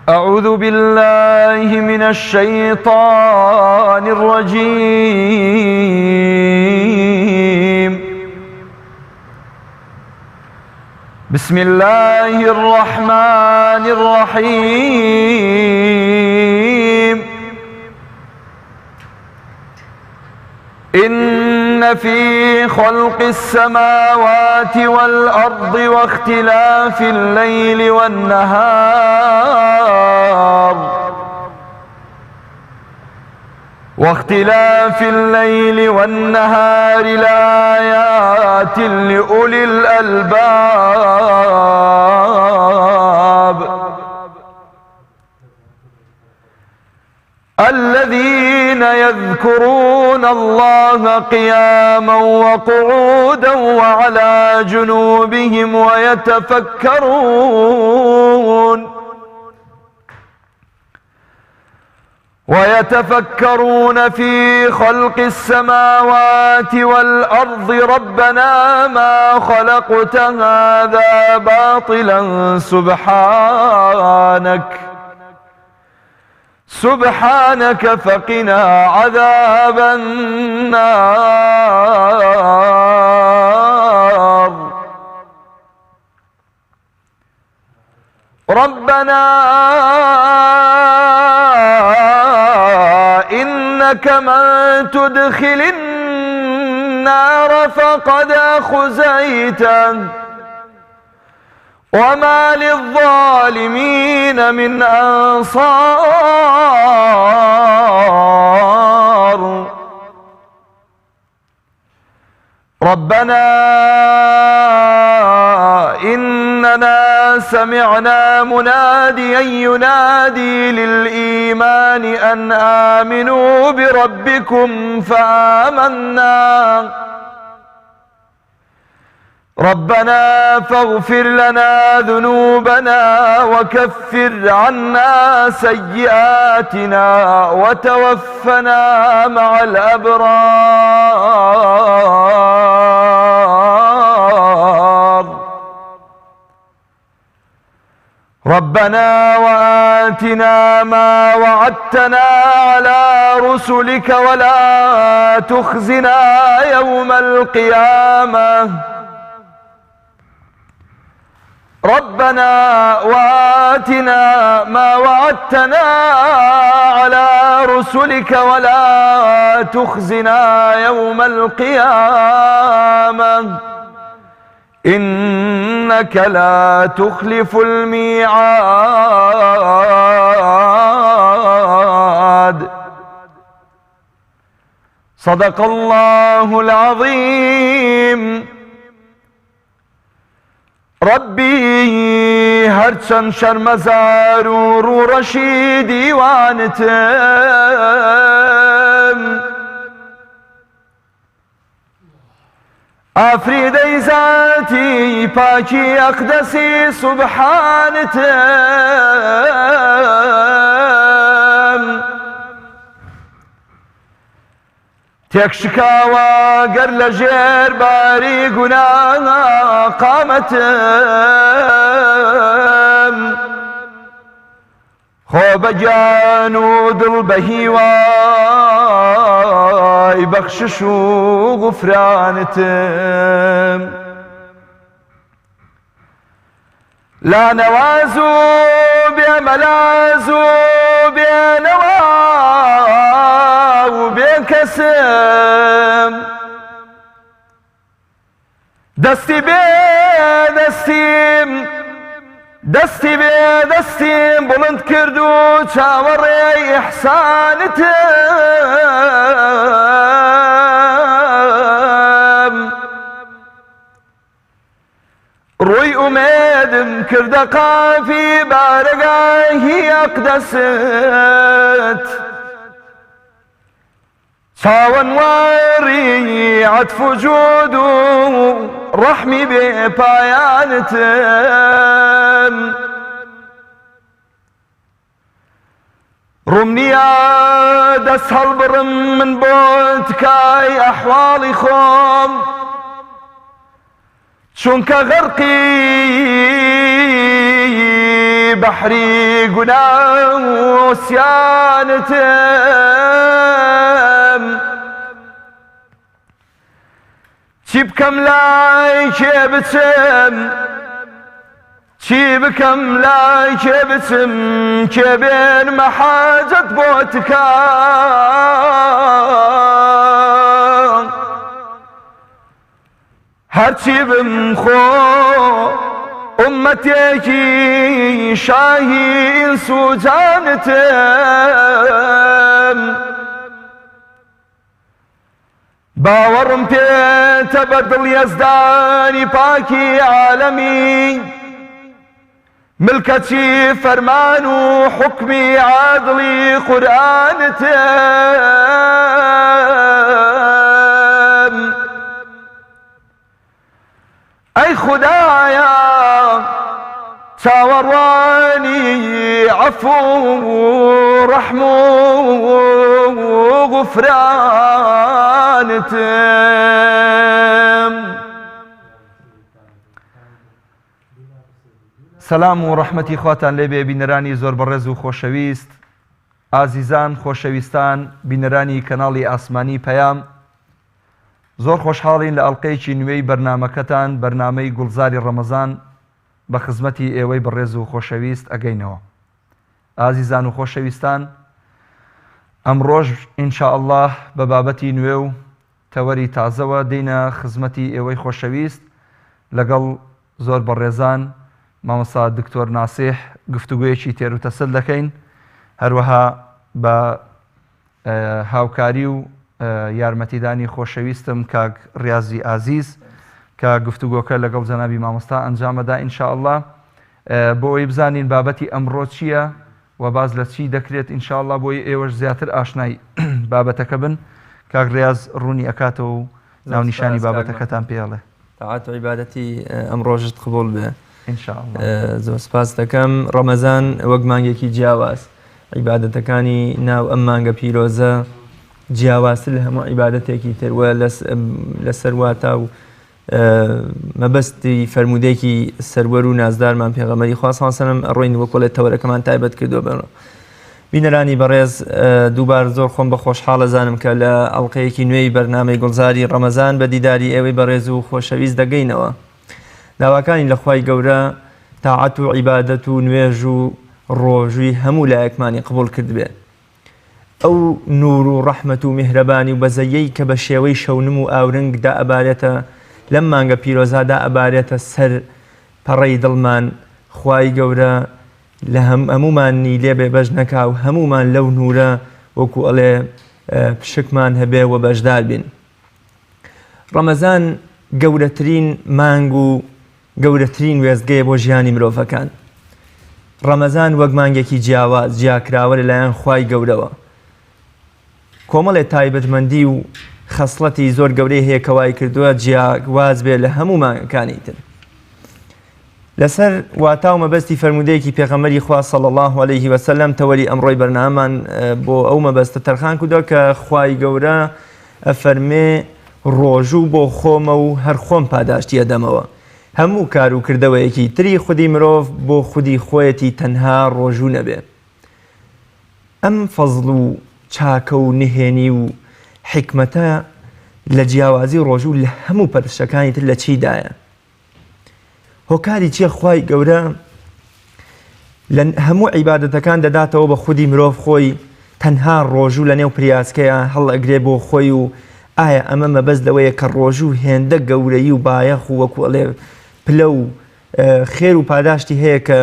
أعوذ بالله من الشيطان الرجيم. بسم الله الرحمن الرحيم. إن في خلق السماوات والأرض واختلاف الليل والنهار لآيات لأولي الألباب الذين يذكرون الله قياما وقعودا وعلى جنوبهم ويتفكرون في خلق السماوات والأرض ربنا ما خلقت هذا باطلا سبحانك فقنا عذاب النار. ربنا إنك من تدخل النار فقد أخزيته وما للظالمين من أنصار. ربنا إننا سمعنا مناديا ينادي للإيمان أن آمنوا بربكم فآمنا. ربنا فاغفر لنا ذنوبنا وكفر عنا سيئاتنا وتوفنا مع الأبرار. ربنا وآتنا ما وعدتنا على رسلك ولا تخزنا يوم القيامة. ربنا وآتنا ما وعدتنا على رسلك ولا تخزنا يوم القيامة إنك لا تخلف الميعاد. صدق الله العظيم. ربي هرچن شرمزار و رو رشیدی وانتم آفریدی ذاتی پاکی اقدسی سبحانتم تكشكاوا قر لجير باري قناها قامتم خوب جانو دل بهيواي بخششو غفرانتم لا نوازو بملازو بنواو بكسم دستي بدستيم بلند كردو چاوري احسانتم روي اميدم كرد قافي بارقاهي اقدست چاون واري عطف وجودو رحمي بپایانتم رمنيا دس هالبرم من بوتكاي احوالي خوم چونکە غەرقی بحري قناة وسيانتم چی بکەم لای کێ بچم چی بکەم لای کێ بچم کێ بێنمە حاجەت بۆ تکام هەرچی بمخۆ ئومەتێکی شاهی ئینس و جانتم باوەڕم پێتە بە دڵیەزدانی پاکی عالەمی ملکەتی فەرمان و حوکمی عادڵی قورئانتم ئەی خودایە چاوەڕوانی عەفو و ڕەحم و غوفرانتم سەلام و ڕەحمەتی خواتان لێبێ بینەرانی زۆر بەڕێز و خۆشەویست ئازیزان خۆشەویستان بینەرانی کەناڵی ئاسمانی پەیام زۆر خۆشحاڵین لە ئەڵقەیەکی نوێی بەرنامەکەتان بەرنامەی گوڵزاری ڕەمەزان بە خزمەتی ئێوەی بەڕێز و خۆشەویست ئەگەینەوە ئازیزان و خۆشەویستان ئەمڕۆژ ئینشاءالله بە بابەتی نوێ و تەوەری تازەوە دێینە خزمەتی ئێوەی خۆشەویست لەگەڵ زۆر بەڕێزان مامۆستا دکتۆر ناسیح گفتوگویەکی تێر و تەسەل دەکەین هەروەها بە هاوکاری و یارمەتیدانی خۆشەویستم کاک ڕیازی ئازیز کە گفتوگۆکە لەگەڵ جەنابی مامۆستا ئەنجامەدا ئینشاءالله بۆ ئەوەی بزانین بابەتی ئەمڕۆ چییە و باز لە چی دەکرێت ئینشاءالله بۆی ئێوەش زیاتر ئاشنای بابەتەکە بن کاک ڕیاز ڕوونی ئەکاتەوە و ناونیشانی بابەتەکەتان پێڵێ تاعات و عیبادەتی ئەمڕۆژت قبول بێ ئینشاءالله زۆر سپاس دەکەم ڕەمەزان وەک مانگێکی جیاواز عیبادەتەکانی ناو ئەم مانگە پیرۆزە جیاوازتر لە هەموو عیبادەتێکی تر وە لەسەر واتە و مەبەستی فەرمودێکی سەروەر و نازدارمان پێغەمبەری خوا صلی الله علیه و سلم ڕۆین وەکۆڵێت تەوەرەکەمان تایبەت کردووە بەنەوە بینەرانی بەڕێز دووبار زۆر خۆم بە خۆشحاڵە زانم کە لە ئەڵقەیەکی نوێی بەرنامەی گوڵزاری ڕەمەزان بە دیداری ئێوەی بەڕێز و خۆشەویست دەگەینەوە داواکانی لە خوای گەورە تاعەت و عیبادەت و نوێژ و ڕۆژووی هەموو لایەکمانی قبول کرد بێ ئەو نور و ڕەحمەت و میهرەبانی و بەزەیەی کە بە شێوەی شەونم و ئاورنگدا ئەبارێتە لەم مانگە پیرۆزادا ئەبارێتە سەر پەڕەی دڵمان خوای گەورە لە هەمومانی لێبێ بەش نەکا و هەمومان لەو نورە وەکو ئەڵێ پشکمان هەبێ و بەشدار بین ڕەمەزان گەورەترین مانگ و گەورەترین وێزگەیە بۆ ژیانی مرۆڤەکان ڕەمەزان وەک مانگێکی جیاواز جیاکراوە لەلایەن خوای گەورەوە کۆمەڵێ تایبەتمەندی و خەسڵەتی زۆر گەورەی هەیە کە وای کردووە جیاواز بێ لە هەموو مانگەکانی تر لەسەر واتا و مەبەستی فەرمودەیەکی پێغەمبەری خوا صلی الله علیه و سلم تەوەری ئەمڕۆی بەرنامەمان بۆ ئەو مەبەستە تەرخان کردووە کە خوای گەورە ئەفەرمێ ڕۆژوو بۆ خۆمە و هەر خۆم پاداشتی ئەدەمەوە هەموو کار و کردەوەیەکی تری خودی مرۆڤ بۆ خودی خۆیەتی تەنها ڕۆژوو نەبێ ئەم فەزڵ و چاکە و نهێنی و حکمەتە لە جیاوازی ڕۆژوو لە هەموو پەرشەکانی تر لە چیدایە هۆکاری چیە خوای گەورە لە هەموو عیبادەتەکان دەداتەوە بە خودی مرۆڤ خۆی تەنها ڕۆژوو لە نێو پریاسکەیە هەڵ ئەگرێ بۆ خۆی و ئایا ئەمە مەبەست لەوەیە کە ڕۆژوو هێندە گەورەی و بایەخ و وەکو ئەڵێ پلە و خێر و پاداشتی هەیە کە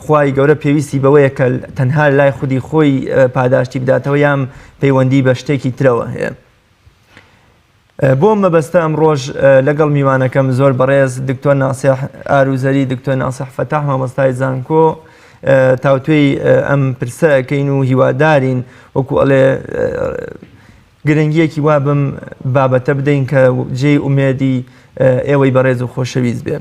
خوای گەورە پێویستی بەوەیە کە تەنها لای خودی خۆی پاداشتی بداتەوە یام پەیوەندی بە شتێکی ترەوە هەیە بۆ مەبەستە ئەمڕۆژ لەگەڵ میوانەکەم زۆر بەڕێز دکتۆر ناسیح ئاروزەری دکتۆر ناسیح فەتاح مامۆستای زانکۆ تاوتوێی ئەم پرسە ئەکەین و هیوادارین وەکو ئەڵێ گرنگیەکی وا بم بابەتە بدەین کە جێی ئومێدی ئێوەی بەڕێز و خۆشەویست بێ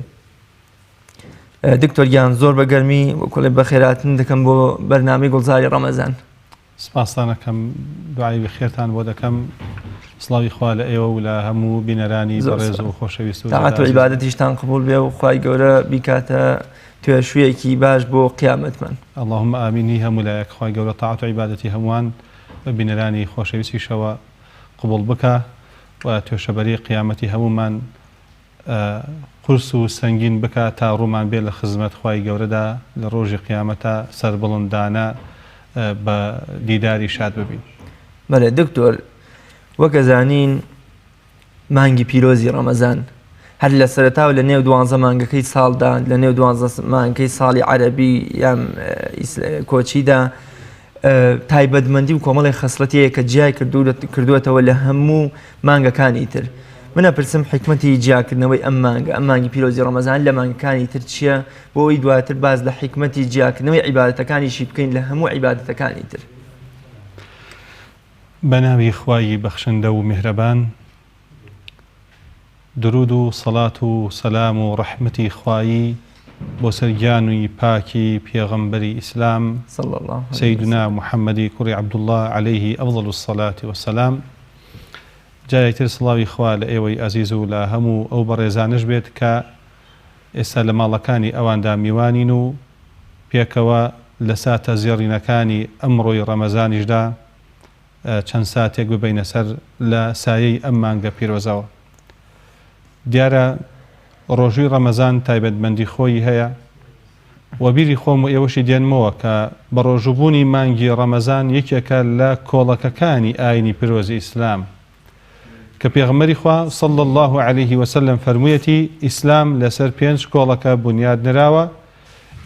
دکتۆر گیان زۆر بەگەرمی وەکوڵێ بەخێراتن دەکەم بۆ بەرنامەی گوڵزاری ڕەمەزان سپاسانەکەم دوعای بەخێرتان بۆ دەکەم سڵاوی خوا لە ئێوە و لە هەموو بینەرانی بەڕێز و خۆشەویست و تاعەت و عیبادەتیشتان قبول بێ و خوای گەورە بیکاتە توێشوویەکی باش بۆ قیامەتمان. اللهم ئامینی هەموو لایەک خی گەورە تاعات و عیبادەتی هەمووان بە بینەرانی خۆشەویستیشەوە قبول بکە و توێشەبەری قیامەتی هەمومان قورس و سەنگین بکە تا ڕوومان بێ لە خزمەت خی گەورەدا لە ڕۆژی قیامەتە سەربڵندانە بە دیداری شاد ببین. بەڵێ دکتۆر، وەکە زانین مانگی پیرۆزی ڕەمەزان هەر لە سەرەتا و لە نێو 12 مانگەکەی ساڵدا لە نێو 12 مانگەکەی ساڵی عەرەبی یان کۆچیدا تایبەتمەندی و کۆمەڵی خەسڵەتەیە کە جیای کردوێتەوە لە هەموو مانگەکانی تر. منە پرسم حکمەتی جیاکردنەوەی ئەم مانگی پیرۆزی ڕەمەزان لە مانگەکانی تر چییە بۆ ئەوی دواتر باز لە حکمەتی جیاکردنەوەی عیبادەتەکانیشی بکەین لە هەموو عیبادەتەکانی تر. بە ناوی خوای بەخشندە و میهرەبان، درود و سەڵات و سەلام و ڕەحمەتی خوایی بۆ سەرگیانووی پاکی پێغەمبەری ئیسلام سەیدنا محەممەدی کوڕی عەبدوڵڵاه عەلەیهی ئەفضەل الصەلاة وەسەلام. جایەکتر سڵاوی خوا لە ئێوەی ئەزیز و لە هەموو ئەو بەڕێزانش بێت کە ئێستا لە ماڵەکانی ئەواندا میوانین و پێکەوە لە ساتە زێڕینەکانی ئەمڕۆی ڕەمەزانیشدا چەند ساتێک ببینە سەر لە سایەی ئەم مانگە پیرۆزەوە. دیارە ڕۆژووی ڕەمەزان تایبەتمەندی خۆی هەیە و بیری خۆم و ئێوەشی دێنمەوە کە بە ڕۆژوبوونی مانگی ڕەمەزان یەکێکە لە کۆڵەکەکانی ئاینی پیرۆزی ئیسلام کە پێغەمبەری خوا صلی الله عليه وسلم فەرموویەتی ئیسلام لەسەر 5 کۆڵەکە بنیاد نراوە.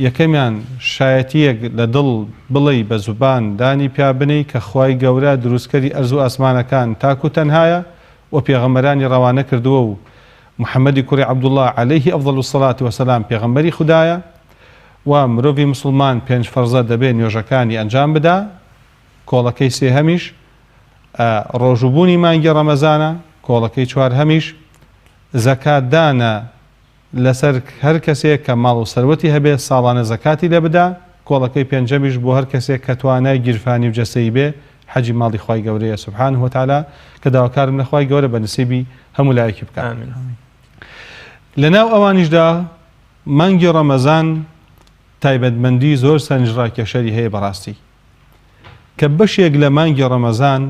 یەکەمیان شایەتیەک لە دڵ بڵێ بە زوبان دانی پیا بنەی کە خوای گەورە دروستکەری ئەرز و ئاسمانەکان تاکو تەنهایە و پێغەمبەرانی ڕەوانە کردووە و محەممەدی کوڕی عەبدوڵڵاه عەلەیهی ئەفضەل الصەلاة وەسەلام پێغەمبەری خوددایە و مرۆڤی مسلمان 5 فەرزە دەبێت نوێژەکانی ئەنجام بدا. کۆڵەکەی سێهەمیش ڕۆژوبوونی مانگی ڕەمەزانە، کۆڵەکەی چوارهەمیش زەکاتدانە لەسەر هەر کەسێک کە ماڵ و سەروەتی هەبێت ساڵانە زەکاتی لێ بدا. کۆڵەکەی پێنجەمیش بۆ هەر کەسێک کە توانای گیرفانی و جەسەی بێ حەجی ماڵی خوای گەورەیە سوبحانه وتعالى کە داواکارم لە خوای گەورە بە نسیبی هەموو لایەکی بکات. لەناو ئەوانیشدا مانگی ڕەمەزان تایبەتمەندی زۆر سەرنجڕاکێشەری هەیە بەڕاستی کە بەشێک لە مانگی ڕەمەزان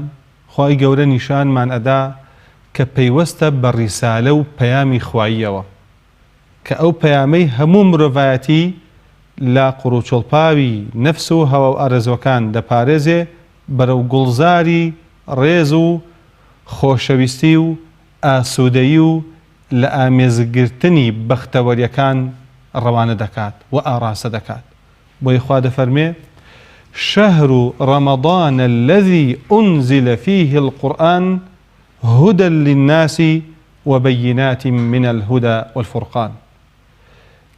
خوای گەورە نیشانمان ئەدا کە پەیوەستە بە ڕیسالە و پەیامی خواییەوە کە ئەو پەیامەی هەموو مرۆڤایەتی لە قوڕوچۆڵپاوی نەفس و هەوا و ئارەزوەکان دەپارێزێ بەرەو گوڵزاری ڕێز و خۆشەویستی و ئاسوودەیی و لە ئامێزگرتنی بەختەوەریەکان ڕەوانە دەکات و ئاراسە دەکات. بۆی خوا دەفەرمێ شهر رمضان الذي أنزل فيه القرآن هدى للناس وبينات من الهدى والفرقان.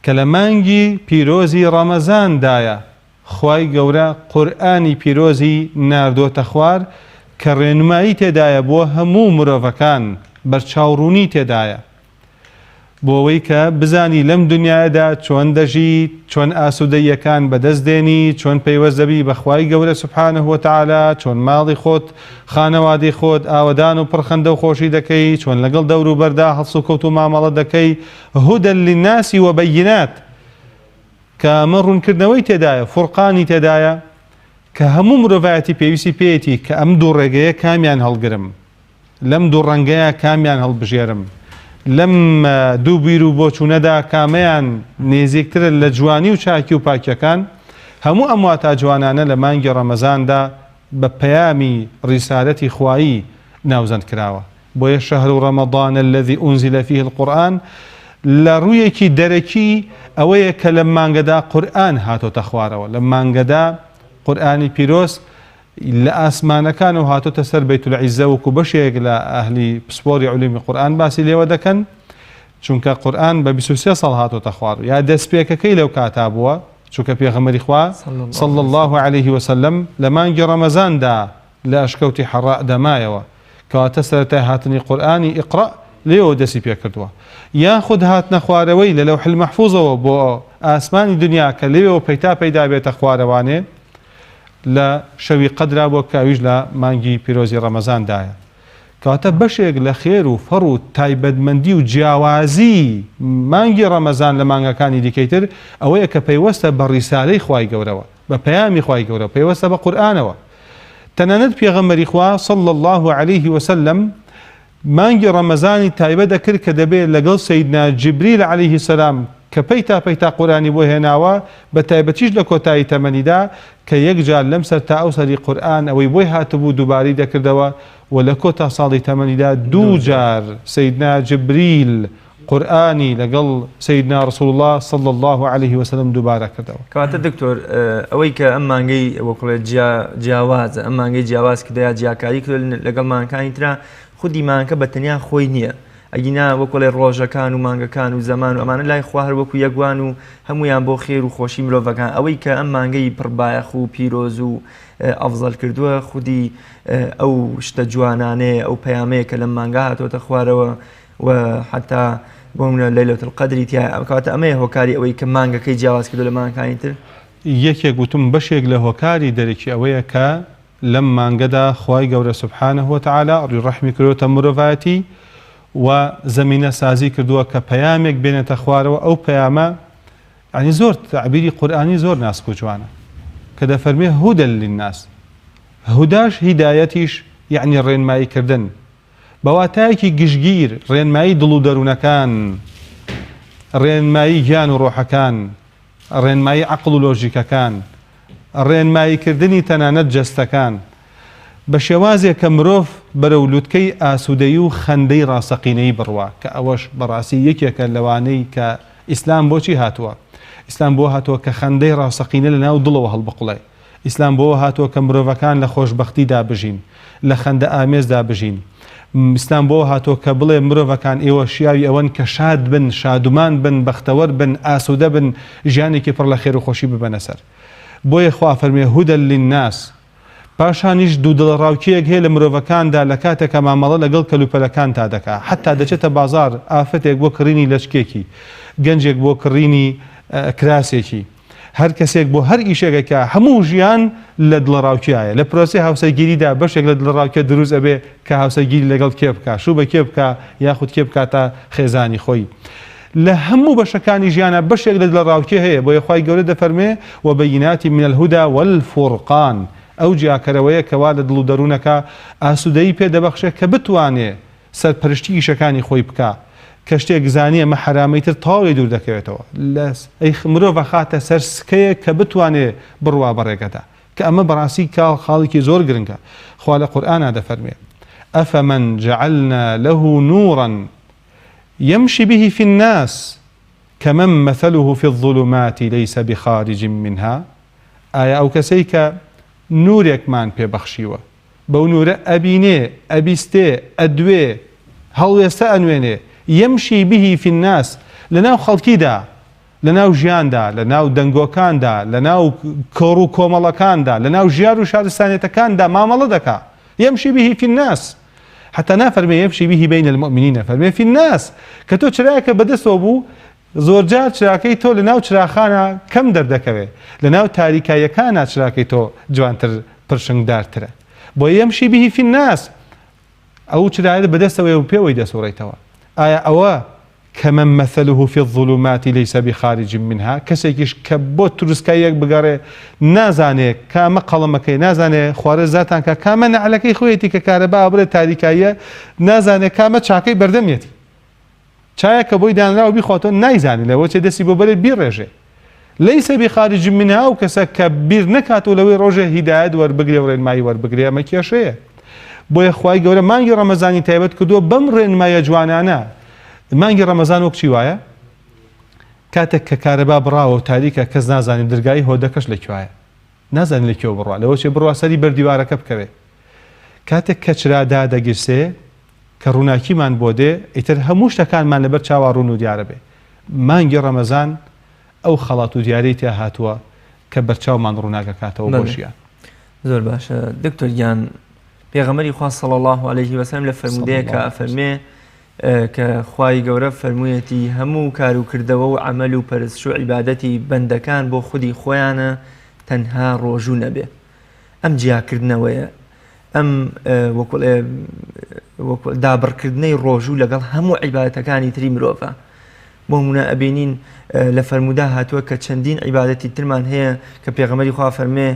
كلمانجي بيروزي رمضان دايا خواي قورا قرآني بيروزي ناردو تخوار كرنمائي تدايا بو همو مروفكان برچاوروني تدايا بۆەوەی کە بزانی لەم دنیادا چۆن دەژیت، چۆن ئاسوودەیەکان بەدەست دێنی، چۆن پەیوەست دەبی بە خوای گەورە سوبحانه وتعالى، چۆن ماڵی خۆت خانەوادەی خۆت ئاوەدان و پڕخەندە و خۆشی دەکەی، چۆن لەگەڵ دەور و بەردا هەڵس و کەوت و مامەڵە دەکەی. هودى للناس وبينات کە ئەمە ڕوونکردنەوەی تێدایە، فورقانی تێدایە کە هەموو مرۆڤایەتی پێویستی پێیەتی کە ئەم دوو ڕێگەیە کامیان هەڵگرم، لەم دوو ڕەنگەیە کامیان هەڵبژێرم، لەم دوو بیر و بۆچوونەدا کامەیان نێزیکترە لە جوانی و چاکی و پاکیەکان. هەموو ئەم واتە جوانانە لە مانگی ڕەمەزاندا بە پەیامی ڕیسالەتی خوایی ناوزەند کراوە. بۆیە شەهر ڕەمەضان الذي أنزل فيه القرآن لە ڕوویەکی دەرەکی ئەوەیە کە لە مانگەدا قورئان هاتۆتە خوارەوە، لە مانگەدا قورئانی پیرۆز لە ئاسمانەکان و هاتۆتە سەر بەیت العیزە وەکو بەشێک لە ئەهلی پسپۆری عولومی قورئان باسی لێوە دەکەن چونکە قورئان بە 23 ساڵ هاتۆتە خوار یا دەستپێکەکەی لەو کاتا بووە چونکە پێغەمبەری خوا صلی الله عليه وسلم لە مانگی ڕەمەزاندا لە ئەشکەوتی حەڕا دەمایەوە کەواتە سەرەتای هاتنی قورئانی ئیقڕە لێەوە دەستی پێ کردووە، یاخود هاتنە خوارەوەی لە لەوح المەحفوظەوە بۆ ئاسمانی دنیا کە لێەوە پەیدا بێتە خوارەوانێ لە شەوی قەدرا بۆ کاویش لە مانگی پیرۆزی ڕەمەزاندایە کەواتە بەشێک لە خێر و فەڕ و تایبەتمەندی و جیاوازی مانگی ڕەمەزان لە مانگەکانی دیکەیتر ئەوەیە کە پەیوەستە بە ڕیسالەی خوای گەورەوە بە پەیامی خوای گەورە پەیوەستە بە قورئانەوە تەنانەت پێغەمبەری خوا صلی الله عليه وسلم مانگی ڕەمەزانی تایبەت دەکرد کە دەبێت لەگەڵ سەیدنا جیبریل عليه السلام کە پەیتا قورآانی بۆ هێناوە بە تایبەتیش لە کۆتایی تەمەنیدا کە یەکجار لەم سەر تا ئەو سەری قورئان ئەوەی بۆی هاتبوو دووباری دەکردەوە و لە کۆتا ساڵی تەمەنیدا دوو جار سەیدنا جیبریل قورآانی لەگەڵ سەیدنا رسول الله صلی الله عليه وسلم دووبارە کردەوە. کەواتە دکتۆر ئەوەی کە ئەم مانگەی وەکوڵێت جیاوازە ئەم مانگەی جیاواز کردەیە جیاکاری کرد لەگەڵ مانگەکانی ترا خودی مانگەکە بە تەنیا خۆی نییە ئەگینا وەکوڵێ ڕۆژەکان و مانگەکان و زەمان و ئەمانە لای خوا هەر وەکو یەکوان و هەمویان بۆ خێر و خۆشی مرۆڤەکان ئەوەی کە ئەم مانگەی پڕبایەخ و پیرۆز و ئەفزەل کردووە خودی ئەو شتە جوانانەیە ئەو پەیامەیە کە لەم مانگا هاتۆتە خوارەوە و حتا بۆمە لەیلەتە القەدری تیا کەواتە ئەمەیە هۆکاری ئەوەی کە مانگەکەی جیاواز کردو لە مانگەکانی تر یەکێک گوتم بەشێک لە هۆکاری دەرەکی ئەوەیە کە لەم مانگەدا خوای گەورە سوبحانه وتعالى ڕحمی کردوتە مرۆڤایەتی و زمینە سازی کردووە کە پەیامێک بێنێتە خوارەوە ئەو پەیامە ینی زۆر تعبیری قورئانی زۆر ناسک و جوانە کە دەفەرمێ هودە للناس هوداش هیدایەتیش یعنی ڕێنماییکردن بەواتایەکی گشتگیر ڕێنمایی دڵ و دەروونەکان ڕێنمایی گیان و ڕۆحەکان ڕێنمایی عەقڵ و لۆژیکەکان ڕێنماییکردنی تەنانەت جەستەکان بە شێوازێک کە مرۆڤ بەرەو لووتکەی ئاسوودەیی و خەندەی ڕاستەقینەی بڕوا کە ئەوەش بەڕاستی یەکێکە لەوانەی کە ئیسلام بۆچی هاتووە ئیسلام بۆ هاتووە کە خەندەی ڕاستەقینە لە ناو دڵەوە هەڵبقڵێ ئیسلام بۆ هاتووە کە مرۆڤەکان لە خۆشبەختیدا بژین لە خەندە ئامێزدا بژین ئیسلام بۆ هاتووە کە بڵێ مرۆڤەکان ئێوە شیاوی ئەوەن کە شاد بن شادومان بن بەختەوەر بن ئاسوودە بن ژیانێکی پڕ لە خێر و خۆشی ببەنە سەر بۆیە خوا فەرمێ هودە للناس پاشانیش دوو دڵڕاوکیەک هەیە لە مرۆڤەکاندا لە کاتێکە مامەڵە لەگەڵ کەلوپەلەکان تا دەکا حتا دەچێتە بازار ئافرەتێک بۆ کڕینی لەشکێکی گەنجێک بۆ کڕینی کراسێکی هەر کەسێک بۆ هەر ئیشێکەکە هەموو ژیان لە دڵڕاوکیایە لە پرۆسی هاوسەرگیریدا بەشێک لە دڵڕاوکیە دروست ئەبێ کە هاوسەرگیری لەگەڵ کێ بکە شوو بە کێ بکە یاخود کێ بکاتە خێزانی خۆی لە هەموو بەشەکانی ژیانە بەشێک لە دڵڕاوکی هەیە بۆ یەخوای گەورە دەفەرمێ وبەییناتی من الهدى والفرقان ئەو جیاکەرەوەیە کەوا لە دڵ و دەروونەکە ئاسوودەیی پێدەبەخشێت کە بتوانێ سەرپەرشتی ئیشەکانی خۆی بکە کە شتێک زانیە مە حرامەی تر تاوی دوور دەکەوێتەوە ئەی مرۆڤ خاتە سەر سکەیە کە بتوانێ بڕوا بەڕێگەدا کە ئەمە بەڕاستی خاڵێکی زۆر گرنگە خوا لە قورئانە دەفەرمێ ئەفەمەن جعلنا له نورا يمشي به في الناس كمن مثله في الظلمات ليس بخارج منها ئایا ئەو کەسەی کە نورێکمان پێبەخشیوە بەو نورە ئەبینێ ئەبیستێ ئەدوێ هەڵوێستە ئەنوێنێ يمشي به في الناس لەناو خەڵکیدا لەناو ژیاندا لەناو دەنگۆکاندا لەناو کۆڕ و کۆمەڵەکاندا لەناو ژیار و شارستانێتەکاندا مامەڵە دەکا يمشي به في الناس حتى نافەرمێ يمشي به بين المؤمنين فەرمێ في الناس کە تۆ چرایەکە بەدەستەوە بوو زۆرجار چراکەی تۆ لەناو چراخانە کەم دەردەکەوێت لەناو تاریکایەکانە چراکەی تۆ جوانتر پرشنگدارترە بۆ يمشي به في الناس ئەو چرایە بەدەستەوەی و پێوەی دەسوڕێتەوە ئایا ئەوە كمن مثله في الظلمات ليس بخارج منها کەسێکیش کە بۆ تروسکایەک بگەڕێ نازانێ کامە قەڵەمەکەی نازانێ خوارە زاتان کە کامە نەعلەکەی خۆیەتی کە کارەبا بڵێ تاریکایە نازانێ کامە چاکەی بەردەمێتی چایە کە بۆی دانراوە بیخواتۆ نایزانێ لەوە چێ دەستی بۆ بەرێ بیڕێژێ ليس بخارج منها و کەسە کە بیر نەکاتەوە لەوەی ڕۆژێ هیدایەت وەربگرێ و ڕێنمایی وەربگرێ ئەمە کێشەیە بۆیە خوای گەورە مانگی ڕەمەزانی تایبەت کردووە بەم ڕێنمایە جوانانە مانگی ڕەمەزان وەک چی وایە کاتێک کە کارەبا بڕاوە و تاریکە کەس نازانێت دەرگای هۆدەکەش لەکوایە نازانێت لەکوێ بڕوا لەوە چێ بڕوا سەری بەردیوارەکە بکەوێ کاتێک کە چرادا دەگیرسێ کە ڕووناکیمان بۆ دێ ئیتر هەموو شتەکانمان لەبەر چاوا ڕوون و دیارە بێ مانگی ڕەمەزان ئەو خەڵات و دیارەی تیا هاتووە کە بەرچاومان ڕووناکەکاتەوە بۆ ژیان زۆر باشە دکتۆر گیان پێغەمبەری خوا صلی الله عليه وسلم لە فەرمودەیەکە ئەفەرمێ کە خوای گەورە فەرموویەتی هەموو کار و کردەوە و عەمەل و پەرستش و عیبادەتی بەندەکان بۆ خودی خۆیانە تەنها ڕۆژوو نەبێ ئەم جیاکردنەوەیە ئەم وەکوڵێ دابڕکردنەی ڕۆژوو لەگەڵ هەموو عیبادەتەکانی تری مرۆڤە. بۆ هەمونە ئەبینین لە فەرمودا هاتووە کە چەندین عیبادەتی ترمان هەیە کە پێغەمبەری خوا فەرمێ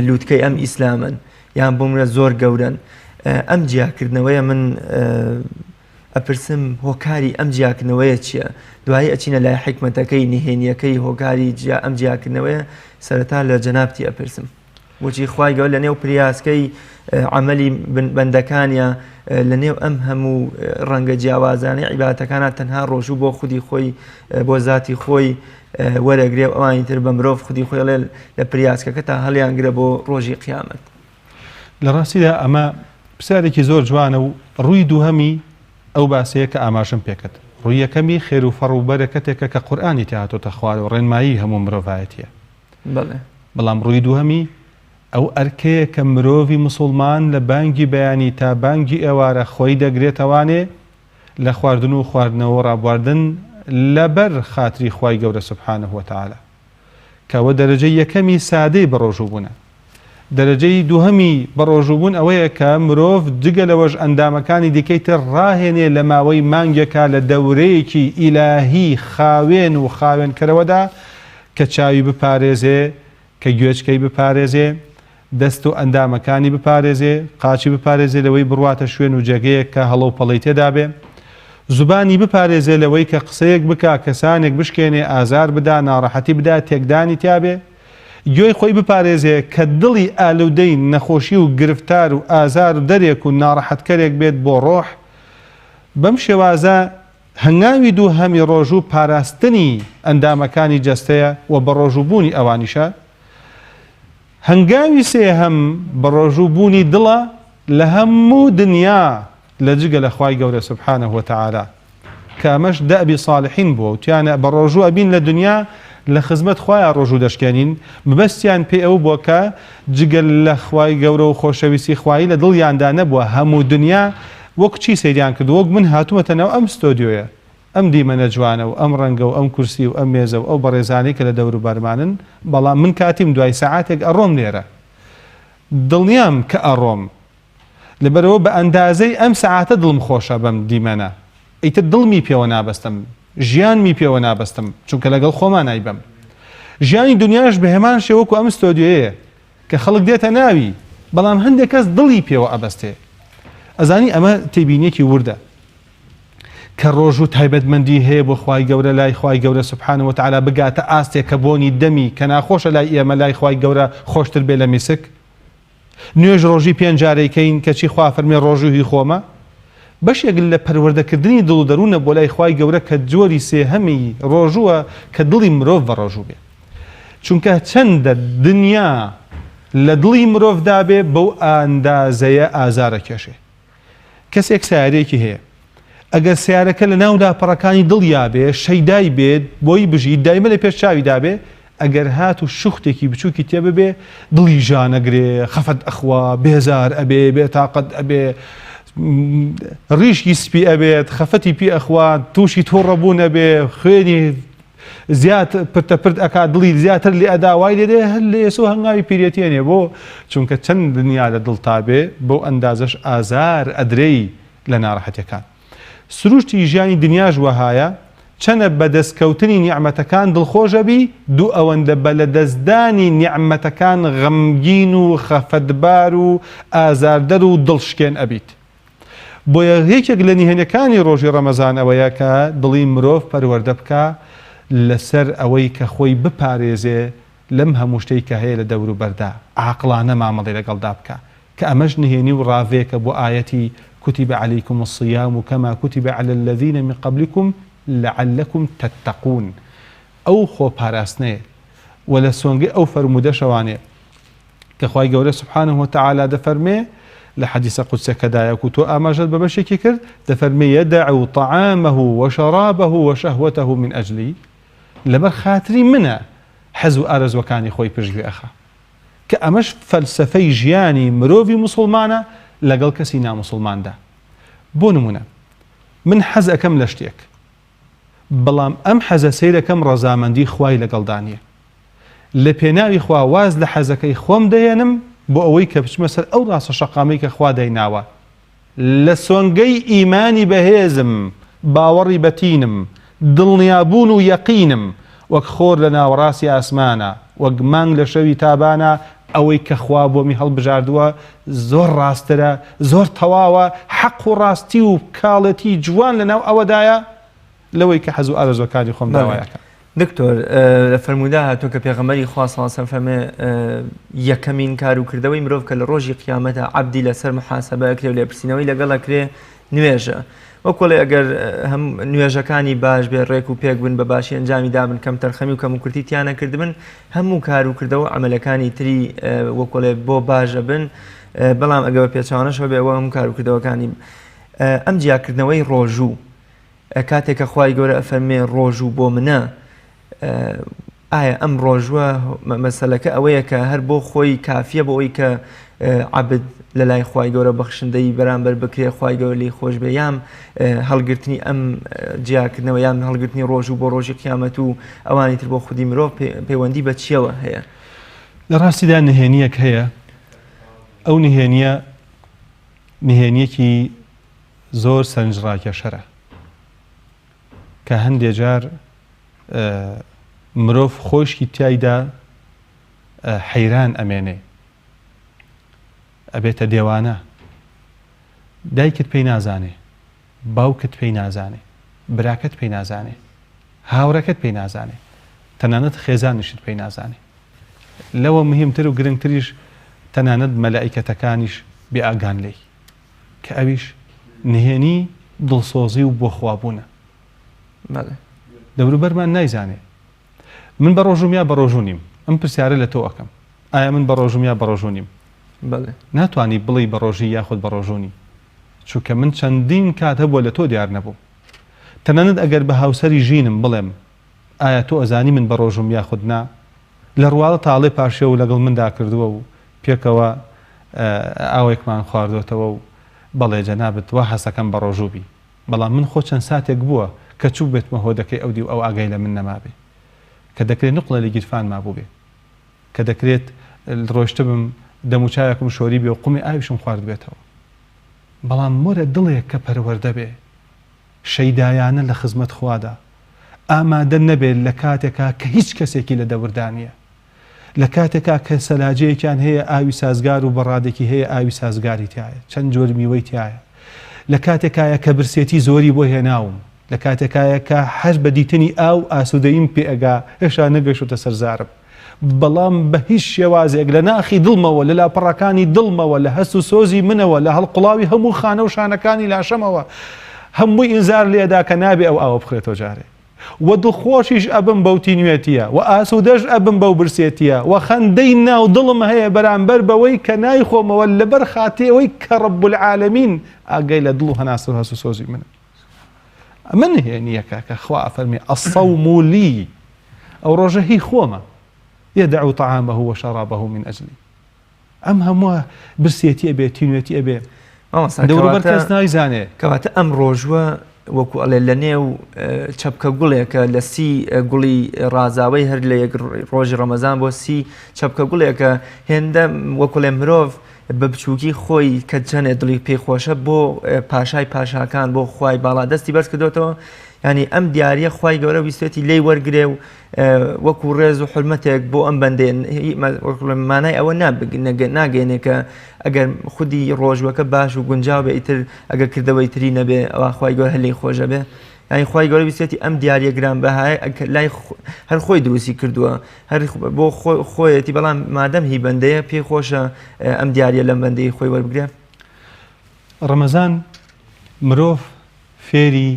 لووتکەی ئەم ئیسلامن یان بۆ منە زۆر گەورن. ئەم جیاکردنەوەیە من ئەپرسم هۆکاری ئەم جیاکردنەوەیە چییە؟ دوایی ئەچینە لای حکمەتەکەی نهێنیەکەی هۆکاری ئەم جیاکردنەوەیە سەرەتا لە جەنابتی ئەپرسم. بۆچی خوای گەورە لە نێو پریاسکەی عملی بەندەکانیە لە نێو ئەم هەموو ڕەنگە جیاوازانەی عیبادەتەکانە تەنها ڕۆژوو بۆ خودی خۆی بۆ ذاتی خۆی وەرەگرێ و ئەوانی تر بە مرۆڤ خودی خۆی لە پریاسکەکە تا هەڵیانگرە بۆ ڕۆژی قیامەت. لە ڕاستیدا ئەمە پرسیارێکی زۆر جوانە و ڕووی دووهەمی ئەو باسەیە کە ئاماژەم پێکرد. ڕووی یەکەمی خێر و فەڕ و بەرەکەتێکە کە قورئانی تێهاتۆتە خوار و ڕێنمایی هەموو مرۆڤایەتیە. بەڵام ڕووی دووهەمی ئەو ئەرکەیە کە مرۆڤی موسڵمان لە بانگی بەیانی تا بانگی ئێوارە خۆی دەگرێتەوانێ لە خواردن و خواردنەوە ڕابواردن لەبەر خاتری خوای گەورە سوبحانەه وتعالە کەوە دەرەجەی یەکەمی سادەی بەڕۆژووبوونە. دەرەجەی دووهەمی بەڕۆژووبوون ئەوەیە کە مرۆڤ جگە لەوەش ئەندامەکانی دیکەی تر ڕاهێنێ لە ماوەی مانگێکا لە دەورەیەکی ئیلاهی خاوێن و خاوێنکەرەوەدا کە چاوی بپارێزێ، کە گوێچکەی بپارێزێ، دەست و ئەندامەکانی بپارێزێ، قاچی بپارێزێ لەوەی بڕواتە شوێن و جێگەیەک کە هەڵە و پەڵەی تێدا بێ، زوبانی بپارێزێ لەوەی کە قسەیەک بکا کەسانێک بشکێنێ ئازار بدا، ناڕەحەتی بدا، تێکدانی تیابێ، گوێی خۆی بپارێزێ کە دڵی ئالودەی نەخۆشی و گرفتار و ئازار و دەرێک و ناڕەحەتکەرێک بێت بۆ ڕۆح. بەم شێوازە هەنگاوی دووهەمی ڕۆژوو پاراستنی ئەندامەکانی جەستەیە و بە ڕۆژووبوونی ئەوانیشە. هەنگاوی سێهەم بە ڕۆژووبوونی دڵە لە هەموو دنیا لە جگە لە خوای گەورە سوبحانەه وتعالە کە ئەمەش دەبی صالحین بووە و تیانە بە ڕۆژوو ئەبین لە دنیا لە خزمەت خوایە ڕۆژوو دەشکێنین مەبەستیان پێ ئەو بووە کە جگە لە خوای گەورە و خۆشەویستی خوایی لە دڵیاندا نەبووە هەموو دنیا وەک چی سەیریان کرد وەک من هاتوومەتە ناو ئەم ستۆدیۆیە ئەم دیمەنە جوانە و ئەم ڕەنگە و ئەم کورسی و ئەم مێزە و ئەو بەڕێزانەی کە لە دەور و بەرمانن بەڵام من کاتیم دوای سەعاتێک ئەڕۆم لێرە دڵنیام کە ئەڕۆم لەبەرەوە بە ئەندازەی ئەم سەعاتە دڵم خۆشە بەم دیمەنە ئیتر دڵمی پێوە نابەستم ژیانمی پێوە نابەستم چونکە لەگەڵ خۆمان نایبەم ژیانی دنیاش بە هێمان شێوەکو ئەم ستۆدیۆیە کە خەڵک دێتە ناوی بەڵام هەندێک کەس دڵی پێوە ئەبەستێ ئەزانی ئەمە تێبینیەکی وردە کە ڕۆژ و تایبەتمەندی هەیە بۆ خوای گەورە لای خوای گەورە سوبحانەه وتعالە بگاتە ئاستێک کە بۆنی دەمی کە ناخۆشە لای ئێمە لای خوای گەورە خۆشتر بێ لە میسک نوێژ ڕۆژی پێنج جارێکەین کەچی خوا فەرمێ ڕۆژووی خۆمە بەشێک لە پەروەردەکردنی دڵ و دەروونە بۆ لای خوای گەورە کە جۆری سێهەمی ڕۆژووە کە دڵی مرۆڤ بە ڕۆژوو بێ چونکە چەندە دنیا لە دڵی مرۆڤدا بێ بەو ئەندازەیە ئازارە کێشێ کەسێک سیارەیەکی هەیە ئەگەر سیارەکە لە ناودا پەڕەکانی دڵیا بێ شەیدای بێت بۆی بژی دایمە لە پێش چاویدا بێ ئەگەر هات و شوختێکی بچووکی تێ ببێ دڵی ژانەگرێ خەفەت ئەخوا بێزار ئەبێ بێتاقەت ئەبێ ڕیشکی سپی ئەبێت خەفەتی پێ ئەخوا تووشی تۆڕەبوو نەبێ خوێنی زیات پرتەپرت ئەکا دڵی زیاتر لێ ئەدا وای لێدێ هەر لە ئێسۆ هەنگاوی پیرێتێنێ بۆ چونکە چەند دنیا لە دڵ تابێ بۆ ئەندازەش ئازار ئەدرەی لە ناڕەحەتیەکان سروشتی ژیانی دنیاش وەهایە چەنە بەدەستکەوتنی نیعمەتەکان دڵخۆشە بی دوو ئەوەندە بە لە دەستدانی نیعمەتەکان غەمگین و خەفەتبار و ئازاردەر و دڵشکێن ئەبیت بۆیە یەکێک لە نیهێنەکانی ڕۆژی ڕەمەزان ئەوەیە کە دڵی مرۆڤ پەروەردە بکە لەسەر ئەوەی کە خۆی بپارێزێ لەم هەموو شتەی کە هەیە لە دەور و بەردا عاقڵانە مامەڵی لەگەڵدا بکە کە ئەمەش نهێنی و ڕاوێکە بۆ ئایەتی كتب عليكم الصيام كما كتب على الذين من قبلكم لعلكم تتقون أو خو باراستنه ولا سونغي أو فرمودة شوانه كخواي جوري سبحانه وتعالى دفرمي لحديث قدس كدايا كتو أماجد ببشيكي كرد دفرمي يدعو طعامه وشرابه وشهوته من أجلي لبر خاطري منه حزو أرز وكاني خوي بجوي أخا كأمش فلسفي جياني مروفي مسلمانة لەگەڵ کەسی ناموسڵماندا بۆ نمونە من حەز ئەەکەم لە شتێک بەڵام ئەم حەزە سەیرەکەم ڕەزامەندی خوای لەگەڵدانیە لە پێناوی خوا واز لە حەزەکەی خۆم دەهێنم بۆ ئەوەی کە بچمە سەر ئەو ڕاستە شەقامەی کە خوا دایناوە لە سۆنگەی ئیمانی بەهێزم باوەڕی بەتینم دڵنیابوون و یەقینم وەک خۆر لە ناوەڕاستی ئاسمانە وەک مانگ لە شەوی تابانە ئەوەی کە خوا بۆمی هەڵبژاردووە زۆر ڕاسترە زۆر تەواوە حەق و ڕاستی و کاڵەتی جوان لەناو ئەوەدایە لەوەی کە حەز و ئارەزوەکانی خۆم داوایەکە. دکتۆر لە فەرموودا هاتووە کە پێغەمبەری خوا صلی الله علیه و سلم فەرمێ یەکەمین کار و کردەوەی مرۆڤ کە لە ڕۆژی قیامەتە عەبدی لەسەر محاسەبە ئەکرێ و لێپرسینەوەی لەگەڵ ئەکرێ نوێژە. وەکۆڵێ ئەگەر هەم نوێژەکانی باش بێ ڕێک و پێک بن بە باشی ئەنجامی دابن کەم تەرخەمی و کەم و کورتی تیانە کردبن هەموو کار و کردەوە عەمەلەکانی تری وەکۆڵێ بۆ باشە بن بەڵام ئەگە بە پێچەوانەشەوە بێ ئەوە هەموو کار و کردەوەکانی ئەم جیاکردنەوەی ڕۆژوو کاتێک کە خوای گەورە ئەفەرمێ ڕۆژوو بۆ منە ئایا ئەم ڕۆژوە مەسەلەکە ئەوەیە کە هەر بۆ خۆی کافیە بۆ ئەوەی کە عەبد لە لای خوای گەورە بەخشندەی بەرامبەر بکرێ خوای گەورە لی خۆش بێ یام هەڵگرتنی ئەم جیاکردنەوە یان هەڵگرتنی ڕۆژوو بۆ ڕۆژی قیامەت و ئەوانی تر بۆ خودی مرۆڤ پەیوەندی بە چیەوە هەیە؟ لە ڕاستیدا نهێنیەک هەیە ئەو نهێنیەکی زۆر سەرنجڕاکێشەرە کە هەندێک جار مرۆڤ خۆشکی تایدا حەیران ئەمێنێ ئەبێتە دێوانە دایکت پێی نازانێ باوکت پێی نازانێ براکەت پێی نازانێ هاوڕەکەت پێی نازانێ تەنانەت خێزانیشت پێی نازانێ لەوە مهمتر و گرنگتریش تەنانەت مەلائیکەتەکانیش بێ ئاگان لێی کە ئەویش نهێنی دڵسۆزی و بۆ خوابوونە دەوروبەرمان نایزانێ من بە ڕۆژوم یا بە ڕۆژوو نیم ئەم پرسیارە لە تۆ ئەەکەم ئایا من بە ڕۆژوم یا بە ڕۆژوو نیم ناتوانی بڵی بە ڕۆژی یاخود بە ڕۆژوونی چونکە من چەندین کات هەبووە لە تۆ دیار نەبوو تەنانەت ئەگەر بە هاوسەری ژینم بڵێم ئایا تۆ ئەزانی من بە ڕۆژوم یاخود نا لە ڕواڵە تاڵێ پاشێ و لەگەڵ مندا کردووە و پێکەوە ئاوێکمان خواردۆتەوە و بەڵێ جەنابەت وا حەسەکەم بە ڕۆژووبی بەڵام من خۆ چەند ساتێک بووە کە چوو بێتمە هۆدەکەی ئەودی و ئەو ئاگای لە من نەمابێ کە دەکرێت نقڵە لە گیرفان مابوو بێ کە دەکرێت ڕۆشتە بم دەموچایەکم شۆری بێ و قومی ئاویشم خوارد بێتەوە بەڵام مۆرە دڵێک کە پەروەردە بێ شەیدایانە لە خزمەت خوادا ئامادە نەبێت لە کاتێکا کە هیچ کەسێکی لە دەوردانیە لە کاتێکا کە سەلاجەیەکیان هەیە ئاوی سازگار و بەڕادێکی هەیە ئاوی سازگاری تایە چەند جۆر میوەی تایە لە کاتێکایە کە برسێتی زۆری بۆ هێناوم لە کاتێکایە کە هەر بە دیتنی ئاو ئاسوودەیم پێ ئەگا هێشتا نەگەشتە سەرزارم بەڵام بە هیچ شێوازێک لە ناخی دڵمەوە لە لاپەڕەکانی دڵمەوە لە هەست و سۆزی منەوە لە هەڵقڵاوی هەموو خانە و شانەکانی لاشەمەوە هەمووی ئینزار لێدا کە نابێ ئەو ئاوە بخرێتەوە جارێ و دڵخۆشیش ئەبم بەو تینوێتیە و ئاسوودەش ئەبم بەو برسێتیە و خەندەی ناو دڵم هەیە بەرامبەر بەوەی کە نایخۆمەوە لەبەر خاتێەوەی کە ڕەب العالەمین ئاگای لە دڵ و هەناسە و هەست و سۆزی منە من هێنیەکە کە خوا ئەفەرمێ ئەسەوم لی ئەو ڕۆژە هی خۆمە يدعو طعامه وشرابه من أجلي ئەم هەمووە برسێتی ئەبێ تینوێتی ئەبێ دەوروبەر کەس نایزانێ کەواتە ئەم ڕۆژوە وەکو ئەڵێ لە نێو چەپکە گوڵێکە لە سی گوڵی ڕازاوی هەر لە یەک ڕۆژی ڕەمەزان بۆ سی چەپکە گوڵێکە هێندە وەکو لێ مرۆڤ بە بچووکی خۆی کە چەندێ دڵی پێخۆشە بۆ پاشای پاشاکان بۆ خوای باڵا دەستی بەرز کردوێتەوە ینی ئەم دیارە خوای گەورە ویستێتی لێی وەرگێ و وەکو ڕێز و حرمەتێک بۆ ئەم بەندێن مانای ئەوە ناگەێنێ کە ئەگەر خودی ڕۆژوەکە باش و گونجاو بێ ئیتر ئەگەر کردەوەی تری نەبێ ئەوە خوای گەورە هەر لێی خۆشە بێ ینی خوای گەورە ویستێتی ئەم دیارە گران بەهای لای هەر خۆی دروستی کردووە هەر بۆ خۆیەتی بەڵام مادەم هی بەندەیە پێی خۆشە ئەم دیارە لەم بەندەی خۆی وەربگرێ. ڕەمەزان مرۆڤ فێری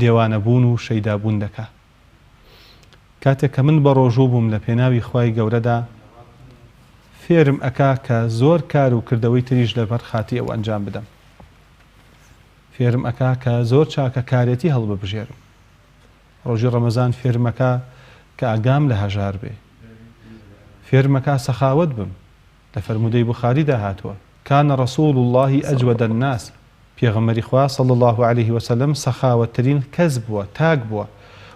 دێوانەبوون و شەیدابوون دەکا کاتێک کە من بە ڕۆژوو بووم لە پێناوی خوای گەورەدا فێرم ئەکا کە زۆر کار و کردەوەی تریش لەبەر خاتی ئەو ئەنجام بدەم فێرم ئەکا کە زۆر چاکە کارێتی هەڵببژێرم ڕۆژی ڕەمەزان فێرمەکە کە ئاگام لە هەژار بێ فێرمەکە سەخاوت بم لە فەرمودەی بوخاریدا هاتووە کانە ڕەسوول الله ئەجوەدە الناس پێغەمبەری خوا صلی الله عليه وسلم سەخاوەتترین کەس بووە تاک بووە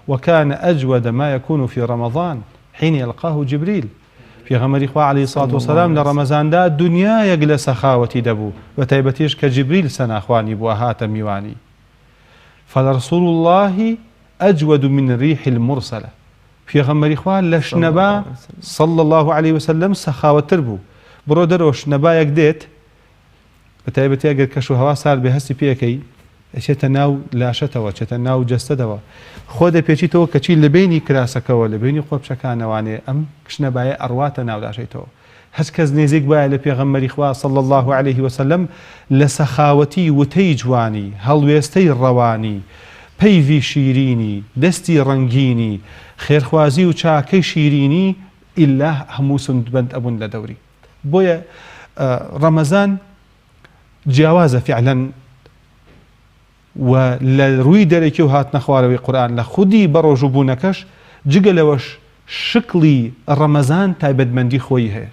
وكان أجود ما يكون في رمضان حين يلقاه جبريل پێغەمبەری خوا عەلەیهی سڵات وسەلام لە ڕەمەزاندا دنیایەک لە سەخاوەتی دەبوو بە تایبەتیش کە جیبریل سەناخوانی بووە هاتە میوانی فلرسول الله أجود من الريح المرسلة پێغەمبەری خوا لە شنەبا صلى الله عليه وسلم سەخاوەتر بوو بڕۆ دەرەوە شنەبایەک دێت بە تایبەتی ئەگەر کەش و هەوا سارد بێ هەستی پێەکەی ئەچێتە ناو لاشەتەوە چێتە ناو جەستەدەوە خۆ دەپێچیتەوە کەچی لە بینی کراسەکەەوە لە بینی خۆپچەکانەوانێ ئەم شنەبایە ئەڕواتە ناو لاشەیتەوە هەچ کەس نێزێک وایە لە پێغەمبەری خوا صلى الله عليه وسلم لە سەخاوەتی وتەی جوانی هەڵوێستەی ڕەوانی پەیوی شیرینی دەستی ڕەنگینی خێرخوازی و چاکەی شیرینی ئیلا هەموو سوودمەند ئەبوون لە دەوری بۆیە ڕەمەزان جیاوازە فعلا و لە ڕووی دەرەکی و هاتنە خوارەوەی قورئان لە خودی بەڕۆژ و بوونەکەش جگە لەوەش شکلی ڕەمەزان تایبەتمەندی خۆی هەیە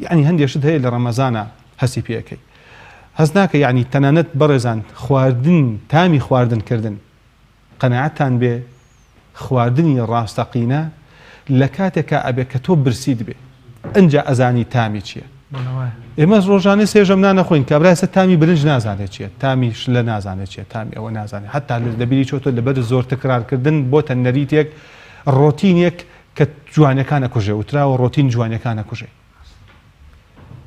یعنی هەندێشت هەیە لە ڕەمەزانە هەسی پێەکەی هەست ناکە یعنی تەنانەت بەڕێزان خواردن تامی خواردنکردن قەناعەتتان بێ خواردنی ڕاستەقینە لە کاتێکە ئەبێ کە تۆ برسیت بێ ئەنجا ئەزانی تامی چییە ئێمە ڕۆژانەی سێژەم نانەخۆین کابراسە تامی برنج نازانێت چییە تامیش لە نازانێت چیە تامی ئەوە نازانێت حتا لەبیری چۆتۆ لەبەر زۆر تکرارکردن بۆتە نەریتێک ڕۆتینێک کە جوانەکانە کوژێ وتراوە ڕۆتین جوانەکانە کوژێ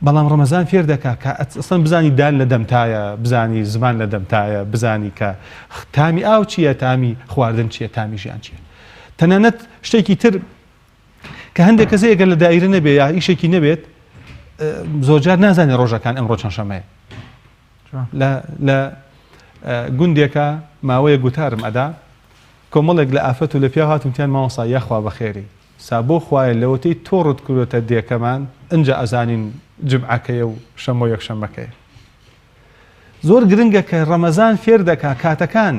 بەڵام ڕەمەزان فێر دەکا کە ئەسڵەن بزانی دان لە دەمتایە بزانی زمان لە دەمتایە بزانی کە تامی ئاو چییە تامی خواردن چییە تامی ژیان چییە تەنانەت شتێکی تر کە هەندێک کەسە ئەگەر لە دایرە نەبێ یا ئیشێکی نەبێت زۆرجار نازانێت ڕۆژەکان ئەمڕۆ چەند شەمەیە لە گوندێکە ماوەیە گوتارم ئەدا کۆمەڵێک لە ئافەت و لە پیا هاتوتیان ماوەسا یاخوا بەخێری سابۆ خوایە لەوەتەی تۆڕت کورۆتە دێکەمان ئەنجا ئەزانین جمعەکەیە و شەمۆ یەکشەمەکەیە زۆر گرنگە کە ڕەمەزان فێر دەکا کاتەکان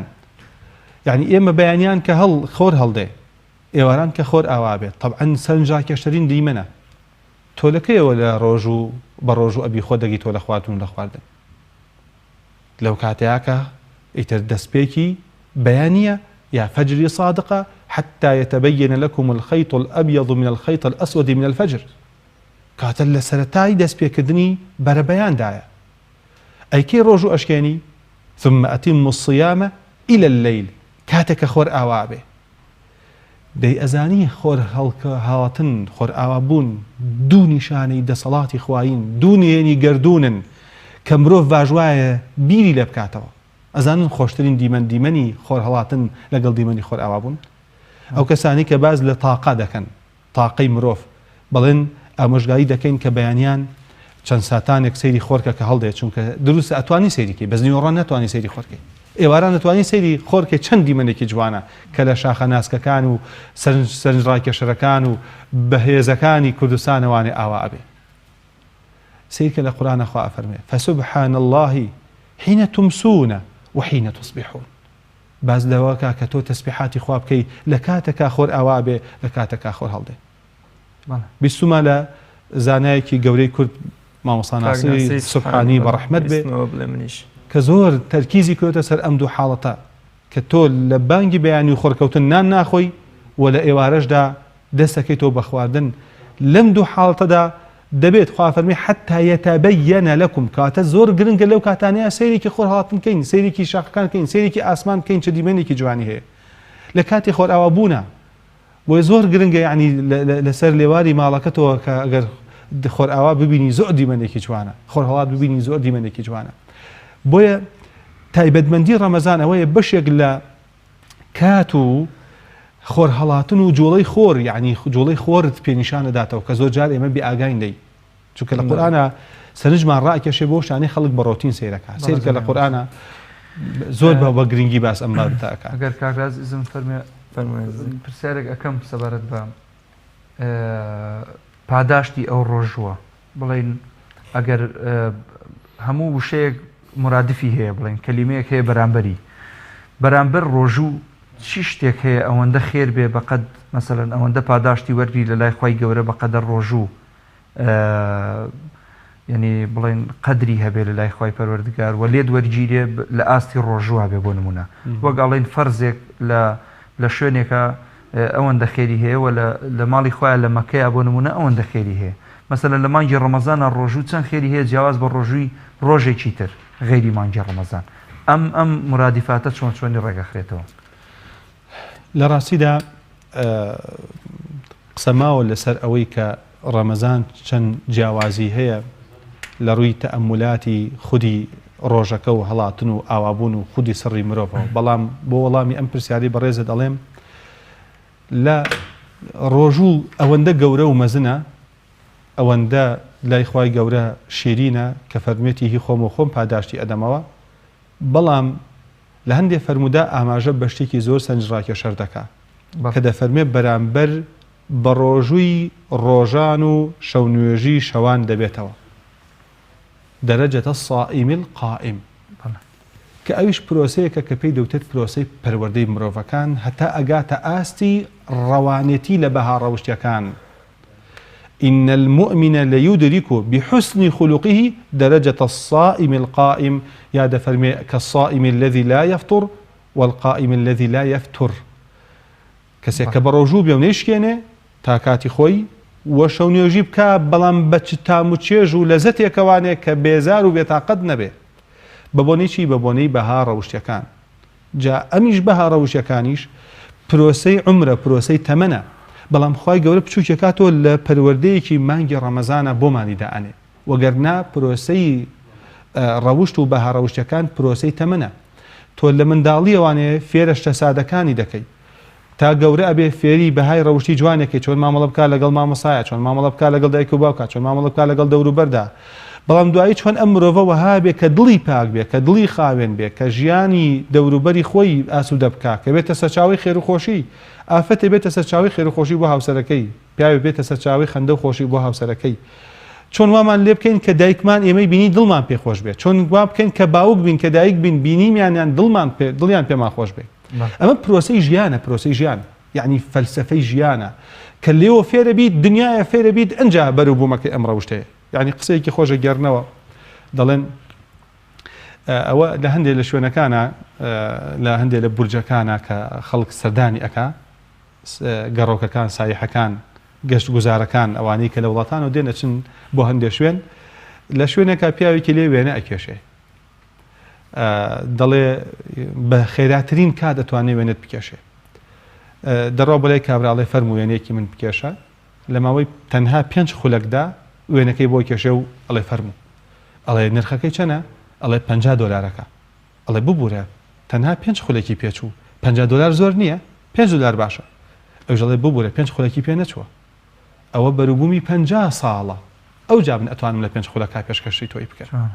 یعنی ئێمە بەیانیان کە خۆر هەڵدێ ئێواران کە خۆر ئاوا بێت طبعاً سەرنجڕاکێشترین دیمەنە تۆلەکەیەوە لە ڕۆژ و بە ڕۆژ و ئەبی خۆ دەگی تۆ لە خواردن لە خواردن لەو کاتەیەکە ئیتر دەستپێکی بەیانیە يا فجر صادقة حتى يتبين لكم الخيط الأبيض من الخيط الأسود من الفجر كاتل لسرتاي دس بيكدني بربيان دايا أي كي روجو أشكاني ثم أتم الصيام إلى الليل كاتك خور آوابه دي أزاني خور هالاتن خور آوابون دوني شاني دا صلاة خواين دوني يعني قردونا كمروف واجوايا بيري لبكاتوا ئەزانن خۆشترین دیمەنی خۆر هەڵاتن لەگەڵ دیمەنی خۆر ئاوابوون ئەو کەسانی کە باز لە تاقا دەکەن تاقەی مرۆڤ بەڵێن ئامۆژگاری دەکەین کە بەیانیان چەند ساتانێک سەیری خۆرکە کە هەڵدێت چونکە دروست ئەتوانی سەیریکەی بەس نیوەڕۆن نەتوانی سەیری خۆرکەی ئێواران نەتوانی سەیری خۆرکەی چەند دیمەنێکی جوانە کە لە شاخە ناسکەکان و سەرنجڕاکێشەرەکان و بەهێزەکانی کوردستانەوانێ ئاوا ئەبێ سەیرکە لە قورئانە خوا ئەفەرمێ فسبحان الله حين تمسون وحين تصبحون باز لەوەکە کە تۆ تەسبیحاتی خوا بکەی لە کاتێکا خۆر ئاوا بێ لە کاتێکا خۆر هەڵدێ بیستمە لە زانایەکی گەورەی کورد مامۆستا ناسیری سوبحانی بە ڕەحمەت بێ کە زۆر تەرکیزی کردوتە سەر ئەم دوو حاڵەتە کە تۆ لە بانگی بەیانی و خۆرکەوتن نان ناخۆی و لە ئێوارەشدا دەستەکەی تۆ بە خواردن لەم دوو حاڵەتەدا دەبێت خوا فەرمی حتى يتبين لكم کاتە زۆر گرنگە لەو کاتانەیە سەیرێکی خۆر هەڵاتن کەین سەیرێکی شاخەکان کەین سەیرێکی ئاسمان بکەین چ دیمەنێکی جوانی هەیە لە کاتی خۆر ئاوا بوونە بۆیە زۆر گرنگە یعنی لەسەر لێواری ماڵەکەتەوە کە ئەگەر خۆر ئاوا ببینی زۆر دیمەنێکی جوانە خۆر هەڵات ببینی زۆر دیمەنێکی جوانە بۆیە تایبەتمەندی ڕەمەزان ئەوەیە بەشێک لە کات و خۆر هەڵاتن و جۆڵەی خۆر یعنی جۆڵەی خۆرت پێنیشانەداتەوە کە زۆر جار ئێمە بێئاگاین دەی چونکە لە قورئانە سەرنجمان ڕائکێشێ بۆ شانەی خەڵک بە ڕۆتین سەیرەکە سەیرکە لە قورئانە زۆر بە گرنگی باس ئەم بابەتەکە ئەگەر کاکراز ئیزم فەرمێ پرسیارێک ئەەکەم سەبارەت بە پاداشتی ئەو ڕۆژووە بڵێن ئەگەر هەموو وشەیەک مرادفی هەیە بڵێن کەلیمەیەک هەیە بەرامبەر ڕۆژوو چی شتێک هەیە ئەوەندە خێر بێ بەقەد مەسەلەن ئەوەندە پاداشتی وەرگری لە لای خوای گەورە بەقەدەر ڕۆژوو یعنی بڵێن قەدری هەبێ لە لای خوای پەروەردگار و لێت وەرگیرێ لە ئاستی ڕۆژووا بێ بۆ نمونە وەگەڵێن فەرزێک لە شوێنێکە ئەوەندە خێری هەیە و لە ماڵی خوایە لە مەکەیە بۆ نمونە ئەوەندە خێری هەیە مثلا لە مانگی ڕەمەزانە ڕۆژوو چەند خێری هەیە جیاواز بە ڕۆژووی ڕۆژێکی تر غێری مانگی ڕەمەزان ئەم مرادیفاتە چۆنی ڕێگەخرێتەوە؟ لە ڕاستیدا قسەماوە لەسەر ئەوەی کە ڕەمەزان چەند جیاوازی هەیە لە ڕووی تەئەمولاتی خودی ڕۆژەکە و هەڵاتن و ئاوابوون و خودی سڕی مرۆڤەوە. بەڵام بۆ وەڵامی ئەم پرسیاری بەڕێزە دەڵێم لە ڕۆژوو ئەوەندە گەورە و مەزنە، ئەوەندە لای خوای گەورە شیرینە کە فەرمێتی هی خۆم و خۆم پاداشتی ئەدەمەوە، بەڵام لە هەندێک فەرمودا ئاماژە بە شتێکی زۆر سەنجڕاکێشەر دەکات کە دەفەرمێ بەرامبەر بە ڕۆژووی ڕۆژان و شەونوێژی شەوان دەبێتەوە دەرەجەتە الصائم القائم، کە ئەویش پرۆسەیەکە کە پێی دەوتێت پرۆسەی پەروەردەی مرۆڤەکان هەتا ئەگاتە ئاستی ڕەوانێتی لە بەها ڕەوشتیەکان. إن المؤمن ليدرك بحسن خلقه درجة الصائم القائم، يا دفرمي كالصائم الذي لا يفطر والقائم الذي لا يفتر. كسيك بروجو بيونيشكينه تاكاتي خوي وشون يجيب كا بلان بچتامو تشيجو لذتي كواني كبيزار وبيتاقد نبي ببوني چي ببوني بها روشتيكان جا أميش بها روشتيكانيش پروسي عمره پروسي تمنه بەڵام خوای گەورە بچووکێکاتۆ لە پەروەردەیەکی مانگی ڕەمەزانە بۆمانی دائەنێ، وەگەرنا پرۆسەی ڕەوشت و بەها ڕەوشتەکان پرۆسەی تەمەنە. تۆ لە منداڵیەوانێ فێرە شتە سادەکانی دەکەی تا گەورە ئەبێ فێری بەهای ڕەوشتی جوانێکی چۆن مامەڵە بکات لەگەڵ مامۆسایە، چۆن مامەڵە بکات لەگەڵ دایک و باوکە، چۆن مامەڵە بکات لەگەڵ دەور و بەردا. بەڵام دوایی چۆن ئەم مرۆڤە وەها بێ کە دڵی پاک بێ، کە دڵی خاوێن بێ، کە ژیانی دەوروبەری خۆی ئاسوودە بکات، کە بێتە سەرچاوی خێر و خۆشی، ئافەتێ بێتە سەرچاوی خێر و خۆشی بۆ هاوسەرەکەی، پیاوی بێتە سەرچاوی خەندە و خۆشی بۆ هاوسەرەکەی. چۆن وامان لێ بکەین کە دایکمان ئێمەی بینی دڵمان پێخۆش بێت، چۆن وا بکەین کە باوک بین کە دایک بین بینیمیانیان دڵیان پێمان خۆش بێت. ئەمە پرۆسەی ژیانە، پرۆسەی ژیان یعنی فەلسەفەی ژیانە کە لێوە فێرە بیت، دنیاە فێرە بیت، ئەنجا بەرەو بوومەکەی ئەم ڕەوشتەیە. یعنی قسەیەکی خۆشە گێڕنەوە دەڵێن ئەوە لە هەندێک لە شوێنەکانە، لە هەندێک لە بورجەکانە کە خەڵک سەردانی ئەکا، گەڕۆکەکان، سایحەکان، گەشت گوزارەکان ئەوانەی کە لە وڵاتانەوە دێنە چن بۆ هەندێک شوێن، لە شوێنێکە پیاوێکی لێ وێنە ئەکێشێ، دەڵێ بە خێراترین کات دەتوانێت وێنێت بکێشێ. دەڕۆ بەلای کابراڵێ فەرموو وێنەیەکی من بکێشە، لە ماوەی تەنها 5 خولەکدا وێنەکەی بۆ کێشێ و ئەڵێ فەرموو، ئەڵێ نرخەکەی چەنە؟ ئەڵێ $50 ئەڵێ ببوورە تەنها 5 خولێکی پێچوو، $50 زۆر نییە، $5 باشە. ئەو ژەڵێ ببوورە 5 خولێکی پێ نەچووە، ئەوە بەروبوومی 50 ساڵە، ئەو جا من ئەتوانم لە 5 خولەکە پێشکەشی تۆی بکەم.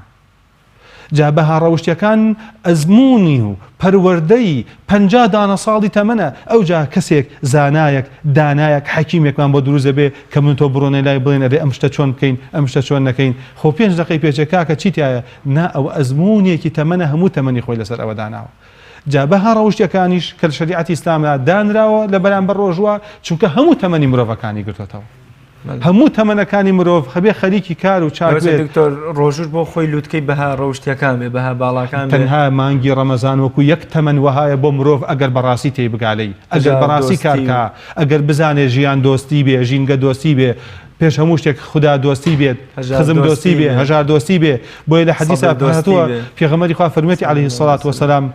جا بەها ڕەوشتیەکان ئەزمموی و پەروەردەی 50 دانە ساڵی تەمەنە. ئەو جا کەسێک زانایەک دانایەک حەکیمێکمان بۆ دروست دەبێ کە من تۆ بڕۆنەی لای بڵێن ئەرێ ئەم شتە چۆن بکەین، ئەم شتە چۆن نەکەین، خۆ 5 دقەی پێچێکا کە چیتایە نا ئەو ئەزممونیەکی تەمەنە هەموو تەمەنی خۆی لەسەر ئەوە داناوە. جا بەها ڕەوشتیەکانیش کە لە شەریعەتی ئیسلامدا دانراوە لە بەرامبەر ڕۆژوە، چونکە هەموو تەمەنی مرۆڤەکانی گرتوێتەوە، هەموو تەمەنەکانی مرۆڤ هەبێ خەریکی کار و چاک بێت. دکتۆر ڕۆژوش بۆ خۆی لووتکەی بەها ڕەوشتیەکان بێ، بەها باڵاکان بێ. تەنها مانگی ڕەمەزان وەکو یەک تەمەن وەهایە بۆ مرۆڤ ئەگەر بەڕاستی تێی بگالەی، ئەگەر بەڕاستی کارکا، ئەگەر بزانێ ژیان دۆستی بێ، ژینگە دۆستی بێ، پێش هەموو شتێک خدا دۆستی بێت، خزم دۆستی بێ، هەژار دۆستی بێ. بۆیە لە حەدیثا هاتووە پێغەمبەری خوا فەرمێتی عەلەیهی السەڵات وەسەلام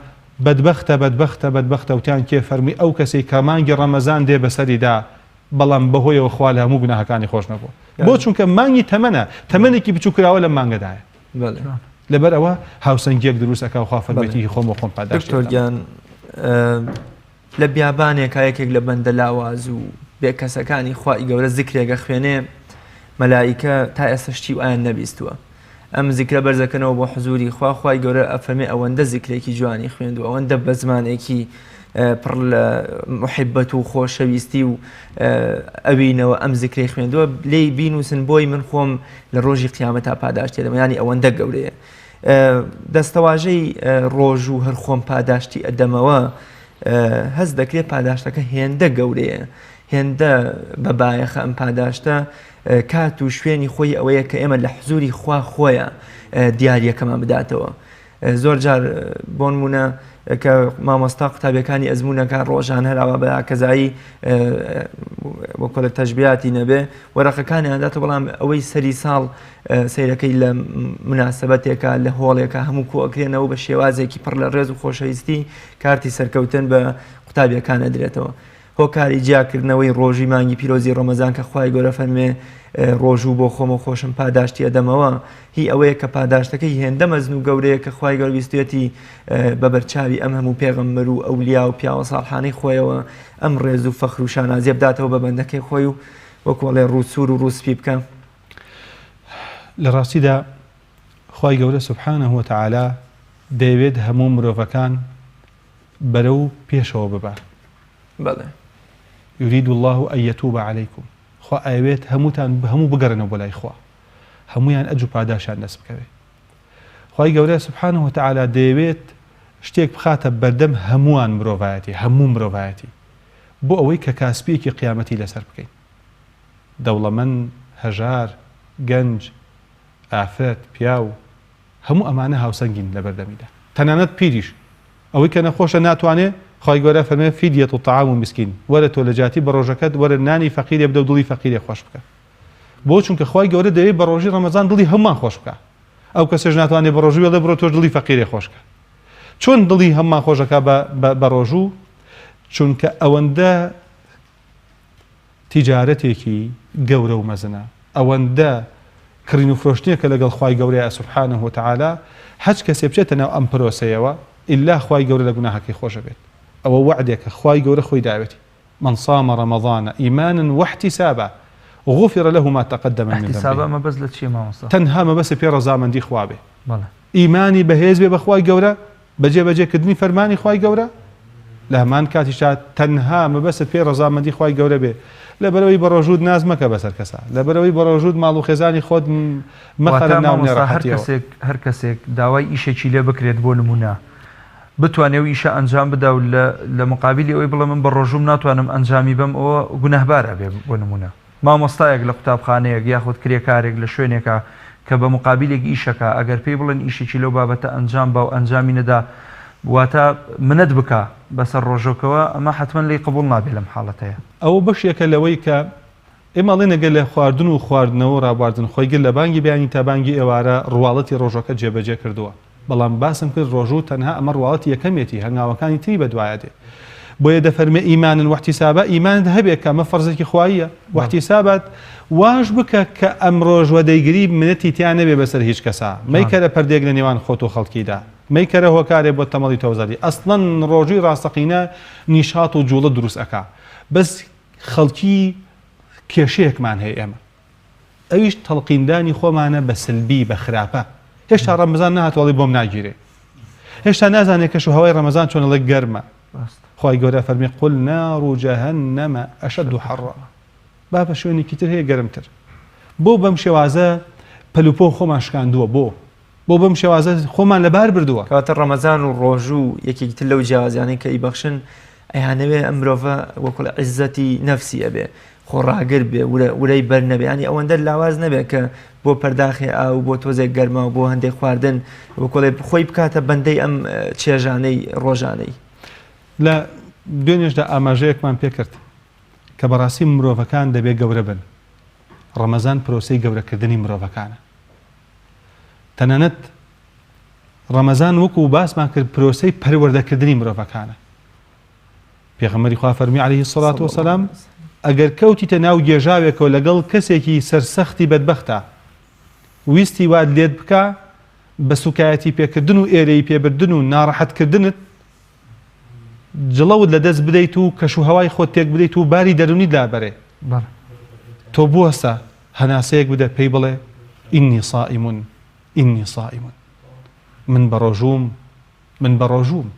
بەدبەختە بەدبەختە بەدبەختە وتیان کێ فەرمی ئەو کەسەی کە مانگی ڕەمەزان دێ بەسەریدا بەڵام بەهۆیەوە خوا لە هەموو گوناهەکانی خۆش نەبووە. بۆ چونکە مانگی تەمەنە، تەمەنێکی بچووکراوە لە مانگەدایە. لەبەر ئەوە هاوسەنگیەک دروست ئەکا و خوا فەرمێتی خۆم و خۆم پاداشتی. دکتۆر گیان لە بیابانێکا یەکێک لە بەندە لاواز و بێکەسەکانی خوای گەورە زیکرێکە خوێنێ، مەلائیکە تا ئێستا شتی ئایان نەبیستووە. ئەم زیکرە بەرزەکەنەوە بۆ حزوری خوای گەورە ئەفەرمێ ئەوەندە زیکرێکی جوانی خوێندووە، ئەوەندە بە زمانێکی پڕ لە محبەت و خۆشەویستی و ئەوینەوە ئەم زیکرەی خوێندووە لێی بینوسن بۆی من خۆم لە ڕۆژی قیامەتا پاداشتی دەدەم. ینی ئەوەندە گەورەیە. دەستەواژەی ڕۆژ و هەر خۆم پاداشتی ئەدەمەوە هەز دەکرێت پاداشتەکە هێندە گەورەیە، هێندە بەبایەخە ئەم پاداشتە کات و شوێنی خۆی ئەوەیە کە ئێمە لە حزوری خوا خۆیە دیاریەکەمان بداتەوە. زۆر جار بۆ نمونە کە مامۆستا قوتابیەکانی ئەزمونونەکە ڕۆژان هەراوە بە کەزایی وەکۆ لە تەشبیاتی نەبێ وەرەقەکانیان داتە بەڵام ئەوەی سەری ساڵ سەیرەکەی لە مناسبەتێکە لە هۆڵێکە هەموو کۆکرێنەوە بە شێوازێکی پڕ لە ڕێز و خۆشەویستی کارتی سەرکەوتن بە قوتابیەکانە درێتەوە. هۆکاری جیاکردنەوەی ڕۆژی مانگی پیرۆزی ڕەمەزان کە خوای گەورە فەرمێ ڕۆژوو بۆ خۆمە خۆشم پاداشتی ئەدەمەوە هی ئەوەیە کە پاداشتەکەی هێندە مەزن و گەورەیە کە خوای گەورە بیستێتی بە بەرچاوی ئەم هەموو پێغەمبەر و ئەولیا و پیاوە ساڵحانەی خۆیەوە ئەم ڕێز و فەخر و شانازیە بداتەوە بە بەندەکەی خۆی و وەکوڵێ ڕووسور و ڕووسپی بکەم. لە ڕاستیدا خوای گەورە سوبحانەه وتەعالا دەیەوێت هەموو مرۆڤەکان بەرەو پێشەوە ببات. بەڵێ يريد الله أن يتوب عليكم خوا ئەوێت هەموو بگەڕنەوە بۆ لای خوا هەمویان ئەج و پاداشان دەست بکەوێت. خوای گەورە سوبحانەه وتەعالا دەیەوێت شتێک بخاتە بەردەم هەمووان هەموو مرۆڤایەتی بۆ ئەوەی کە کاسبیەکی قیامەتی لەسەر بکەین. دەوڵەمەند، هەژار، گەنج، ئافرەت، پیاو هەموو ئەمانە هاوسەنگین لە بەردەمیدا. تەنانەت پیریش ئەوەی کە نەخۆشە ناتوانێ خوای گەورە فەرمێ فیدیە الطعام و مسکین وەرە تۆ لە جاتی بە ڕۆژەکەت وەرە نانی فەقیرێ بدە و دڵی فەقیرێ خۆش بکە. بۆ چونکە خوای گەورە دەوێت بە ڕۆژی ڕەمەزان دڵی هەمومان خۆش بکە. ئەو کەسێش ناتوانێت بە ڕۆژوو وێڵێ بڕۆ تۆش دڵی فەقیرێ خۆش بکە. چۆن دڵی هەمومان خۆشەکە بە ڕۆژوو؟ چونکە ئەوەندە تیجارەتێکی گەورە و مەزنە، ئەوەندە کڕین و فرۆشتنیەکە لەگەڵ خوای گەورەیە سوبحانەه وتەعالا هەچ کەسێ بچێتە ناو ئەم پرۆسەیەوە ئیلا خوای گەورە لە گوناهەکەی خۆشە بێت. ئەوە وعدێکە خوای گەورە خۆی داوێتی من صام رمضان إيمانا واحتسابا غفر له ما تقدم من ذنبه. احتسابا ما بس لتشي ما وصل تەنها مەبەستە پێ ڕەزامەندی خوا بێ. بەڵێ ئیمانی بەهێز بێ بە خوای گەورە بەجێبەجێکردنی فەرمانی خوای گەورە لە هەمان کاتیشا تەنها مەبەستت پێ ڕەزامەندی خوای گەورە بێ. لەبەرەوەی بە ڕۆژوود ناز مەکە بەسەر کەسە، لەبەرەوەی بە ڕۆژوود ماڵ و خێزانی خۆت مەخەرە ناو نێڕەحەتیەوە. هەر کەسێک داوای ئیشێکی لێ بکرێت بۆ نمونە بتوانێ و ئیشە ئەنجام بدا و لە مقابلی ئەوەی بڵێ من بە ڕۆژوم ناتوانم ئەنجامی بم ئەوە گونەهبارە بێ بۆ نمونە. مامۆستایەک لە قوتابخانەیەک یاخود کرێکارێک لە شوێنێکە کە بە مقابلێک ئیشەکە ئەگەر پێی بڵێن ئیشێکی لەو بابەتە ئەنجام با و ئەنجامی نەدا واتە منەت بکە بەسەر ڕۆژۆکەوە ئەمە حتمما لی قبول نابێت لەم حاڵەتەیە. ئەوە بەشێکە لەوەی کە ئێمەڵێ نەگەر لە خواردن و خواردنەوە ڕابواردن خۆی گر لە بانگی بەیانی تا بانگی ئێوارە ڕواڵەتی ڕۆژەکە جێبەجێ کردووە. بەڵام باسم کرد ڕۆژوو تەنها ئەمە ڕواڵەتی یەکەمێتی هەنگاوەکانی تری بەدوایە دێ. بۆیە دەفەرمێ ئیمانن واحتیسابا ئیمانت هەبێت کە ئەمە فەرزێکی خواییە. واحتیسابات واش بکە کە ئەم ڕۆژوە دەیگری منەتی تیان نەبێ بەسەر هیچ کەسا مەیکەرە پەردێک لە نێوان خۆت و خەڵکیدا مەیکەرە هۆکارێ بۆ تەمەڵی تەوزەری ئەسڵەن ڕۆژووی ڕاستەقینە نیشات و جوڵە دروست ئەکا بەس خەڵکی کێشەیەکمان هەیە ئێمە ئەویش تەڵقیندانی خۆمانە بە سلبی بە خراپە. هێشتا ڕەمەزان نهاتوەڵی بۆم ناگیرێ، هێشتا نازانێت کەش و هەوای ڕەمەزان چۆنەڵێک گەرمە. خوای گەورە فەرمی قل نار جەهەنەمە ئەشەد حەڕە با بە شوێنێکی تر هەیە گەرمتر. بۆ بەم شێوازە پەلوپۆ خۆمان شکاندووە بۆ بەم شێوازە خۆمان لەبار بردووە. کاتە ڕەمەزان و ڕۆژوو یەکێکی تر لەو جیاوازیانەی کە ئیبەخشن ئەیانەوێ ئەم مرۆڤە وەکو عیزەتی نەفسی ئەبێ خۆڕاگر بێ ورەی بەر نەبێ ینی ئەوەندە لاواز نەبێ کە بۆ پەرداخی ئاو بۆ تۆزێک گەرما و بۆ هەندێک خواردن وەکۆڵێ خۆی بکاتە بەندەی ئەم چێژانەی ڕۆژانەی. لە دوێنێشدا ئاماژەیەکمان پێکرد کە بەڕاستی مرۆڤەکان دەبێ گەورە بن. ڕەمەزان پرۆسەی گەورەکردنی مرۆڤەکانە. تەنانەت ڕەمەزان وەکو باسمان کرد پرۆسەی پەروەردەکردنی مرۆڤەکانە. پێغەمبەری خوا فەرمی عەلەیهی السەڵاتو وەسەلام ئەگەر کەوتیتە ناو گێژاوێکەوە لەگەڵ کەسێکی سەرسەختی بەدبەختە ویستی واد لێت بکە بە سوکایەتی پێکردن و ئێرەی پێبردن و ناڕەحەتکردنت جڵەوت لەدەست بدەیت و کەش و هەوای خۆت تێک بدەیت و باری دەرونی لابەرێ تۆ بوەستە هەناسەیەک بدە پێی بڵێ ئینی صائیمون من بە ڕۆژووم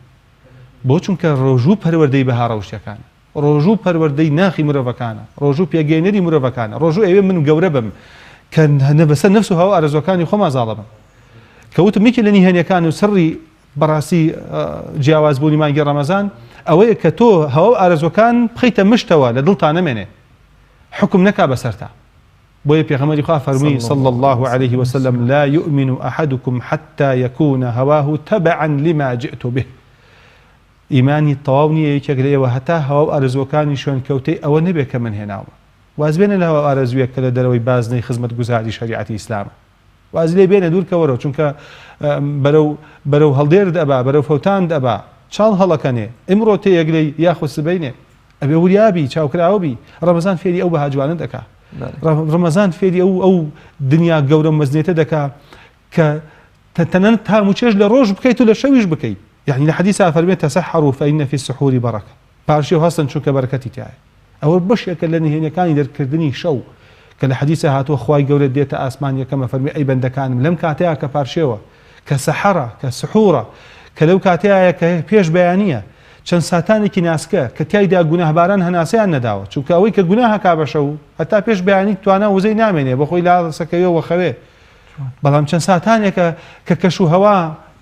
بۆ چونکە ڕۆژوو پەروەردەی بەها ڕەوشتەکانە ڕۆژوو پەروەردەی ناخی مرۆڤەکانە ڕۆژوو پێگەێنەری مرۆڤەکانە ڕۆژوو ئەوێ من گەورە بم کە بەسەر نەفس و هەوا ئارەزوەکانی خۆمان زاڵە بم کەوتم یەکێک لە نیهێنیەکان و سڕی بەڕاستی جیاوازبوونی مانگی ڕەمەزان ئەوەیە کە تۆ هەوا ئارەزوەکان بخەیتە مشتەوە لە دڵتان نەمێنێ حکم نەکا بەسەرتا بۆیە پێغەمبەری خوا فەرمووی صلى الله عليه وسلم لا يؤمن أحدكم حتى يكون هواه تبعا لما جئت به. ئیمانی تەواو نییە یەکێک لێوە هەتا هەوا و ئارزوەکانی شوێنکەوتەی ئەوە نەبێت کە من هێناوە. واز بێنە لە هەوا ئارەزوویەک کە لە دەرەوەی بازنەی خزمەتگوزاری شەریعەتی ئیسلامە. واز لێ بێنە دوورکەوەرەوە چونکە بەرەو هەڵدێر دەبا بەرەو فەوتان دەبا چاڵ هەڵەکەنێ ئمڕۆ تێیەک لێی یاخود سبەینێ ئەبێ وریابی چاوکراوەبی ڕەمەزان فێری ئەو بەهاجوانە دەکا ڕەمەزان فێری ئەو دنیا گەورە مەزنێتە دەکا کە تەنەنت تام و چێژ لە ڕۆژ بکەیت و لە شەویش بکەیت. يعني الحديث فەرمێت تەسەحەڕوا فإن في السحور بركة. پاشی و هەستن چونکە بەرەکەتی تایە. ئەوە بەشێکە لە نهێنیەکانی دەرکردنی شەو کە لە حەدیثە هاتووە خوای گەورە دێتە ئاسمان یەکەمە فەرمی ئەی بەندەکانم لەم کاتەیە کە پارشێوە کە سەحەرە کە سحوورە کە لەو کاتەیە کە پێش بەیانیە چەند ساتانێکی ناسکە کە تایدا گوناهباران هەناسەیان نەداوە چونکە ئەوەی کە گوناه هەکا بە شەو هەتا پێش بەیانی توانە وزەی نامێنێ بەخۆی لاڵسەکەوێ وەخەوێ. بەڵام چەند ساتانێکە کە کەش و هەوا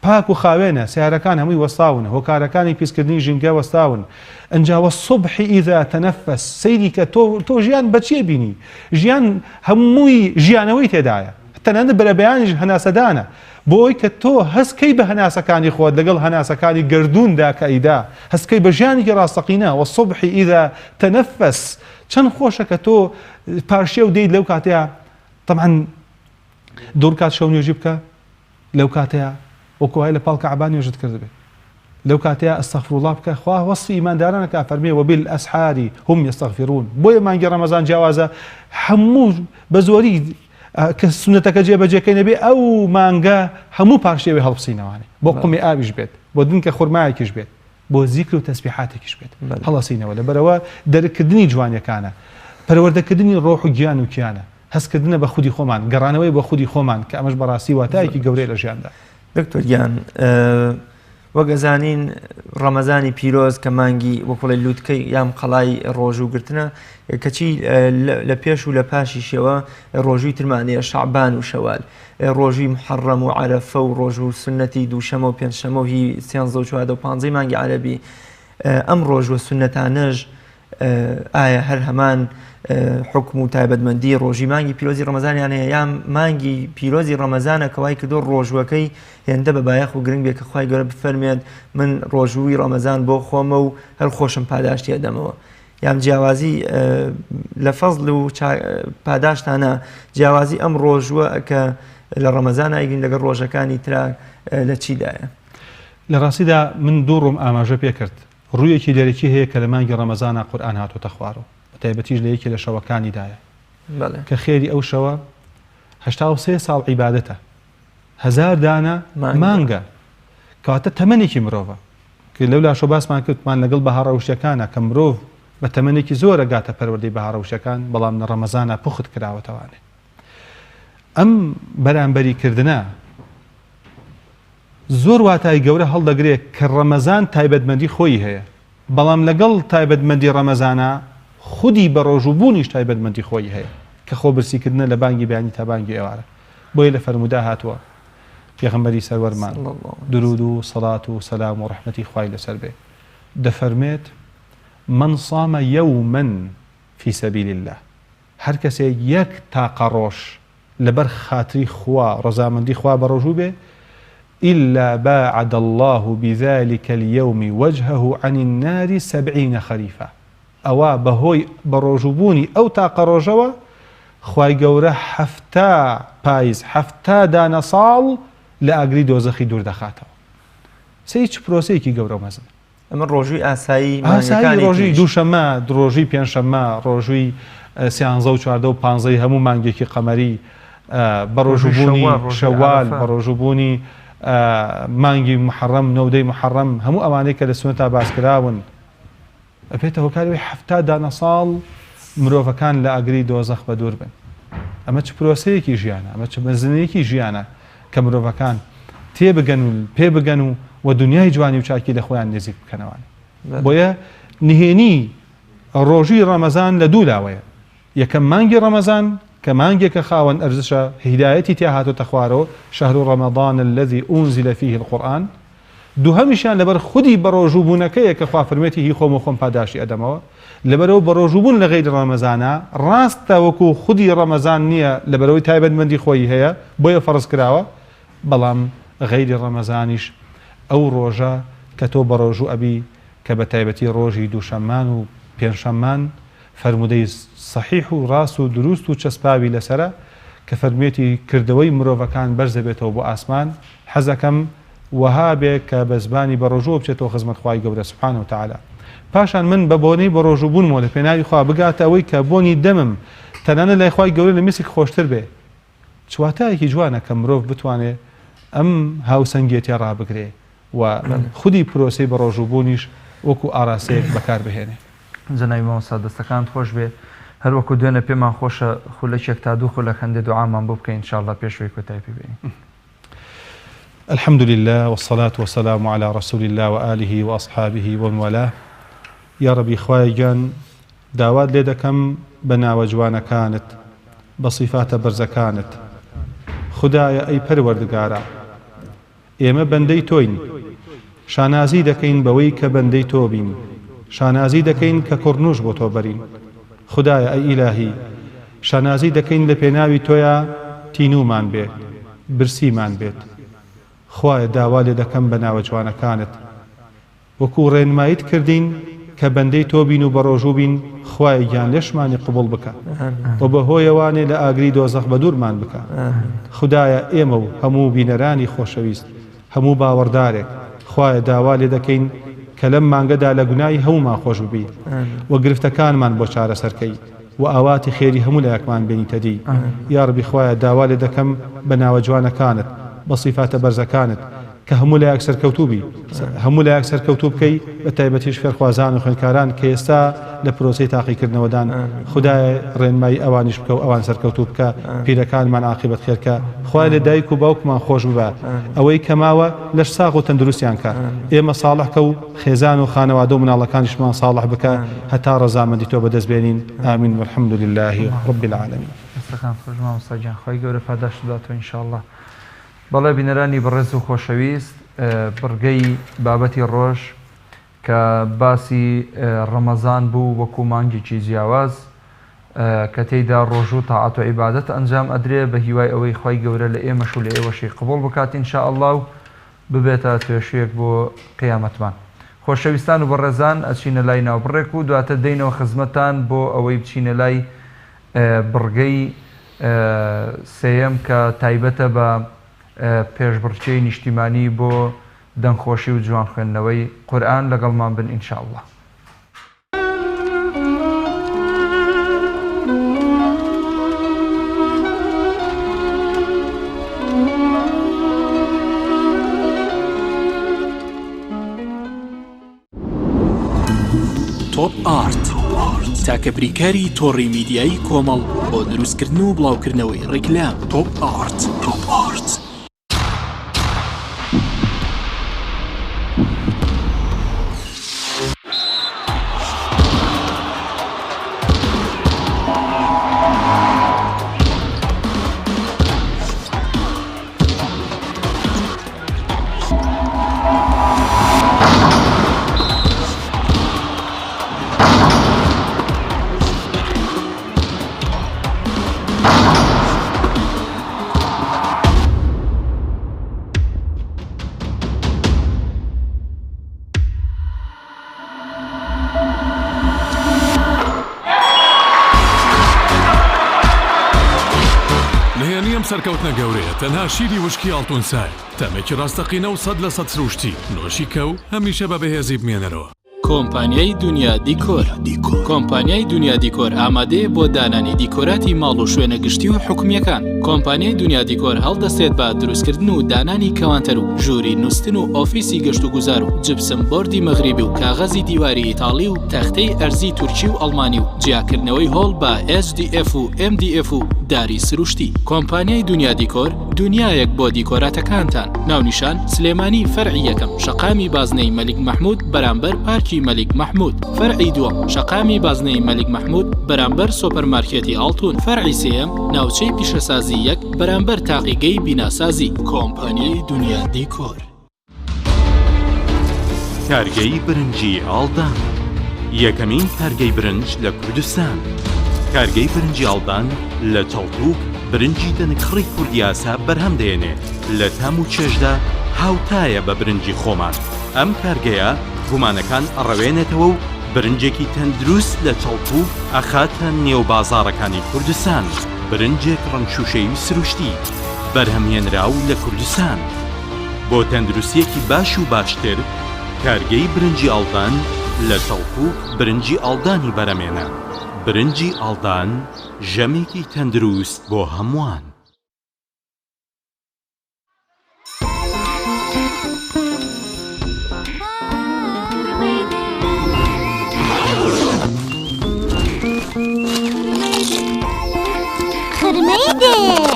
پاک و خاوێنە سیارەکان هەمووی وەستاون هۆکارەکانی پیسکردنی ژینگە وەستاون ئەنجاوە الصبح إذا تنفس سەیری کە تۆ ژیان بەچیە بینی ژیان هەمووی ژیانەوەی تێدایە تەنانەت بەرەبەیانیش هەناسەدانە بۆی کە تۆ هەستکەی بە هەناسەکانی خۆت لەگەڵ هەناسەکانی گردووندا کە ئیدا هەستکەی بە ژیانێکی ڕاستەقینە والصبح إذا تنفس چەند خۆشە کە تۆ پارشێ و دەیت لەو کاتەیە طبعا دوور کات شەو نوێژی بکە لەو کاتەیە وەکوهای لە پاڵ کەعبان نوێژت کرد بێت لەو کاتەیە ئەستەغفروڵڵاه بکە خوا وەصفی ئیماندارانەکە فەرمێ وبالأسحار هم يستغفرون. بۆیە مانگی ڕەمەزان جیاوازە هەموو بە زۆری کە سونەتەکە جێبەجێکەی نەبێ ئەو مانگە هەموو پارشێوێ هەڵبسینەوەنێ بۆ قومی ئاویش بێت بۆ دنکە خورمایەکیش بێت بۆ زیکر و تەسبیحاتێکیش بێت هەڵەسینەوە لەبەرەوە دەرکردنی جوانیەکانە پەروەردەکردنی ڕۆح و گیان و کیانە هەستکردنە بە خودی خۆمان گەڕانەوەی بە خودی خۆمان کە ئەمەش بەڕاستی واتایەکی گەورەی لە ژیاندا. دکتۆر گیان وەگەزانین ڕەمەزانی پیرۆز کە مانگی وەکوڵی لووتکەی یام قەڵای ڕۆژوو گرتنە کەچی لە پێش و لە پاشی شێوە ڕۆژووی ترمانەیە شەعبان و شەوال ڕۆژوی محەڕەم و عەرەفە و ڕۆژ و سنەتی دووشەمە و پێنجشەمە و هی 13 مانگی عەرەبی ئەم ڕۆژ و سنەتانەش ئایا هەر هەمان حکم و تایبەتمەندی ڕۆژی مانگی پیرۆزی ڕەمەزانیان هەیە یان مانگی پیرۆزی ڕەمەزانە کەوای کردو ڕۆژوەکەی هێندە بە بایەخ و گرنگ بێ کە خوای گەورە بفەرمێت من ڕۆژووی ڕەمەزان بۆ خۆمە و هەر خۆشم پاداشتی ئەدەمەوە یان جیاوازی لە فەزڵ و پاداشتانە جیاوازی ئەم ڕۆژوە کە لە ڕەمەزان ئایگرین لەگەڵ ڕۆژەکانی ترا لە چیدایە؟ لە ڕاستیدا من دوو ڕۆم ئاماژە پێ کرد ڕوویەکی دەرەکی هەیە کە لە مانگی ڕەمەزانە قورئان هاتوۆتە خوارەوە تایبەتیش لە یەکی لە شەوەکانیدایە کە خێری ئەو شەوە 83 ساڵ عیبادەتە 1000 دانە مانگە کەواتە تەمەنێکی مرۆڤە کە لەولا شۆ باسمان کردمان لەگەڵ بەهاڕەوشەکانە کە مرۆڤ بە تەمەنێکی زۆرە گاتە پەروەردەی بەهاڕەوشەکان بەڵام لە ڕەمەزانە پوخت کراوەتەوانێ ئەم بەرامبەریکردنە زۆر واتای گەورە هەڵدەگرێت کە ڕەمەزان تایبەتمەندی خۆی هەیە بەڵام لەگەڵ تایبەتمەندی ڕەمەزانە خودی بە ڕۆژوبوونیش تایبەتمەندی خۆی هەیە کە خۆ برسیکردنە لە بانگی بەیانی تا بانگی ئێوارە بۆیە لە فەرمودا هاتووە پێغەمبەری سەروەرمان درود و سەڵات و سەلام و ڕەحمەتی خوای لەسەر بێ دەفەرمێت من صام يوما في سبيل الله هەر کەسێ یەک تاقە ڕۆژ لەبەر خاتری خوا ڕەزامەندی خوا بە ڕۆژوو بێ إلا باعد الله بذلك اليوم وجهه عن النار 70 خريفا ئەوە بەهۆی بەڕۆژوبوونی ئەو تاقە ڕۆژەوە خوای گەورە 70 پاییز 70 دانە ساڵ لە ئاگری دۆزەخی دوور دەخاتەوە سەی چ پرۆسەیەکی گەورە مەزن ئەمە ڕۆژووی ئاسایی ڕۆژی دووشەمە ڕۆژی پێنجشەمە ڕۆژووی 13 و 14 و 15 هەموو مانگێکی قەمەری بەڕۆژوبوونی شەوال بەڕۆژوبوونی مانگی محەڕەم نەودەی محەڕەم هەموو ئەوانەی کە لە سونەتا باسکراون ئەبێتەوە کاروی 70 دانە ساڵ مرۆڤەکان لە ئاگری دۆزەخ بە دوور بن ئەمە چ پرۆسەیەکی ژیانە ئەمە چ مەزنەیەکی ژیانە کە مرۆڤەکان تێبگەن و پێ بگەن و دنیای جوانی و چاکی لە خۆیان نزیک بکەنەوەن بۆیە نهێنی ڕۆژی ڕەمەزان لە دوو لاوەیە یەکەم مانگی ڕەمەزان کە مانگێکە خاوەن ئەرزشە هیدایەتی تیا هاتۆتە خوارەوە شەهر ڕەمەضان الذي أنزل فيه القرآن دووهەمیشیان لەبەر خودی بەڕۆژووبوونەکەیە کە خوا فەرمێتی هی خۆم و خۆم پاداشی ئەدەمەوە لەبەرەوە بەڕۆژووبوون لە غەیری ڕەمەزانە ڕاستە وەکو خودی ڕەمەزان نییە لەبەرەوەی تایبەتمەندی خۆی هەیە بۆیە فەرز کراوە بەڵام غەیری ڕەمەزانیش ئەو ڕۆژە کە تۆ بەڕۆژوو ئەبی کە بە تایبەتی ڕۆژی دووشەممان و پێنجشەممان فەرمودەی صحیح و ڕاست و دروست و چەسپاوی لەسرە کە فەرمێتی کردەوەی مرۆڤەکان بەرزە بێتەوە بۆ ئاسمان حەزەکەم وەها بێ کە بە زبانی بەڕۆژوو بچێتەوە خزمەت خوای گەورە سوبحانەهو وتەعالا پاشان من بە بۆنەی بەڕۆژووبوونمەوە لە پێناوی خوا بگاتە ئەوەی کە بۆنی دەمم تەنانەت لای خوای گەورە لە میسک خۆشتر بێ چواتایەکی جوانە کە مرۆڤ بتوانێت ئەم هاوسەنگێتی ڕابگرێ و خودی پرۆسەی بەڕۆژووبوونیش وەکو ئاراسەیەک بەکار بهێنێ. جەنابی مامۆستا دەستەکان خۆش بێ هەر وەکو دوێنە پێمان خۆشە خولەکێک تا دوو خولەک هەندێک دوعامان بۆ بکەین ئینشاءالله پێشەوەی کۆتایی پێبینین. الحمد لله والصلاة والسلام على رسول الله وآله وأصحابه ومن والاه. يا ربي خواي جان داوات لێ دەکەم بە ناوە جوانەکانت بە صیفاتە بەرزەکانت خدایە ئەی پەروەردگارە ئێمە بەندەی تۆین شانازی دەکەین بەوەی کە بەندەی تۆ بین شانازی دەکەین کە کوڕنوش بۆ تۆ بەرین خدایە ئەی ئیلاهی شانازی دەکەین لە پێناوی تۆیە تینومان بێت برسیمان بێت خوایە داوا لێ دەکەم بە ناوە جوانەکانت وەکو ڕێنماییت کردین کە بەندەی تۆ بین و بەڕۆژوو بین خوایە گیان لێشمانی قبول بکە و بەهۆیەوانێ لە ئاگری دۆزەخ بە دوورمان بکە خدایە ئێمە و هەموو بینەرانی خۆشەویست هەموو باوەڕدارێک خوایە داوا لێ دەکەین کە لەم مانگەدا لە گوناهی هەموومان خۆش ببین و گرفتەکانمان بۆ چارەسەرکەی و ئاواتی خێری هەموو لایەکمان بینیتە دی یا ڕەبی خوایە داوا لێ دەکەم بە ناوە جوانەکانت بە صیفاتە بەرزەکانت کە هەموو لایەک سەرکەوتوبی هەموو لایەک سەرکەوتوب بکەی بە تایبەتیش فێرخوازان و خوێندکاران کە ئێستا لە پرۆسەی تاقیکردنەوەدان خدایە ڕێنمایی ئەوانیش بکە و ئەوان سەرکەوتوب بکە پیرەکانمان عاقبەت خێرکە خوای لە دایک و باوکمان خۆش ببە ئەوەی کەماوە لەش ساغ و تەندروستیان کە ئێمە ساڵحکە و خێزان و خانەوادە و مناڵەکانیشمان ساڵح بکە هەتا ڕەزامەندی تۆ بەدەستبێنین ئامین والحمد لله رب العالمین. دەستەکان خۆش مامۆستا گیان خوای گەورە پاداش بداتەوە ئینشاءالله. بەڵێ بینەرانی بەڕێز و خۆشەویست بڕگەی بابەتی ڕۆژ کە باسی ڕەمەزان بوو وەکو مانگێکی جیاواز کە تێیدا ڕۆژ و تاعات و عیبادەت ئەنجام ئەدرێ بە هیوای ئەوەی خوای گەورە لە ئێمەش و لە ئێوەشی قبوڵ بکات ئینشاءالله و ببێتە توێشویەک بۆ قیامەتمان. خۆشەویستان و بەڕێزان ئەچینە لای ناوبڕێک و دواتە دەینەوە خزمەتان بۆ ئەوەی بچینە لای بڕگەی سێیەم کە تایبەتە بە پێشبڕکێی نیشتیمانی بۆ دەنگخۆشی و جوان خوێندنەوەی قورئان لەگەڵمان بن ئینشاءالله. تۆپ ئارت تاکە بریکاری تۆڕی میدیایی کۆمەڵ بۆ دروستکردن و بڵاوکردنەوەی ڕیکلام. تۆپ ئارت. سەرکەوتنە گەورەیە تەنها شیری وشکی ئاڵتونسای تەمێکی ڕاستەقینە و 100 لە 100 سروشتی نۆشی کەو هەمیشە بە بەهێزی بمێنەرەوە. کۆمپانیای دنیا دیکۆر. کۆمپانیای دنیا دیکۆر ئامادەیە بۆ دانانی دیکۆراتی ماڵ و شوێنە گشتی و حکومیەکان. کۆمپانیای دنیا دیکۆر هەڵدەستێت بە دروستکردن و دانانی کەوانتەر و ژووری نووسن و ئۆفیسی گەشت و گوزار و جبسم بۆردی مەغریبی و کاغەزی دیواری ئیتاڵی و تەختەی ئەرزی تورکی و ئەڵمانی و جیاکردنەوەی هۆڵ بە HDF و MDF و داری سروشتی. کۆمپانیای دنیا دیکۆر دنیایەک بۆ دیکۆراتەکانتان. ناونیشان سلێمانی فەرعی یەکەم شەقامی بازنەی مەلیک مەحموود بەرامبەر پارکی مەلیک مەحموود. فەرعی دووەم شەقامی بازنەی مەلیک مەحموود بەرامبەر سۆپەرمارکێتی ئاڵتون. فەرعی سێیەم ناوچەی پیشەسازی یەک بەرامبەر تاقیگەی بیناسازی. کۆمپانیای دنیا دیکۆر. کارگەی برنجی ئاڵدان یەکەمین کارگەی برنج لە کوردستان. کارگەی برنجی ئاڵدان لە تەڵتوک برنجی دەنکڕی کوردیاسا بەرهەم دێنێت لە تام و چێژدا هاوتایە بە برنجی خۆمان. ئەم کارگەیە گومانەکان ئەڕەوێنێتەوە و برنجێکی تەندروست لە تەڵتوک ئەخاتە نێو بازاڕەکانی کوردستان. برنجێک ڕەنگشوشەی سروشتی بەرهەمهێنراو لە کوردستان بۆ تەندروستیەکی باش و باشتر. کارگەی برنجی ئاڵدان لە تەڵتوک برنجی ئاڵدانی بەرەمێنە. برنجی ئاڵدان ژەمێکی تەندروست بۆ هەمووان.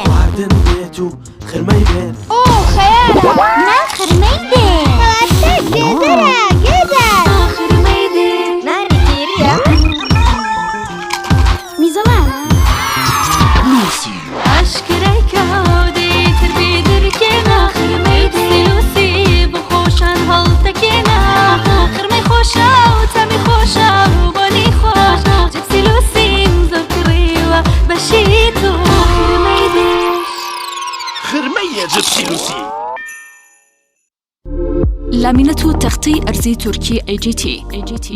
واردن بێت و خرمەی بێن خەیارە نا خرمەی دێ کەواتە گێدەرە گێدەر خرمەی دێ نانی تێریە میزەڵانە لوسی ئاشکرای کەودی تربی درکێنە خرمەی دێلوسی بخۆشان هەڵتەکێنە خرمەی خۆشە و تەمی خۆشە و بۆنی خۆش جپسی لوسیم زۆر کڕیوە بەشی تۆ خرمەیە جپسی لوسی. لامینەت و تەختەی ئەرزی تورکی AGT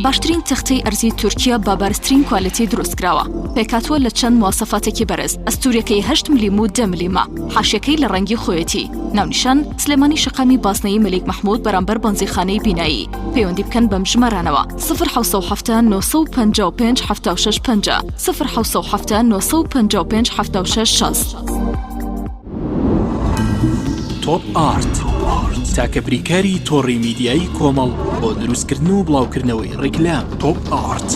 باشترین تەختەی ئەرزی تورکیا با بارزترین کوالیتی دروستکراوە. پێکاتوە لە چەند مواصفاتێکی بەرز: ئەستوورەکەی 8 ملم و 10 ملم، حاشیەکەی لە ڕەنگی خۆیەتی، ناونیشان سلێمانی شەقامی باسنەی مەلیک مەحموود بەرامبەر بەنزیخانەی بینایی. پەیوەندی بکەن بەم ژمارانەوە: 070 955 7650 070 955 7660. تۆپ ئارت تاکە بریکاری تۆڕی میدیایی کۆمەڵ بۆ دروستکردن و بڵاوکردنەوەی ڕیکلام. تۆپ ئارت.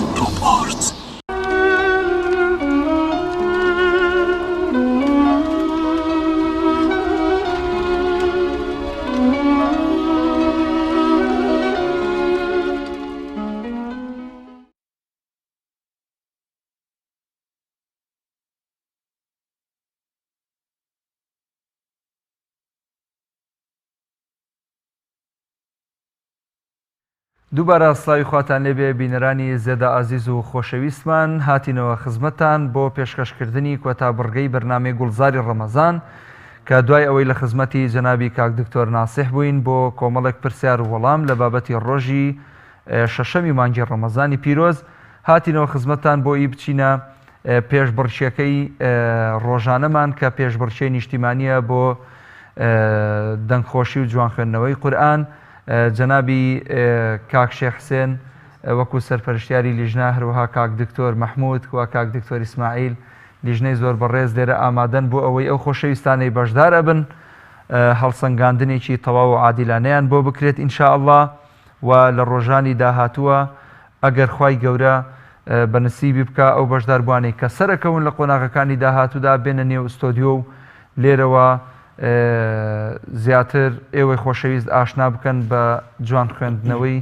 دووبارە سڵاوی خواتان لێبێ بینەرانی زێدە ئازیز و خۆشەویستمان، هاتینەوە خزمەتان بۆ پێشکەشکردنی کۆتابڕگەی بەرنامەی گوڵزاری ڕەمەزان کە دوای ئەوەی لە خزمەتی جەنابی کاک دکتۆر ناسیح بووین بۆ کۆمەڵێک پرسیار و وەڵام لە بابەتی ڕۆژی شەشەمی مانگی ڕەمەزانی پیرۆز هاتینەوە خزمەتان بۆ ئی بچینە پێشبڕچیەکەی ڕۆژانەمان کە پێشبڕچەی نیشتیمانیە بۆ دەنگخۆشی و جوان خوێندنەوەی قورئان. جەنابی کاک شێخ حسێن وەکو سەرپەرشتیاری لیژنا، هەروەها کاک دکتۆر مەحموود و کاک دکتۆر ئیسماعیل لیژنەی زۆر بەڕێز لێرە ئامادەن بۆ ئەوەی ئەو خۆشەویستانەی بەشدار ئەبن هەڵسەنگاندنێکی تەواو و عادیلانەیان بۆ بکرێت ئینشاءالله. و لە ڕۆژانی داهاتووە ئەگەر خوای گەورە بەنسیبی بکە ئەو بەشداربوانەی کە سەرەکەون لە قۆناغەکانی داهاتوودا بێنە نێو ئستۆدیۆ و لێرەوە زیاتر ئێوەی خۆشەویست ئاشنا بکەن بە جوان خوێندنەوەی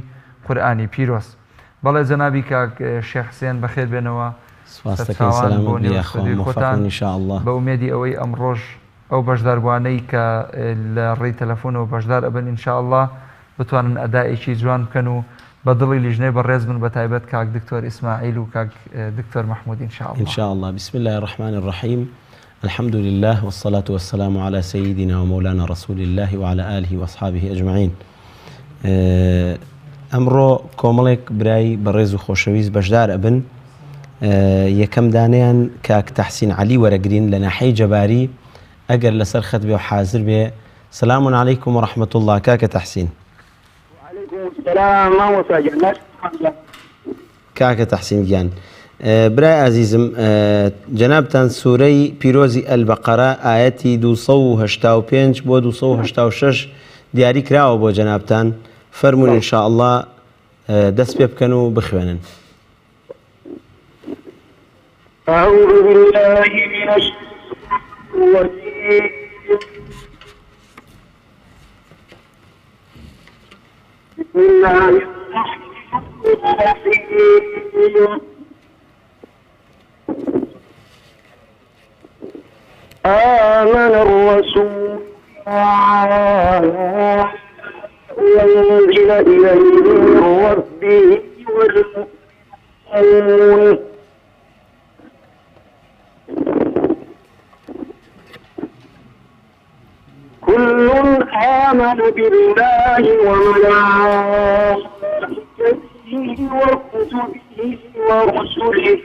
قورئانی پیرۆز. بەڵێ جەنابی کاک شێخ حسێن بەخێر بێنەوە، بە ئومێدی ئەوەی ئەم ڕۆژ ئەو بەشداربوانەی کە لە ڕێی تەلەفۆنەوە بەشدار ئەبن ئینشاءالله بتوانن ئەدایەکی جوان بکەن و بە دڵی لیژنەی بەڕێز بن بە تایبەت کاک دکتۆر ئیسماعیل و کاک دکتۆر مەحموود ئینشاءالله. بسم الله الرحمن الرحيم. الحمد لله والصلاة والسلام على سيدنا ومولانا رسول الله وعلى آله وأصحابه أجمعين. ئەمڕۆ کۆمەڵێک برای بەڕێز و خۆشەویست بەشدار ئەبن. یەکەم دانیان کاک تەحسین عەلی وەرەگرین لە ناحەی جەباری، ئەگەر لەسەر خەت بێ و حازر بێ. سلام علیکم ورحمة الله کاکە تەحسین. وعليكم السلام وسهلا. کاکە تەحسین گیان، برای عزیزم، جەنابتان سوورەی پیرۆزی ئەلبەقەرە ئایەتی 285 بۆ 286 دیاری کراوە بۆ جەنابتان، فەرموون ئینشاءالله دەست پێ بکەن و بخوێنن. أعوذ بالله من الشيطان الرجيم. بسم الله الرحمن الرحيم. آمن الرسول لينزل إليه من ربه والمؤمنون كل آمن بالله وملائكته وكتبه ورسله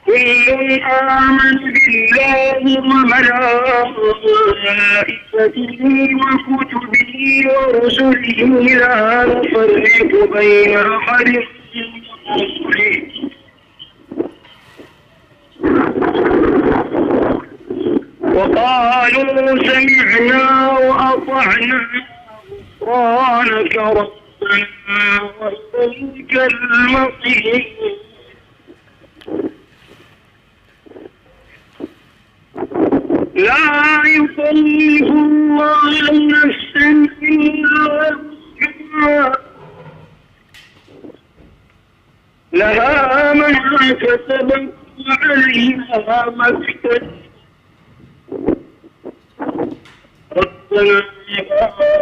كل آمن بالله وملائكته وكتبه ورسله لا نفرق بين أحد من رسله وقالوا سمعنا وأطعنا غفرانك ربنا وإليك المصير لا يكلف الله نفسا إلا وسعها لها ما كسبت وعليها ما اكتسبت ربنا لا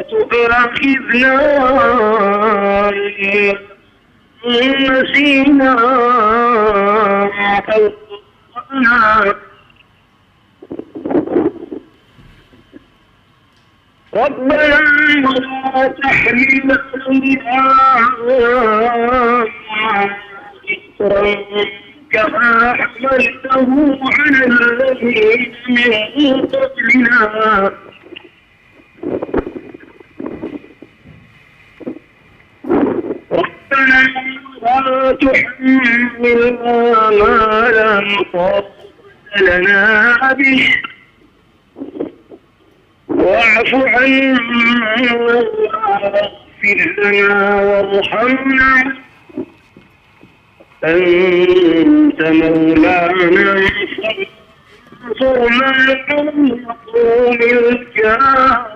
تؤاخذنا إن نسينا أو أخطأنا ربنا ولا تحمل علينا إصرا كما حملته على الذين من قبلنا ربنا لا تحملنا ما لا طاقة لنا به واعف عنا واغفر لنا وارحمنا أنت مولانا فانصرنا على القوم الكافرين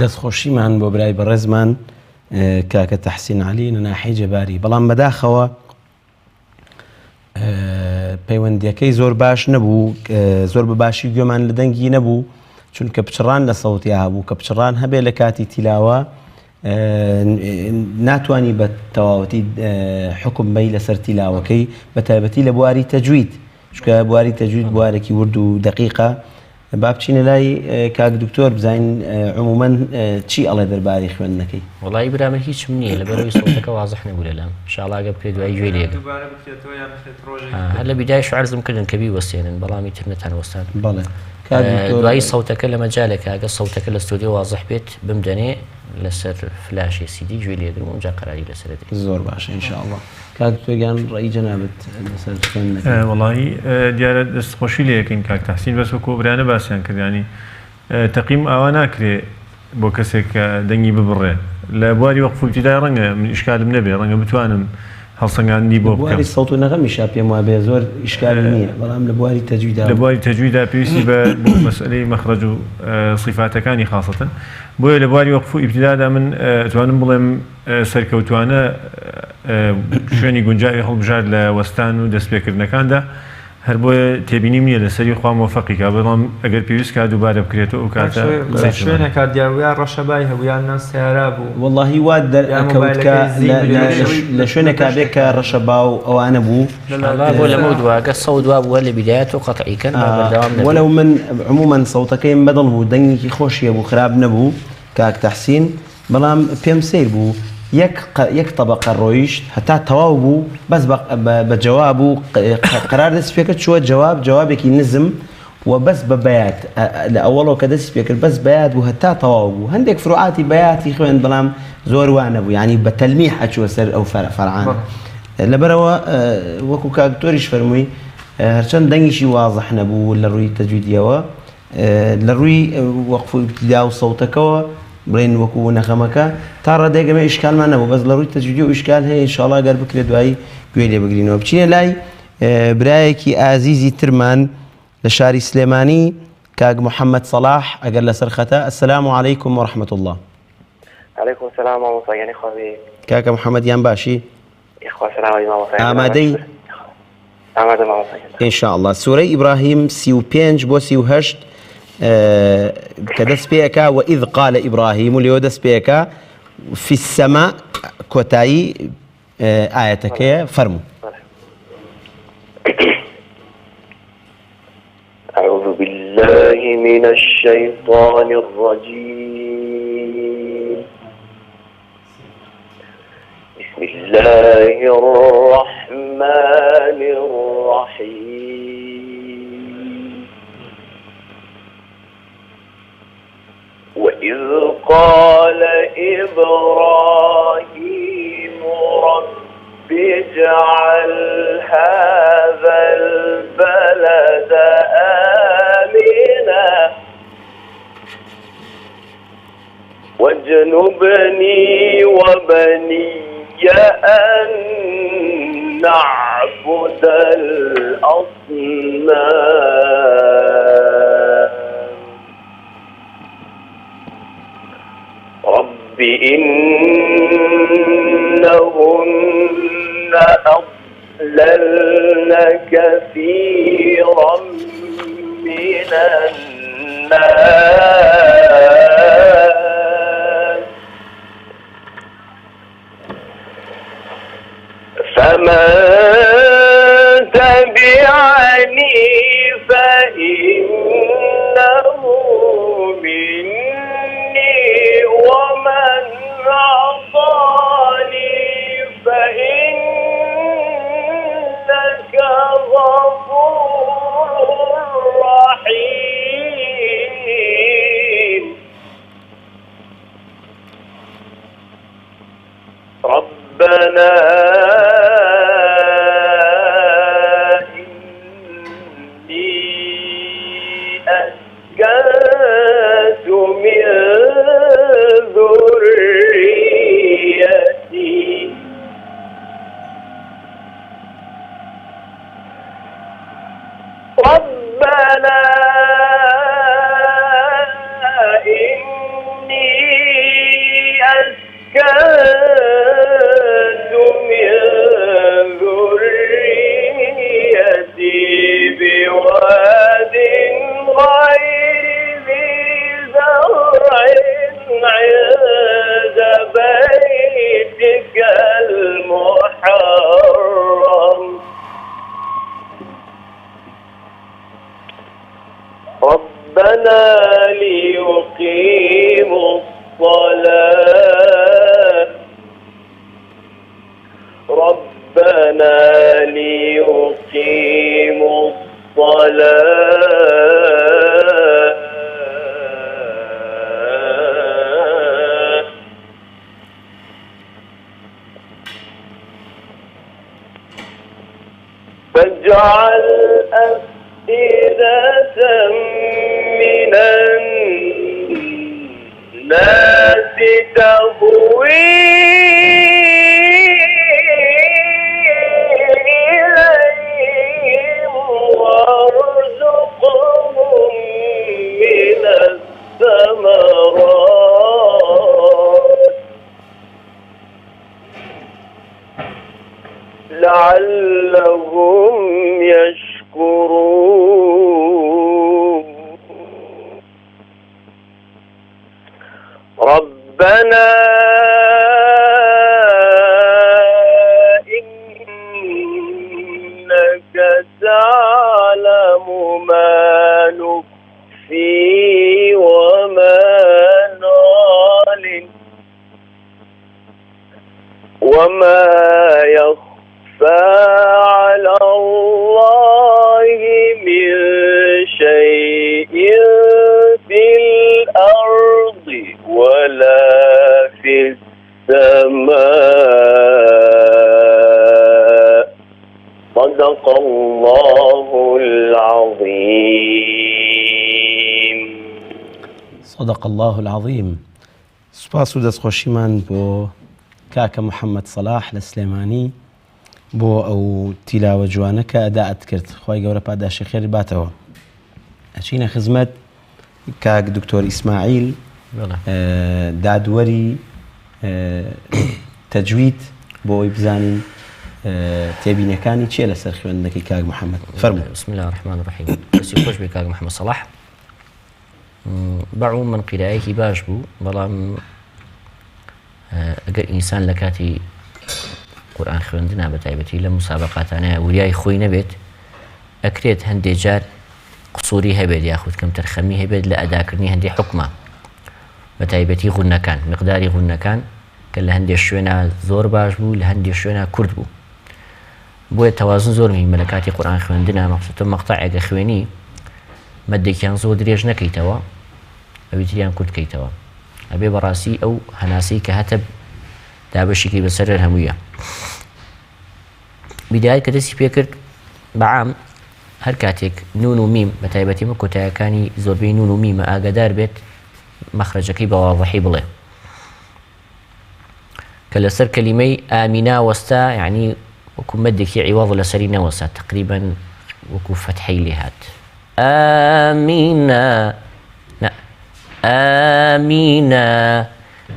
دەستخۆشیمان بۆ برای بەڕێزمان کاکە تەحسین عەلی لە ناحیەی جەباری بەڵام بەداخەوە پەیوەندیەکەی زۆر باش نەبوو زۆر بەباشی گوێمان لە دەنگی نەبوو چونکە پچڕان لە سەوتیا هەبوو کە پچڕان هەبێ لە کاتی تیلاوە ناتوانی بە تەواوەتی حکم بەی لەسەر تیلاوەکەی بە تایبەتی لە بواری تەجوید چونکە بواری تەجوید بوارێکی ورد و دقیقە با بچینە لای کاک دکتۆر بزانین عموماً چی ئەڵێ دەربارەی خوێندنەکەی وڵی برامە هیچم نییە لە بەرەوەی سەوتەکە وازح نەبوو لەلام ئینشاڵڵا ئەگە بکرێت دوای گوێ لێگرم هەر لە بیدایش عەرزم کردن کە بیوەستێنن بەڵامی تر نەتان وەستان بەڵێ دوای سەوتەکە لە مەجالێکە ئەگە سەوتەکە لە ستۆدیۆ وازح بێت بمدەنێ لەسەر فلاشی سیدی گوێ لێگرم و اونجا قەراری لەسەرێت زۆر باشە ئینشاءڵڵا کاک دکتۆرگیان ڕێی جەنابەت لەسەر خوێندنەکە وەڵی دیارە دەستخۆشی لێ یەکەین کاک تەحسین بەس وەکو برانە باسییان کردیانی تەقیم ئاوا ناکرێ بۆ کەسێک کە دەنگی ببڕێ لە بواری وەقف ابتیدای ڕەنگە من ئیشکالم نەبێ ڕەنگە بتوانم هەڵسەنگاندی بۆ بواری سەوت و نەغەمیشا پێم وابێ زۆر ئیشکال نییە بەڵام لە بواری تەجویددا لە بواری تەجویددا پێویستی بە مەسئلەی مەخرەج و صیفاتەکانی خاصەتن بۆیە لە بواری وەقف ابتیدادا من توانم بڵێم سەرکەوتوانە شوێنی گونجاوی هەڵبژار لە وەستان و دەستپێکردنەکاندا هەر بۆیە تێبینیم نییە لەسەری خوا مۆفەقیکە بەڵام ئەگەر پێویست کا دووبارە بکرێتەوە ئەو کاتە شوێنێکا دیاویان ڕەشەبای هەبوویان نان سیارا بوو وەڵڵاهی وا دەرکەوتکە لە شوێنێکا بێت کە ڕەشەبا و ئەوانە بوو بۆ لەمە دوواگە سەو دوا بووە لە بیدایەت و قەتعیکەن وەلەو من عموماً سەوتەکەیم بەدڵ بوو دەنگێکی خۆشیە بوو خراپ نەبوو کاک تەحسین بەڵام پێم سیر بوو یەک طبقە ڕۆیشت هەتا تەواو بوو بەس بە جواب و قرار دەست پێکرد چووە جوابێکی نزم و بەس بە بەیات لە ئەوڵەوە کە دەست پێکرد بەس بەیات بوو هەتا تەواو بوو هەندێک فروعاتی بەیاتی خوێن بەڵام زۆر وانە بوو ینی بە تەلمیح هەچووە سەر ئەو فەرعان لەبەرەوە وەکو کاک دکتۆریش فەرمووی هەرچەند دەنگیشی وازح نەبوو لە ڕووی تەجویدیەوە لە ڕووی وەقف ابتیدا و سەوتەکەوە بڵێن وەکو نەخەمەکە تا ڕادێگەمە ئیشکالمان نەبوو بەس لە ڕووی تەجویدی و ئیشکال هەیە ئینشاڵڵا گەر بکرێت دوایی گوێ لێ بگرینەوە بچینە لای برایەکی ئازیزی ترمان لە شاری سلێمانی کاک محەممەد سەلاح ئەگەر لەسەر خەتە ئەسەلام عەلەیکوم وەڕەحمەتوڵڵا عليكم السلام ماما صياني خوي کاکە محەممەدیان باشی إخوة سلام عليكم ماما صياني ئامادەی ئامادە ماما صياني ئینشاءالله سوورەی ئیبراهیم 35 بۆ 38 کە دەست پێەکە وإذ قال إبراهيم و لێوە دەست پێەکە في السماء کۆتایی ئاەتەکەیە فەرموو. أعوذ بالله من الشيطان الرجيم بسم الله الرحمن الرحيم وإذ قال إبراهيم رب اجعل هذا البلد آمنا واجنبني وبني أن نعبد الأصنام رب إنهن أضللن كثيرا من الناس فمن تبعني فإنه مني ومن عصاني فإنك غفور رحيم ربنا أسكنت من ذريتي ربنا إني أسكنت من ذريتي بواد غير عند بيتك المحرم ربنا ليقيموا الصلاة ربنا ليقيموا الصلاة فاجعل أفئدة من الناس تهوي إليهم وارزقهم من الثمرات لعلهم يشكرون ربنا إنك تعلم ما نخفي وما نعلن وما يخفى على الله من شيء في الأرض ولا في السماء صدق الله العظيم صدق الله العظيم. سپاس و دەستخۆشیمان بۆ کاکە محەممەد سەلاح لە سلێمانی بۆ ئەو تیلاوە جوانە کە ئەداعەت کرد. خی گەورە پاداشی خێر باتەوە. ئەچینە خزمەت کاک دکتۆر ئیسماعیل دادوەری تەجوید بۆ ئەوی بزانین تێبینەکانی چیە لەسەر خوێندنەکەی کاک محەممەد فەرموو. بسم الله الرحمن الرحیم. کەسی خۆش بێ کاک محەممەد سەلاح بەعوم من قیرایەکی باش بوو، بەڵام ئەگەر ئینسان لە کاتی قورئان خوێندنا بە تایبەتی لە مسابقاتانەیە وریای خۆی نەبێت، ئەکرێت هەندێک جار قسووری هەبێت یاخود کەم تەرخەمی هەبێت لە ئەداکردنی هەندێک حکمە بە تایبەتی غونەکان، مقداری غونەکان کە لە هەندێک شوێنە زۆر باش بوو، لە هەندێک شوێنە کورد بوو. بۆیە تەوازن زۆر مهمە لە کاتی قورئان خوێندنە، مەخصوصەن مەقتەعێکە خوێنی مەدێکیان زۆر درێژ نەکەیتەوە، ئەوی تریان کورد کەیتەوە، ئەبێ بەڕاستی ئەو هەناسەی کە هەتە دابەشێکی بەسەر هەموویە. بیدایەت کە دەستی پێکرد بەعام هەر کاتێک نون و میم بە تایبەتی مە کۆتایەکانی زۆربەی نون و میمە ئاگادار بێت مەخرەجەکەی بە واضحی بڵێ، کە لەسەر کەلیمەی ئامینە وەستا یعنی وەکو مەدێکی عیواض لەسەری نەوەستا، تقریبا وەکو فەتحەی لێ هات. ئامینە ئامینە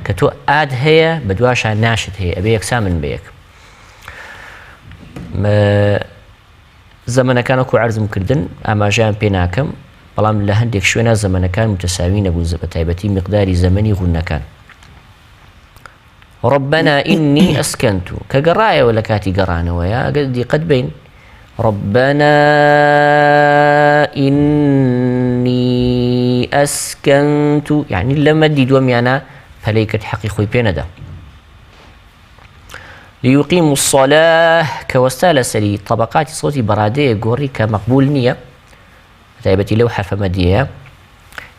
کە تۆ ئاد هەیە بە دواشان ناشت هەیە، ئەبێ یەکسا من بە یەک. زەمەنەکان وەکو عەرزم کردن ئاماژەیان پێ ناکەم، بەڵام لە هەندێک شوێنە زەمەنەکان متەساوی نەبوون بە تایبەتی مقداری زەمەنی غونەکان. ربنا إني أسكنت كقراية ولا كاتي قرانة يا قد قد بين ربنا إني أسكنت يعني لما دي دوم يعني فليكت حقيقي بين ده ليقيموا الصلاة كوستال سلي طبقات صوتي برادية قوري كمقبول نية تايبتي لو حرف مدية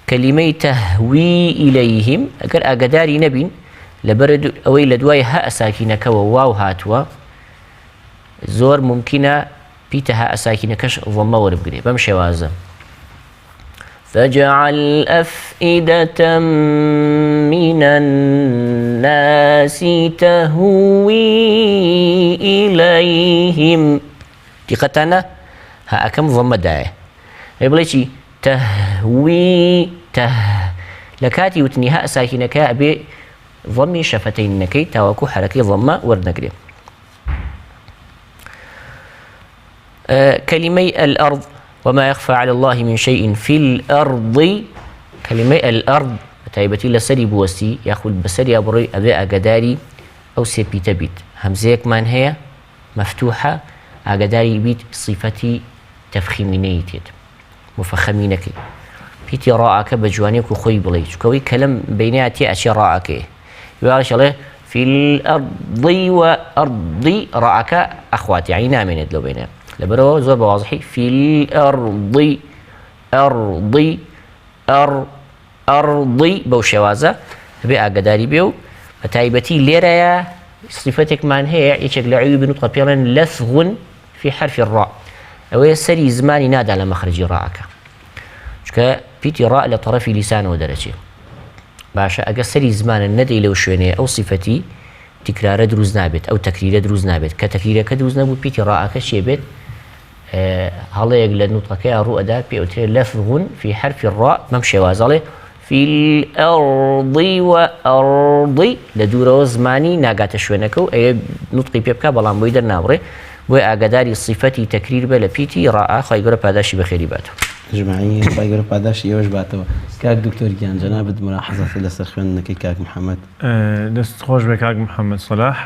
كلمة تهوي إليهم أقر أقداري نبين لبرد أوي لدواي ها أساكينك وواو هاتوا زور ممكنة بيتها أساكينكش ضمة وربقري بمشي وازم فاجعل أفئدة من الناس تهوي إليهم دقتنا ها أكم ضمة داعي يبليشي تهوي لكاتي وتنيها أساكينك أبي ضمي شفتين نكي تاوكو حركي ضمة ورنقري. كلمي الأرض وما يخفى على الله من شيء في الأرض كلمي الأرض تايبتي لسري بوستي ياخذ بسري أبري أبي أقداري أو سيبي تبيت همزيك من هي مفتوحة أقداري بيت صفتي تفخيمينيتيت مفخمينك بيتي راءك بجوانيك وخوي بلي شكوي كلام بيناتي أشي راءك يقول الله في الأرض وأرضي راءك أخوات يعني نامين لو بينها لبرو زور بواضحي في الأرض أرضي أرضي بوشوازة بي أقداري بيو فتايبتي ليريا صفتك من هي يشكل عيوب نطق بيانا لثغ في حرف الراء أو يسري زماني نادى على مخرج راءك شكا بيتي راء لطرف لسانه ودرجه باشا أقصري زمان الندي لو شويني أو صفتي تكرار دروز نابت أو تكرير دروز نابت كتكرير كدروز نابت بيتي راءك شيبت هلا يقل نطقك الرؤى دا بيوتي لفظ في حرف الراء ممشي وازالي في الأرض وأرضي لدور زماني ناقات شوينكو أي نطقي بيبكا بلان بويدر ناوري بوي أقداري صفتي تكرير بلا بيتي راء خايقر باداشي بخيري باتو جمعي خايقر باداشي يوش باتو كاك دكتور جان جناب ملاحظة لسر خوێندنەکەی كاك محمد دەست خۆش بێ کاک محەممەد سەلاح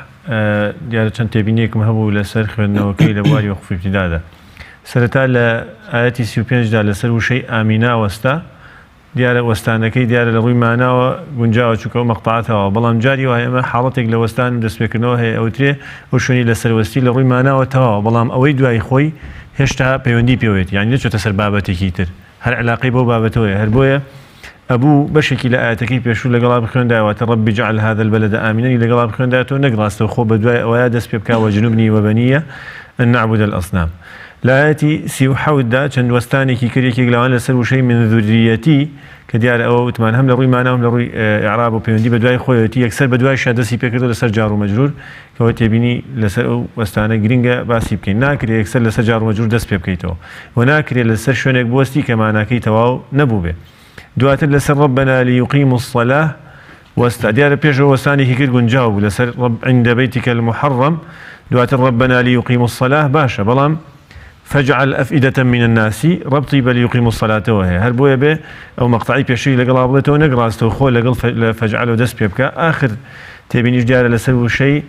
دیارە چەند تێبینیەکم هەبوو لەسەر خوێندنەوەکەی لە بواری وەقفی ابتیدادا سەرەتا لە ئاەتی 35دا لەسەر وشەی ئامینە وەستا دیارە وەستانەکەی دیارە لە ڕووی ماناوە گونجاوە چووکە و مەقتەعاتەوە بەڵام جاری وایە ئەمە حاڵەتێک لە وەستان و دەستپێکردنەوە هەیە ئەوترێ ئەو شوێنی لەسەر وەستی لە ڕووی ماناوە تەواوە بەڵام ئەوەی دوای خۆی هێشتا پەیوەندی پێوێت یعنی نەچۆتە سەر بابەتێکی تر هەر علاقەی بۆ بابەتەوەیە هەر بۆیە أبو بشكي لآياتك بيشو لقلاب خينداوات ربي جعل هذا البلد آمنا لقلاب خينداوات ونقراست وخو بدواء ويادس بيبكا وجنبني وبنية أن نعبد الأصنام لآياتي سيوحاود دا چند وستاني كي كريكي قلوان لسر شيء من ذريتي كديار أو تمان هم لروي معناهم لروي إعراب وبيوندي بدواء خويتي يكسر بدواء شادسي بيكردو لسر جار ومجرور كواتي بيني لسر وستانة جرينجا باسي بكين ناكري يكسر لسر جار ومجرور دس بيبكيتو وناكري لسر شونك بوستي كما ناكي تواو نبوبه دواتر لسر ربنا ليقيموا الصلاة وەستا دیارە پێشەوە وەستانێکی کرد گونجاو بوو لەسەر عند بيتك المحرم دواتر ربنا ليقيموا الصلاة باشا بەڵام فجعل أفئدة من الناس ربطي بل يقيموا الصلاة وهي هل بويا به أو مقطعي بيشي لقل عبلته ونقراستو خو لقل فجعله دس بيبكا آخر تبينيش ديار لسلو شيء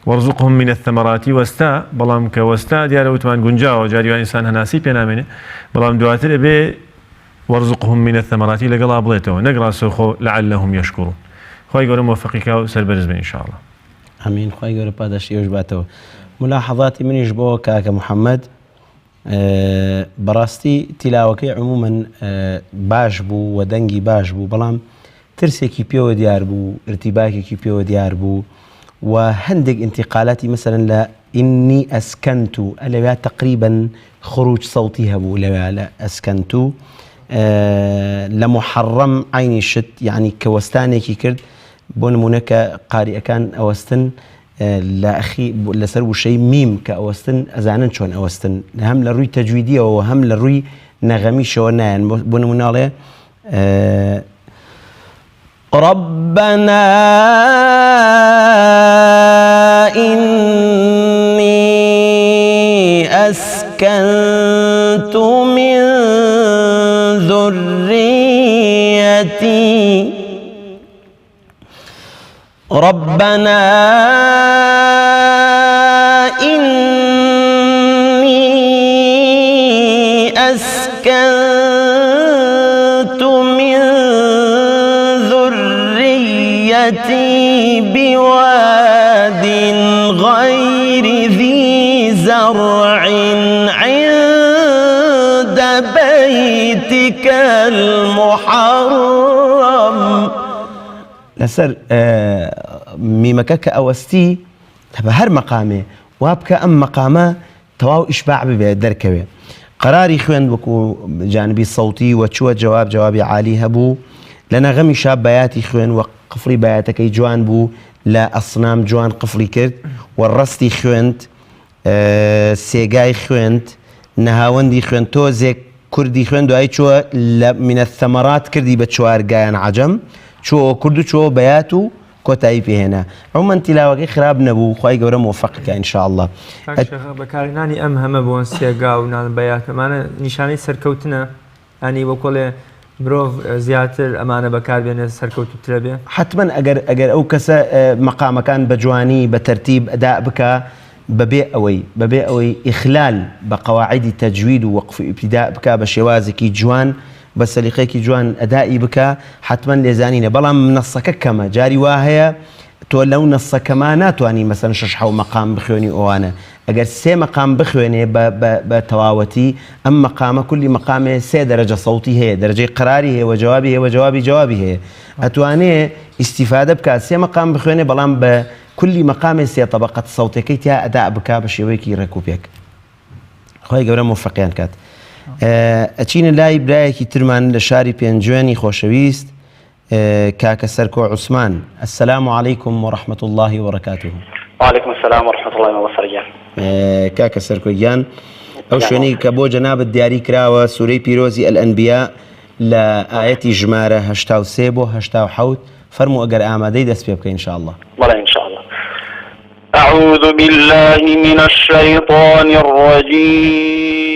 وارزقهم من الثمرات وستا بلام كوستا ديار وتمان قنجاو جاري إنسان هناسي بينامنه بلام دواتر به وارزقهم من الثمرات لقل عبلته نقراستو خو لعلهم يشكرون خوي يقول موفقك وسربرز إن شاء الله امين خوي يقول بادش يوجباته ملاحظاتي من يجبوه كاك محمد بەڕاستی تیلاوەکەی عمومەن باش بوو و دەنگی باش بوو بەڵام ترسێکی پێوە دیار بوو ارتیباکێکی پێوە دیار بوو و هەندێک انتقالاتی مثلا لە ئینی ئەسکەنتو لەوێ تقریبا خروج صوتی هەبوو لەوێ لە ئەسکەنتو لە محەڕەم عینی شت یعنی کە وەستانێکی کرد بۆ نمونە کە قاریئەکان ئەوەستن لەسەر وشەی میم کە ئەوەستن ئەزانن چۆن ئەوەستن هەم لە ڕووی تەجویدیەوە و هەم لە ڕووی نەغەمیشەوە نایەن بۆ نموناڵێ ربنا إني أسكنت من ذريتي ربنا إني أسكنت من ذريتي بواد غير ذي زرع عند بيتك المحرم لسر ميمەکە کە ئەوەستی بە هەر مەقامێ وا بکە ئەم مەقامە تەواو ئیشباع ببێ دەرکەوێ قەراری خوێند وەکو جانبی سەوتی و چووە جوابی عالی هەبوو لە نەغەمی شاب بەیاتی خوێن و قفڵی بەیاتەکەی جوان بوو لە ئەسنام جوان قفڵی کرد و ڕستی خوێند سێگای خوێند نەهاوەندی خوێند تۆزێک کوردی خوێند دوای چووە لە منە ثەمەرات کردی بە چوارگایان عەجەم چووە کورد و چووە بەیات و کۆتایی پێهێنا عمومەن تیلاوەکەی خراپ نەبوو خوای گەورە موفقکە ئینشاءالله بەکارهێنانی ئەم هەمە بۆن سێگا و نان بەیاتەمانە نیشانەی سەرکەوتنە ئەنی وە کۆڵێ مرۆڤ زیاتر ئەمانە بەکاربێنێت سەرکەوتوترە بێ حتمما ئەگەر ئەو کەسە مەقامەکان بە جوانی بە تەرتیب ئەدا بکە بەبێ ئەوەی ئیخلال بە قەواعیدی تەجوید و وەقف ئیبتیدا بکە بە شێوازێکی جوان بە سەلیقەیەکی جوان ئەدایی بکە حتمما لێزانینە بەڵام نەسەکە کەمە جاری وا هەیە تۆ لەو نەسەکەما ناتوانانی مەسەن 6 مەقام بخوێنی ئەوانە ئەگەر 3 مەقام بخوێنێ بە تەواوەتی ئەم مەقامە کولی مەقامێ 3 دەرەجە سەوتی هەیە دەرەجەی قراری هەیە و جوابی هەیە و جوابی هەیە ئەتوانێ ئیستیفادە بکات 3 مەقام بخوێنێ بەڵام بە کولی مەقامێ 3 طبقەت سەوتەکەی تیا ئەدا بکا بە شێوەیەکی ڕێکوپێک خوای گەورە موفقیان کات ئەچینە لای برایەکی ترمان لە شاری پێنجوێنی خۆشەویست کاکە سەرکۆ عوسمان السلام علیکم ورحمة الله وبركاته. وعليكم السلام ورحمة الله وبركاته. کاکە سەرکۆیان ئەو شوێنەی کە بۆ جەنابەت دیاری کراوە سوورەی پیرۆزی ئەلئەنبیا لە ئاەتی ژمارە 83 بۆ 87 فەرموو ئەگەر ئامادەی دەست پێ بکەین انشاءالله. بەڵێ انشاءالله. أعوذ بالله من الشيطان الرجيم.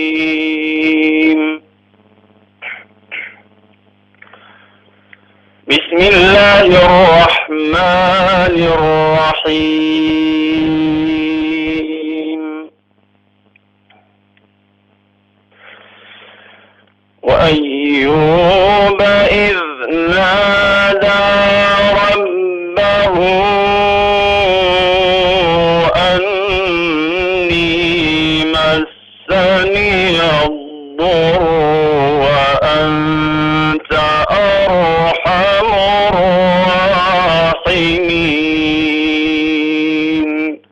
بسم الله الرحمن الرحيم. وأيوب إذ نادى ربه أني مسني الضر وأنت أرحم الراحمين.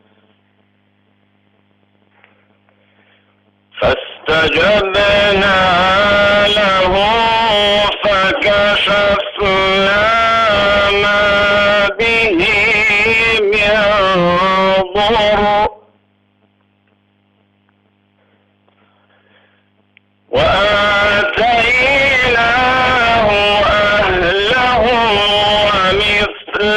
فاستجبنا له فكشفنا ما به من ضر وآتيناه أهله ومثلهم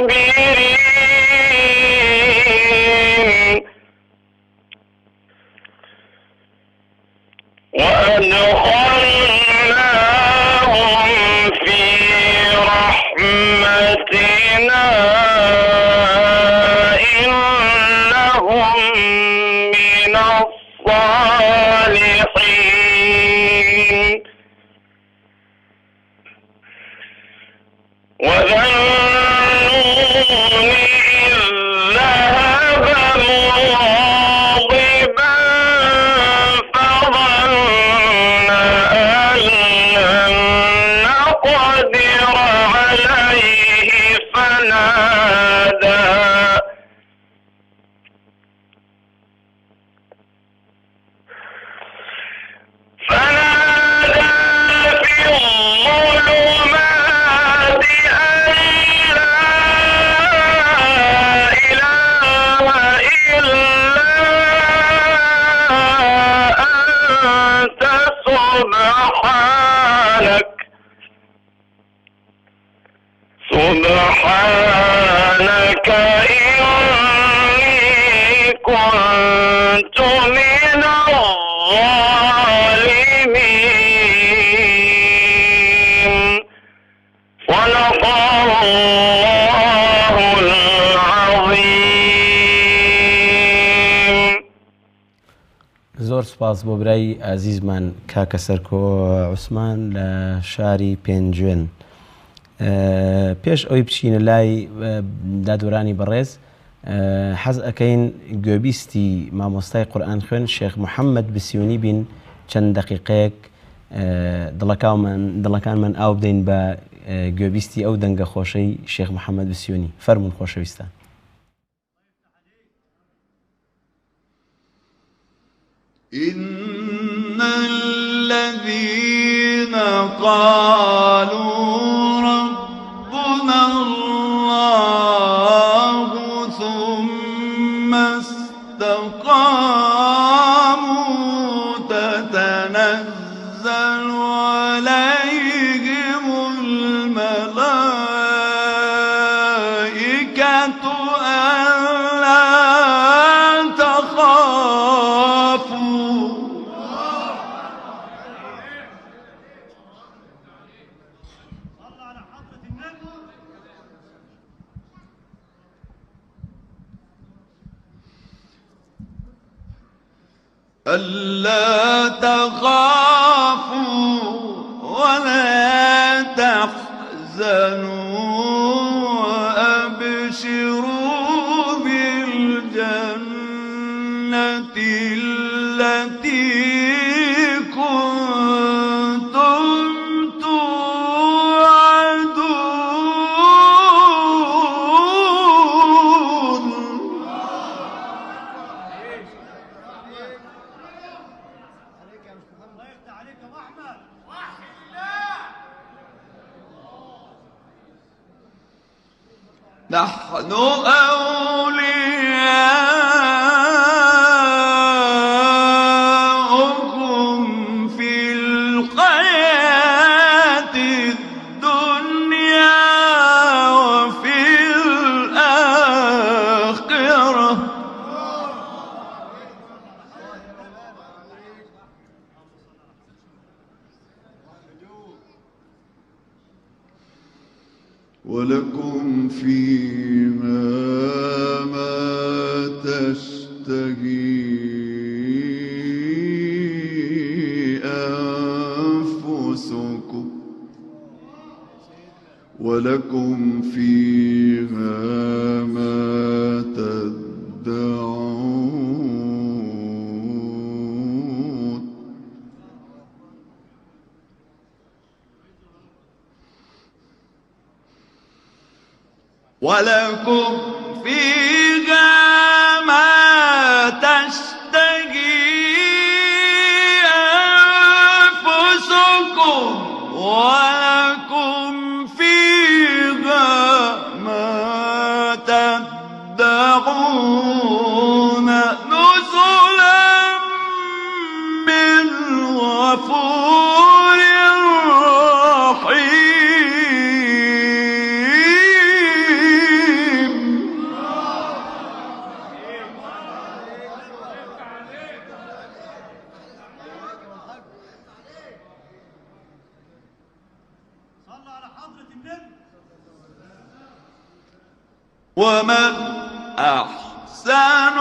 الصابرين وأدخلناهم في رحمتنا إنهم من الصالحين وذنون إذ ذهب مغاضبا فظن أن لن نقدر عليه فنادى في الظلمات أن لا إله إلا أنت سبحانك إني كنت من الظالمين صدق الله العظيم. زۆر سپاس بۆ برای ئازیزمان کاکە سەرکۆ عوسمان لە شاری پێنجوێن. پێش ئەوی بچینە لای دادوەرانی بەڕێز حەز ئەەکەین گوێبیستی مامۆستای قورئان خوێن شێخ محەممەد بسیونی بین چەند دەقیقەیەک دڵەکانمان ئاو بدەین بە گوێبیستی ئەو دەنگە خۆشەی شێخ محەممەد بسیونی. فەرمون خۆشەویستان. إن الذين قالوا ربنا الله ثم استقاموا تتنزل عليهم الملائكة ألا تخافوا ألا تخافوا ولا تحزنوا وأبشروا بالجنة التي كنتم توعدون. نحن أولياؤكم في الحياة الدنيا وفي الآخرة ولكم فيها ما تشتهي أنفسكم ولكم فيها ما تدعون. ولكم فيها ما تشتهي أنفسكم ولكم فيها ما تدعون نزلا من غفور رحيم. ومن أحسن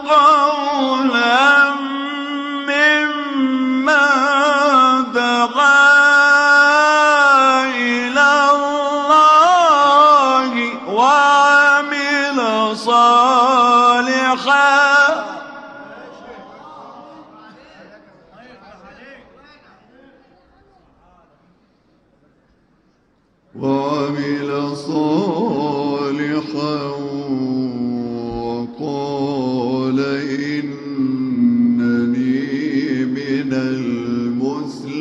قولا ممن دعا إلى الله وعمل صالحا وقال إنني من المسلمين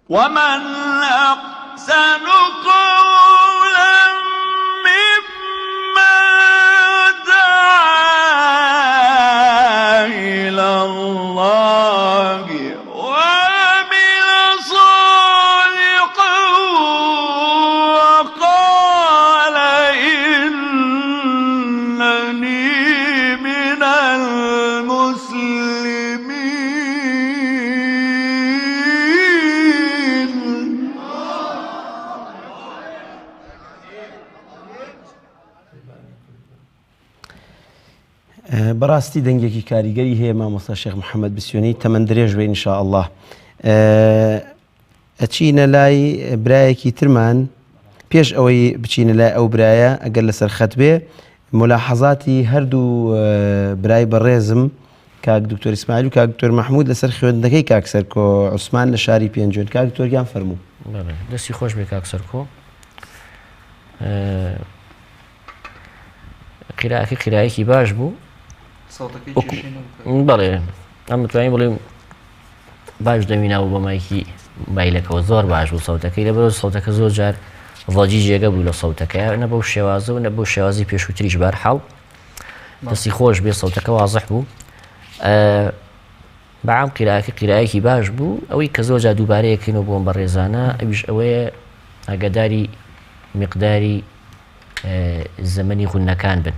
ومن أحسن قولا بەڕاستی دەنگێکی کاریگەری هەیە مامۆستا شێخ محەممەد بسیۆنی تەمەند درێژ بێ ئینشاء الله ئەچینە لای برایەکی ترمان پێش ئەوەی بچینە لای ئەو برایە ئەگەر لەسەر خەت بێ ملاحەزاتی هەردوو برای بەڕێزم کاک دکتۆر ئیسماعیل و کاک دکتۆر مەحموود لەسەر خوێندنەکەی کاک سەرکۆ عوسمان لە شاری پێنجۆن کاک دکتۆریان فەرموو. دەستی خۆش بێ کاک سەرکۆ. قیراەکە قیراەیەکی باش بوو. بەڵێ ئەم متوانین بڵێم باش دەمیناوە بە مایکی مایلەکەەوە زۆر باش بوو سەوتەکەی لەبەر سەوتەکە زۆر جار ڤاجی جێگە بوو لە سەوتەکە نە بەو شێوازە و نە بەو شێوازی پێشووتریش بار حاڵ دەستی خۆش بێ سەوتەکە وازح بوو بەعام قیراەکە قیراەیەکی باش بوو ئەوەی کە زۆر جا دووبارەیەکەینەوە بۆم بە ڕێزانە ئەویش ئەوەیە ئاگاداری میقداری زەمەنی غونەکان بن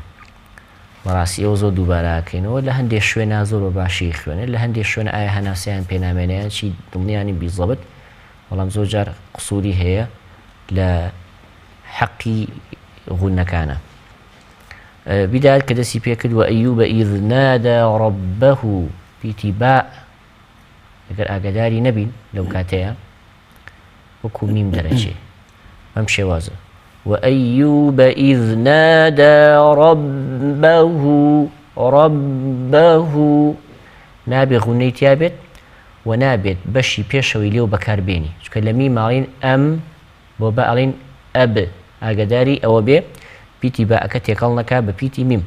بەڕاستی ئەو زۆر دووبارەکەینەوە لە هەندێک شوێنە زۆر بە باشی خوێنێت لە هەندێک شوێنە ئایا هەناسیان پێنامێنەیە چی دڵنیانی بیزەبت بەڵام زۆر جار قسووری هەیە لە حەقی غونەکانە بداية كدسي بيكد وأيوب إذ نادى ربه باتباع اگر ئاگاداری نەبین لەو کاتەیە وەکو میم دەرەچێ ئەم شێوازە وأيوب إذ نادى ربه نابێ غونەی تیا بێت و نابێت بەشی پێشەوەی لێو بەکاربێنی چونکە لە میم ئاڵین ئەم بۆ بە ئاڵین ئەب ئاگاداری ئەوە بێ پیتی باەکە تێکەڵ نەکا بە پیتی میم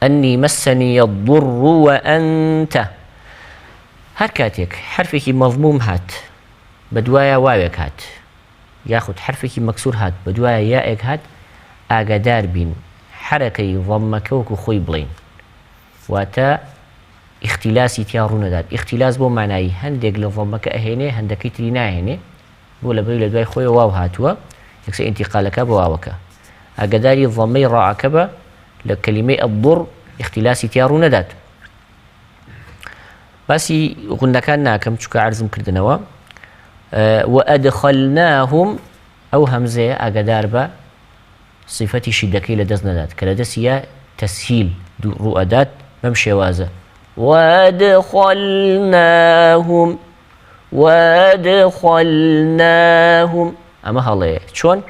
ئەنی مەسەنی الضر وأنت هەر کاتێک حرفێکی مەضموم هات بە دوایە واوێک هات یاخود حرفێکی مەکسور هات بە دوایە یائێک هات ئاگادار بین حرەکەی ضەممەکە وەکو خۆی بڵین واتە ئیختیلاسی تیا ڕوونەدات ئیختیلاس بۆ مانایی هەندێک لە ضەممەکە ئەهێنێ هەندەکەی تری ناهێنێ بۆ لەبەری لە دوای خۆی واو هاتووە یەکسەر ئینتیقالەکە بە واوەکە ئاگاداری ضەممەی ڕائەکە بە لە کەلیمەی ئەضڕ ئیختیلاسی تیا ڕوونەدات باسی غونەکان ناکەم چونکە عەرزم کردنەوە وأدخلناهم أو همزة أقدار با صفتي شدكي لدز ندات كالدسية تسهيل رؤدات ممشي وازة وأدخلناهم أما هالله شون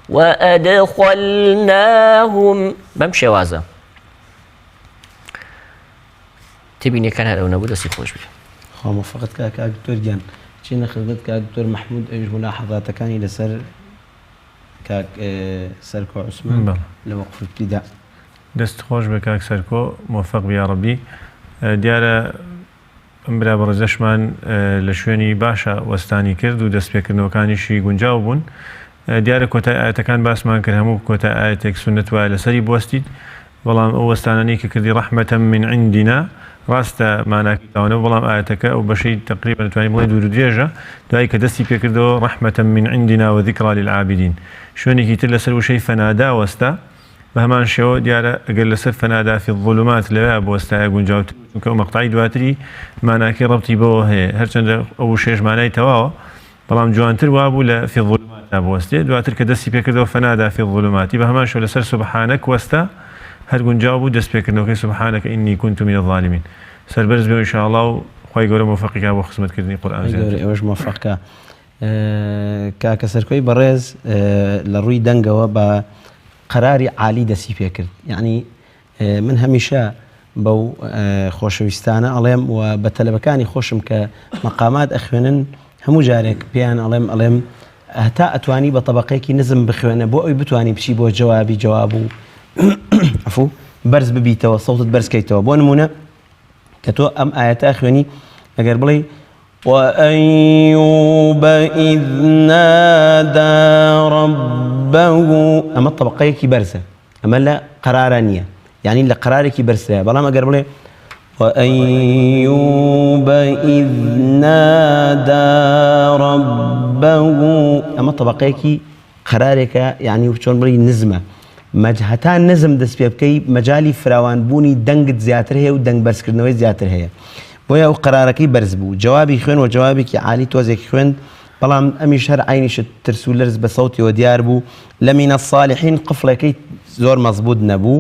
وأدخلناهم ممشي وازة تبيني كان هذا ونبود سيخوش بيه خام فقط كاك دكتور جان چینە خزمەت کاک دکتۆر مەحموود ئەویش ملاحەزاتەکانی لەسەر کاک سەرکۆ عوسمان لە وەقف ابتیدا دەست خۆش بە کاک سەرکۆ موفق بە یا ڕەبی دیارە ئەم برا بەڕێزەشمان لە شوێنی باشە وەستانی کرد و دەستپێکردنەوەکانیشی گونجاو بوون دیارە کۆتای ئاەتەکان باسمان کرد هەموو کۆتای ئاەتێک سونەت وایە لەسەری بوەستیت بەڵام ئەو وەستانەی کە کردی ڕەحمەتەن من عندنا ڕاستە ماناکی تاوانەوە بەڵام ئاەتەکە ئەو بەشەی تقریبا نتوانین بڵێ دوور و درێژە دوایی کە دەستی پێکردەوە ڕەحمەتەن من عندنا وذیکرا للعابدین شوێنێکی تر لەسەر وشەی فەنادا وەستا بهمان شێوە دیارە ئەگەر لەسەر فەنادا في الظلمات لەوێ بوەستایە گونجاوت چونکە ئەو مەقطعی دواتری ماناکەی ڕەبتی بەوە هەیە هەرچەندە ئەو شێژ مانای تەواوە بەڵام جوانتر وابوو لە في الظلمات بوەستێ دواتر کە دەستی پێکردەوە فەنادا في الظلماتی بەهمان شێوە لەسەر سوبحانەک وەستا هەر گونجاو بوو دەست پێکردنەوەکەی سوبحانەکە ئینی كنت من الظالمین سەربەرز بێ ئینشاءالله و خی گەورە موفقیکا بۆ خزمەتکردنی قورئان ئێوەش موفقکە کاکە سەرکۆی بەڕێز لە ڕووی دەنگەوە بە قەراری عالی دەسی پێ کرد یعنی من هەمیشە بەو خۆشەویستانە ئەڵێم و بە تەلەبەکانی خۆشم کە مەقامات ئەخوێنن هەموو جارێک پێیان ئەڵێم هەتا ئەتوانی بە طبقەیەکی نزم بخوێنە بۆ ئەوی بتوانی بچی بۆ جوابی جواب و عفو بەرز ببیتەوە سەوتت بەرزکەیتەوە بۆ نمونە کە تۆ ئەم ئاەتە خوێنی ئەگەر بڵێ وأيوب إذ نادى ربه أما الطبقية كي برسة أما لا قرارانية يعني لا قرارك برسة بلا ما قرب لي وأيوب إذ نادى ربه أما الطبقية كي قرارك يعني وشون بلي نزمة مجهتان نزم دس بيبكي مجالي فراوان بوني دنگ زياتر هي ودنگ برس كردنوي زياتر هي بۆیە ئەو قەرارەکەی بەرز بوو جوابی خوێن و جوابێکی عالی تۆزێکی خوێن بەڵام ئەمیش هەر عینیش ترس و لەرز بە سەوتیەوە دیار بوو لە مینە الصالحین قفڵەکەی زۆر مەزبوط نەبوو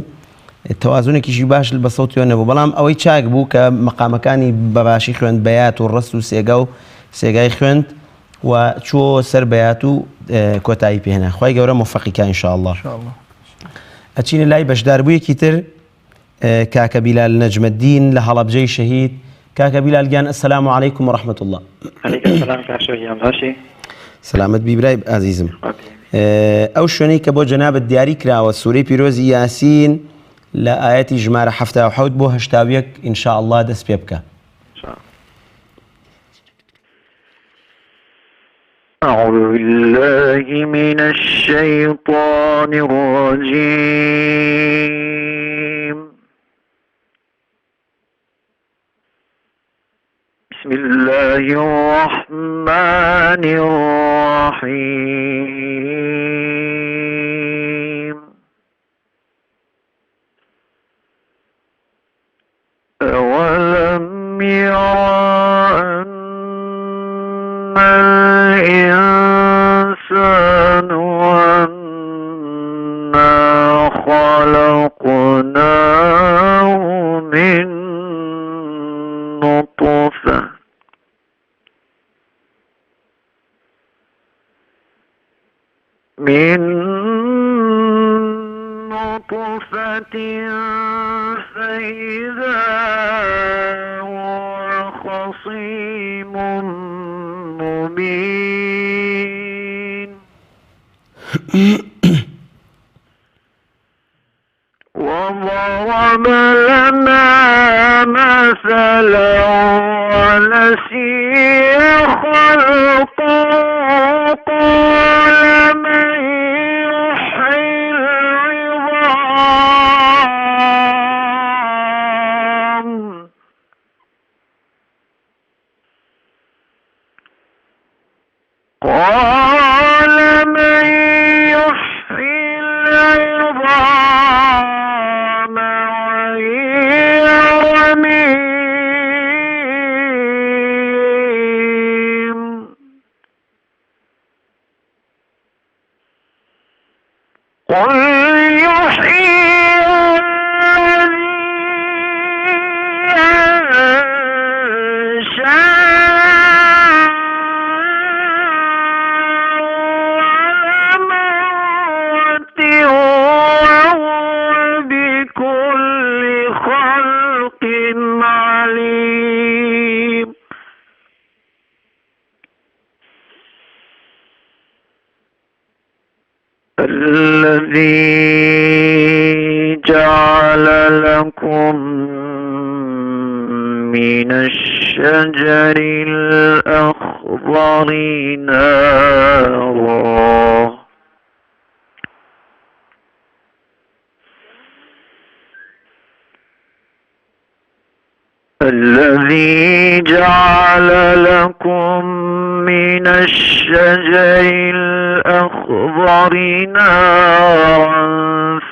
تەوازونێکیشی باش بە سەوتیەوە نەبوو بەڵام ئەوەی چاک بوو کە مەقامەکانی بەباشی خوێند بەیات و ڕست و سێگا و سێگای خوێند و چوە سەر بەیات و کۆتایی پێهێنا خی گەورە موفقیکە ئینشاءالله ئەچینە لای بەشداربوویەکی تر کاکە بیلال نەجمەدین لە هەڵەبجەی شەهید كاكا بلال جان السلام عليكم ورحمة الله. عليكم السلام كاشوي باشي. سلامت بيبراي عزيزم. أو شوني كبو جناب الدياري كرا والسوري بيروزي ياسين لا آيات جمارة حفتة وحود بو هشتاويك إن شاء الله دس بيبكا. إن شاء الله. أعوذ بالله من الشيطان الرجيم. بسم الله الرحمن الرحيم أولم يرى أن الإنسان أنا خلقناه من نطفة فإذا هو خصيم مبين وضرب لنا مثلا ونسي خلقه قال من يحيي العظام قال من يحيي العظام وهي رميم قل يحيي الذي جعل لكم من الشجر الأخضر نارا الذي جعل لكم من الشجر الأخضر نارا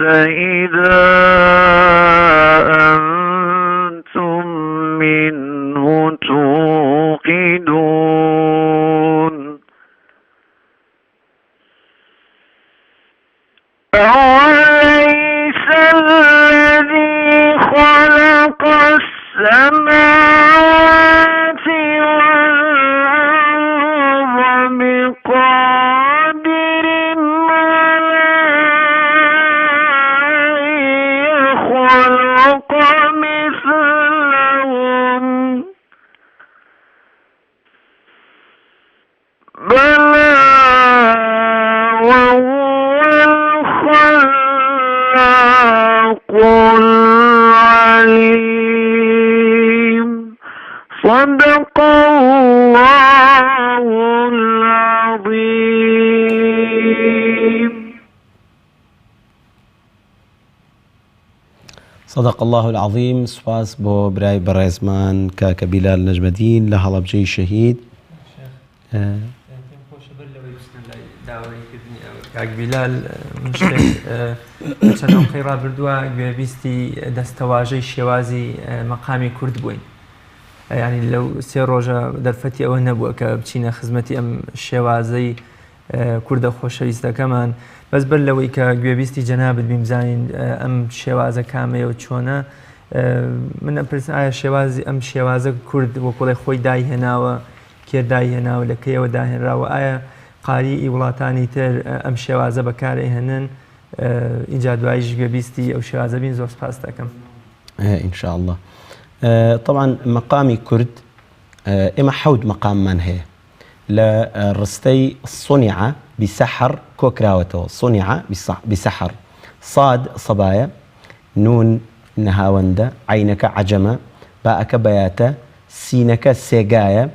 إذا أنتم منه توقدون أوليس الذي خلق السماوات والأرض بقادر على أن يخلق مثلهم بلى وهو الخلاق العليم صدق الله العظيم. صدق الله العظيم. سپاس بۆ برای بەڕێزمان کاکە بیلال نەجمەدین لە هەڵەبجەی شەهید. کاک بیلال چەندەم خەی ڕابردووە گوێبیستی دەستەواژەی شێوازی مەقامی کورد بووین. ینی لەو سێ ڕۆژە دەرفەتی ئەوە نەبووە کە بچینە خزمەتی ئەم شێوازەی کوردە خۆشەویستەکەمان بەس بەر لەوەی کە گوێبیستی جەنابەت بیمزانین ئەم شێوازە کامەیە و چۆنە من ئەپرسم ئایا شێوازی ئەم شێوازە کورد وەکوڵی خۆی داهێناوە کێ داهێناوە لە کەیەوە داهێنراوە ئایا قاریئی وڵاتانی تر ئەم شێوازە بەکارهێنن اینجا دواییش گوێبیستی ئەو شێوازە بین زۆر سپاس دەکەم. ئینشاء الله. طبعا مقامی کورد ئێمە حەوت مقاممان هەیە لە ڕستەی صنع بسحر کۆکراوەتەوە صنع بسحر صاد صبايا نون نهاوندە عینەکە عەجەمە باءەکە بەیاتە سینەکە سێگایە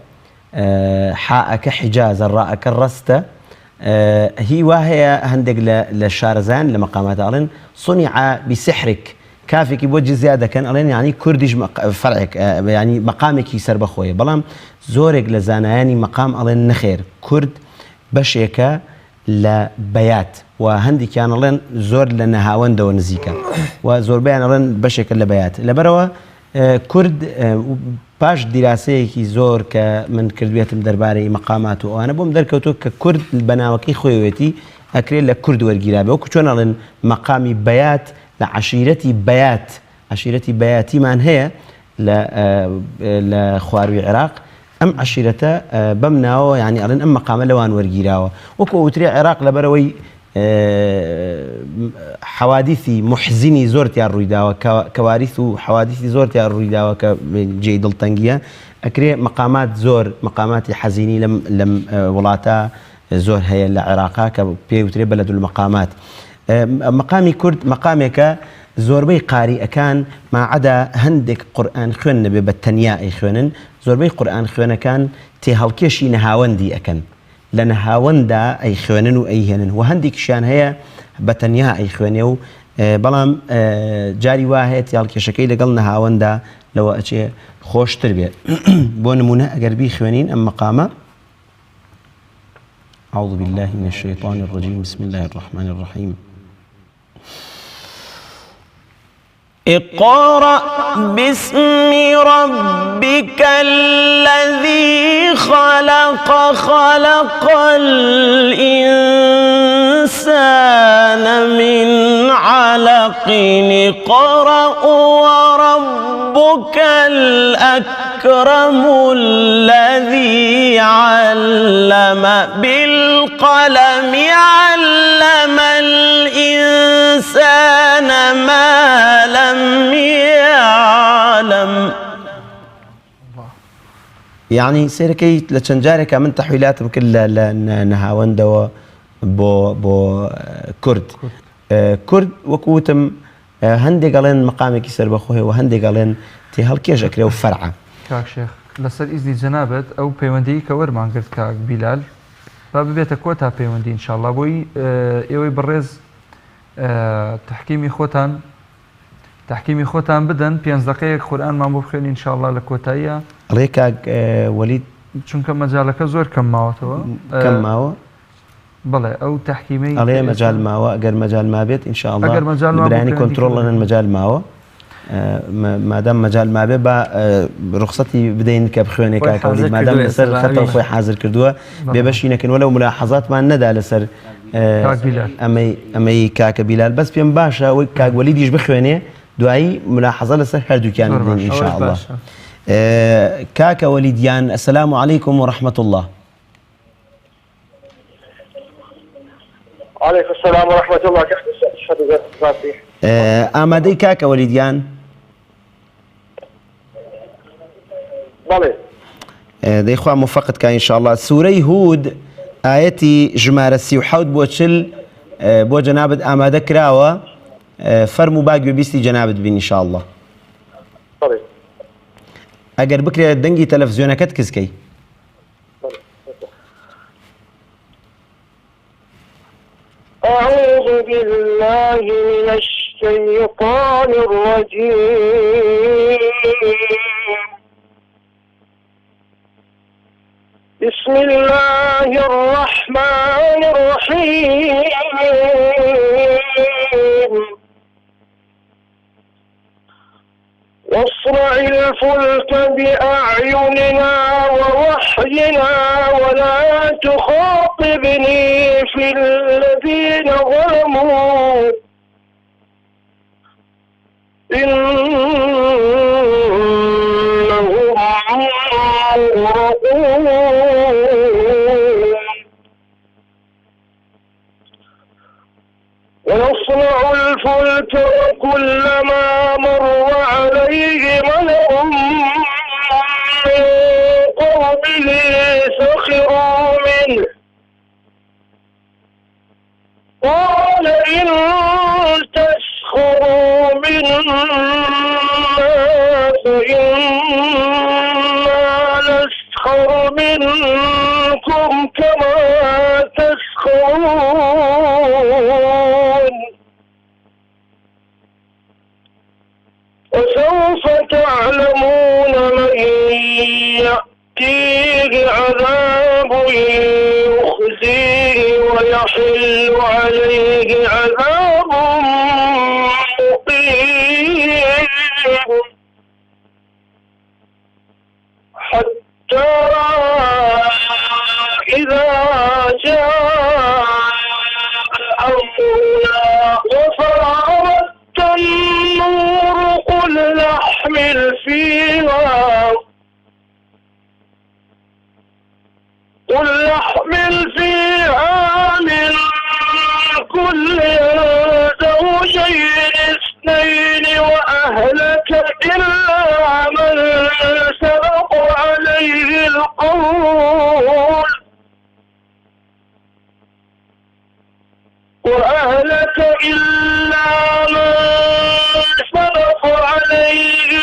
حاءەکە حیجازە ڕاءەکە ڕەستە هی وا هەیە هەندێک لە شارەزان لە مەقامات ئەڵێن صنع بسحرك کافێکی بۆ جزیا دەکەن ئەڵێن یعنی کوردیش فەرعێک ینی مەقامێکی سەر بەخۆیە بەڵام زۆرێک لە زانایانی مەقام ئەڵێن نەخێر کورد بەشێکە لە بەیات و هەندێکیان ئەڵێن زۆر لە نەهاوەندەوە نزیکە و زۆربیان ئەڵێن بەشێکە لە بەیات لەبەرەوە کورد پاش دیراسەیەکی زۆر کە من کردوێتم دەربارەی مەقامات و ئەوانە بۆم دەرکەوتۆ کە کورد بەناوەکەی خۆیەتی ئەکرێت لە کورد وەرگیرابێ وەکو چۆن ئەڵێن مەقامی بەیات لە عشیرەتی بەیات عشیرەتی بەیاتیمان هەیە لە خواروی عێراق ئەم عشیرەتە بەم ناوە ینی ئەڵێن ئەم مەقامە لەوان وەرگیراوە وەکو ئەوترێ عێراق لەبەرەوەی حەوادیثی محزینی زۆرتیان ڕوویداوە کەواریث و حەوادیثی زۆرتیان ڕوویداوە کە جێی دڵتەنگیە ئەکرێ مەقامات زۆر مەقاماتی حەزینی لەم وڵاتە زۆر هەیە لە عێراقا کە پێی وترێ بەلەد المەقامات. مەقامی کورد مەقامێکە زۆربەی قاریئەکان ماعەدا هەندێک قورئان خوێن نەبێ بە تەنیا ئەی خوێنن زۆربەی قورئان خوێنەکان تێهەڵکێشی نەهاوەندی ئەکەن لە نەهاوەندا ئەی خوێنن و ئەیهێنن و هەندێکیشیان هەیە بە تەنیا ئەی خوێنێ و بەڵام جاری وا هەیە تێهەڵکێشەکەی لەگەڵ نەهاوەندا لەوە ئەچێ خۆشتر بێت. بۆ نمونە ئەگەر بیخوێنین ئەم مەقامە أعوذ بالله من الشيطان الرجيم بسم الله الرحمن الرحيم اقرأ باسم ربك الذي خلق خلق الإنسان من علق اقرأ وربك الأكرم الذي علم بالقلم علم الإنسان ما لم يعلم. يعني سيركي لتشنجارك من تحويلات كل نهاوندوا بو كرد كرد وكوتم هەندێک گەڵێن مەقامێکی سەر بەخۆی و هەندێک گەڵێن تێ هەڵکێش ئەکرێ و فەرعە. کاک شێخ لەسەر ئیزنی جەنابەت ئەو پەیوەندیی کە وەرمان کرد کاک بیلال با ببێتە کۆتا پەیوەندی ئینشاءڵڵا بۆی ئێوەی بەڕێز تحکیمی خۆتان بدەن 5 دقەیەک قورئانمان بۆ بخوێنین ئینشاءڵڵا لە کۆتاییە. ئەڵێ کاک وەلید چونکە مەجاڵەکە زۆر کەم ماوەتەوە کەم ماوە بەڵێ ئەو تحکیمەی ئەڵێ مەجال ماوە ئەگەر مەجال ما بێت ئینشاءالله ئەگەر مەجال ما برایانی کۆنتڕۆڵەن مەجال ماوە مادام مەجال ما بێ بە ڕوخسەتی بدەین کە بخوێنێ کاکەولی مادام لەسەر خەتەوە خۆی حازر کردووە بێبەشی نەکەن وەلەو ملاحەزاتمان نەدا لەسەر ئەمەی کاکە بیلال بەس پێم باشە ئەوەی کاکوەلی دیش بخوێنێ دوایی ملاحەزە لەسەر هەردووکیان بدەین ئینشاءالله. کاکە وەلیدیان ئەسەلامو عەلەیکم وەڕەحمەت الله. عليكم السلام ورحمة الله ئامادەی کاکە وەلیدیان؟ بەڵێ. دەیخوا موفقت کە ئینشاءالله. سوورەی هود ئایەتی ژمارە 37 بۆ 40 بۆ جەنابەت ئامادە کراوە، فەرموو با گوێبیستی جەنابەت بین ئینشاءالله. بەڵێ. ئەگەر بکرێت دەنگی تەلەڤیزیۆنەکەت کەسکەی. أعوذ بالله من الشيطان الرجيم. بسم الله الرحمن الرحيم. واصنع الفلك بأعيننا ووحينا ولا تخاطبني في الذين ظلموا إنهم مغرقون. ونصنع الفلك كلما مر عليه ملأ من قومه سخروا منه قال إن تسخروا منا فإنا نسخر منكم كما تسخرون. وسوف تعلمون من يأتيه عذاب يخزيه ويحل عليه عذاب مقيم. حتى إذا جاء أمرنا وفارت النور قل نحمل فيها من كل زوجين اثنين وأهلك إلا من سبق عليه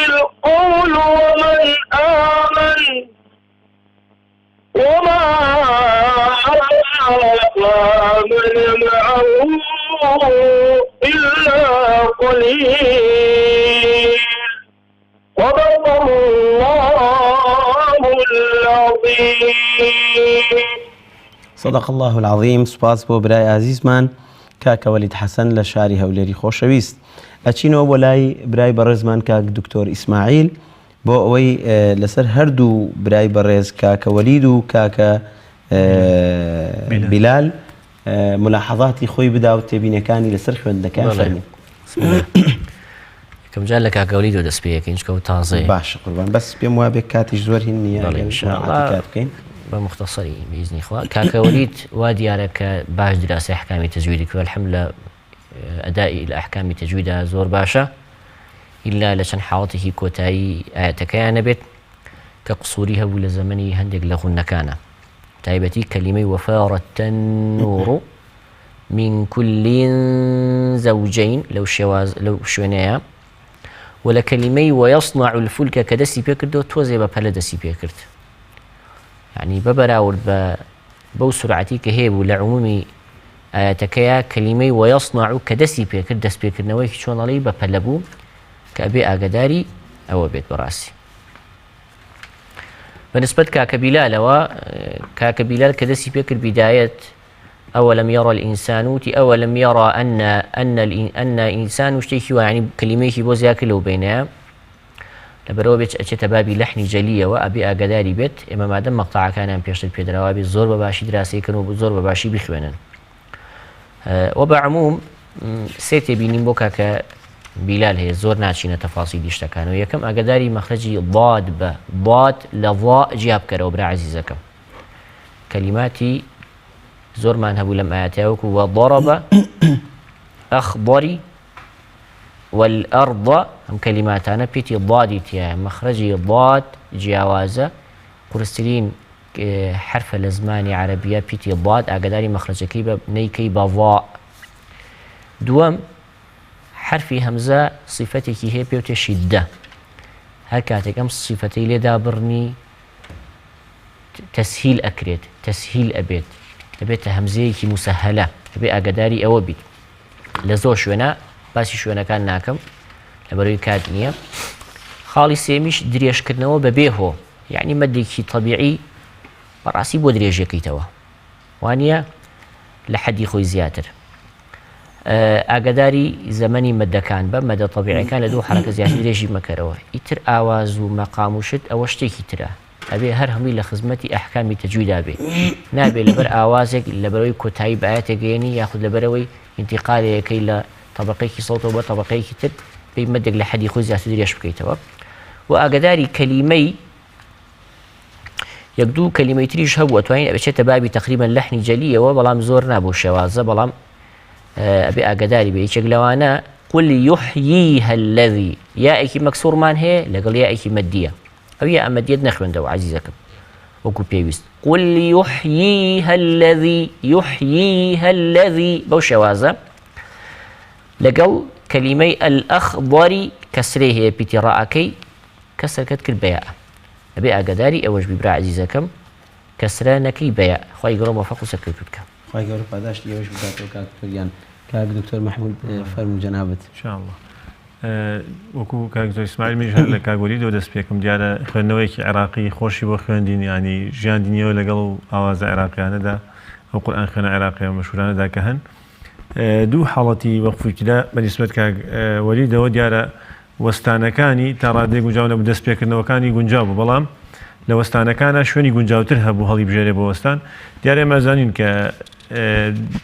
القول ومن آمن وما آمن معه إلا قليل. صدق الله العظيم. صدق الله العظيم. سپاس بۆ برای عزیزمان کاکە وەلید حەسەن لە شاری هەولێری خۆشەویست. ئەچینەوە بۆ لای برای بەڕێزمان کاک دکتۆر ئیسماعیل بۆ ئەوەی لەسەر هەردوو برای بەڕێز کاکە وەلید و کاکە بیلال ملاحەظاتی خۆی بدا و تێبینەکانی لەسەر خوێندنەکان فەرموو. کەم جار لە کاکە وەلید دەست پێ یەکەین چکە و تازەیە. باشە قوربان بەس پێم وابێ کاتیش زۆر هین نییە کار بکەین بە مختصری بإذن خوا. کاکە وەلید وا دیارە کە باش دراسەی ئەحکامی تەجویدی کرد الحەمد لە ئەدای لە ئەحکامی تەجویددا زۆر باشە ئیلا لە چەند حاڵەتێکی کۆتایی ئاەتەکەیان نەبێت کە قسووری هەبوو لە زەمەنی هەندێک لە غونەکانە تایبەتی کەلیمەی وەفارەت تەنوور من كل زوجين لو شوێنەیە و لە کەلیمەی وەیەصنع الفولکە کە دەستی پێ کردەوە تۆزێ بە پەلە دەستی پێ کرد. یعنی بەبەراورد بەو سورعەتی کە هەیە بوو لە عمومی ئاەتەکەیە کەلیمەی وەیەصنع کە دەستی پێ کرد دەست پێکردنەوەیکی چۆنەڵی بە پەلە بوو کە ئەبێ ئاگداری ئەوە بێت بەڕاستی. بەنسبەت کاکە بیلالەوە کاکە بیلال کە دەستی پێ کرد بیدایەت أولم يرى الإنسان أولم يرى أن الإنسان شتيكي يعني كلميكي بوزيا كله بينها لبرو بيت أشت بابي لحني جلية وأبي أقداري بيت إما ما دام مقطع كان بيشتري بيدرا وأبي الزور بباشي دراسي كانوا بالزور بباشي بيخوانن وبعموم سيتي بينين بوكا كبلال هي زور ناتشينا تفاصيل يشتكانوا يكم أقداري مخرجي ضاد ضاد لضاء جياب كرو برا عزيزكم كلماتي زور ما نهبو لم آياتيوك وضرب أخضري والأرض هم كلمات أنا بيتي ضادي تيا مخرجي ضاد جاوازة قرستلين حرف الأزماني عربية بيتي ضاد أقداري مخرجي كيبا نيكي بضاء دوام حرفي همزة صفتي هي بيوتي شدة هكاتك أم صفتي لدا برني تسهيل أكريت تسهيل أبيت أبيت همزيكي مسهلة أبي أقداري أو بيت لزور شونا باسی شوێنەکان ناکەم لەبەرەوەی کات نییە خاڵی سێمیش درێژکردنەوە بەبێ هۆ یعنی مەدێکی طبیعی بەڕاستی بۆ درێژەکەیتەوە وانە لە حەدی خۆی زیاتر ئاگداری زەمەنی مەدەکان بە مەدە طبیعیەکان لە دوو حرەکە زیاتر درێژی مەکەرەوە ئیتر ئاواز و مەقام و شت ئەوە شتێکی ترە ئەبێ هەر هەمووی لە خزمەتی ئەحکامی تەجویدا بێ نابێ لەبەر ئاوازێک لەبەرەوەی کۆتایی بەئایەتێک گەیەنی یاخود لەبەرەوەی انتقالەکەی لە طبقەیەکی سەوتەوە بە طبقەیەکی تر پێی مەدێک لە حەدی خۆی زیاتر درێژ بکەیتەوە و ئاگداری کەلیمەی یەک دوو کەلیمەی تریش هەبوو ئەتوانین ئەبێتێتە بابی تەقریبەن لەحنی جەلیەوە بەڵام زۆر نابوو شێوازە بەڵام ئەبێ ئاگداری بێ یەکێک لەوانە قل يحييها الذي یائێکی مەکسوورمان هەیە لەگەڵ یائێکی مەدیە ئەو یا ئەمەدیەت نەخوێندەوە عەزیزەکەم وەکو پێویست قل يحييها الذي بەو شێوازە لەگەڵ کەلیمەی ئەلئەخضەری کەسرەی هەیە پیتی ڕائەکەی کەسرەکەت کرد بە یاء ئەبێ ئاگداری ئەوەش بیبرا عەزیزەکەم کەسرە نەکەی بە یاء خوای گەورە موفەق و سەرکەوتوو بکە خوای گەورە پاداشتی ئێوەش بداتەوە کاک دکتۆریان کاک دکتۆر محمود فەرموو جەنابەت انشاءالله وەکو کاک دکتۆر ئیسماعیل میش هەر لە کاگوەریدەوە دەست پێکەم دیارە خوێندنەوەیەکی عێراقی خۆشی بۆ خوێندین ینی ژیاندنیەوە لەگەڵ و ئاوازە عێراقیانەدا ئەو قورئان خوێنە عێراقیە مەشهورانەدا کە هەن دوو حاڵەتی وەقفێکیدا بەنسبەت کاک وەلیدەوە دیارە وەستانەکانی تا ڕادەیەک گونجاو نەبوو دەست پێکردنەوەکانی گونجاو بوو بەڵام لە وەستانەکانە شوێنی گونجاوتر هەبوو هەڵی بژێرێ بۆ وەستان دیارە ئێمە زانین کە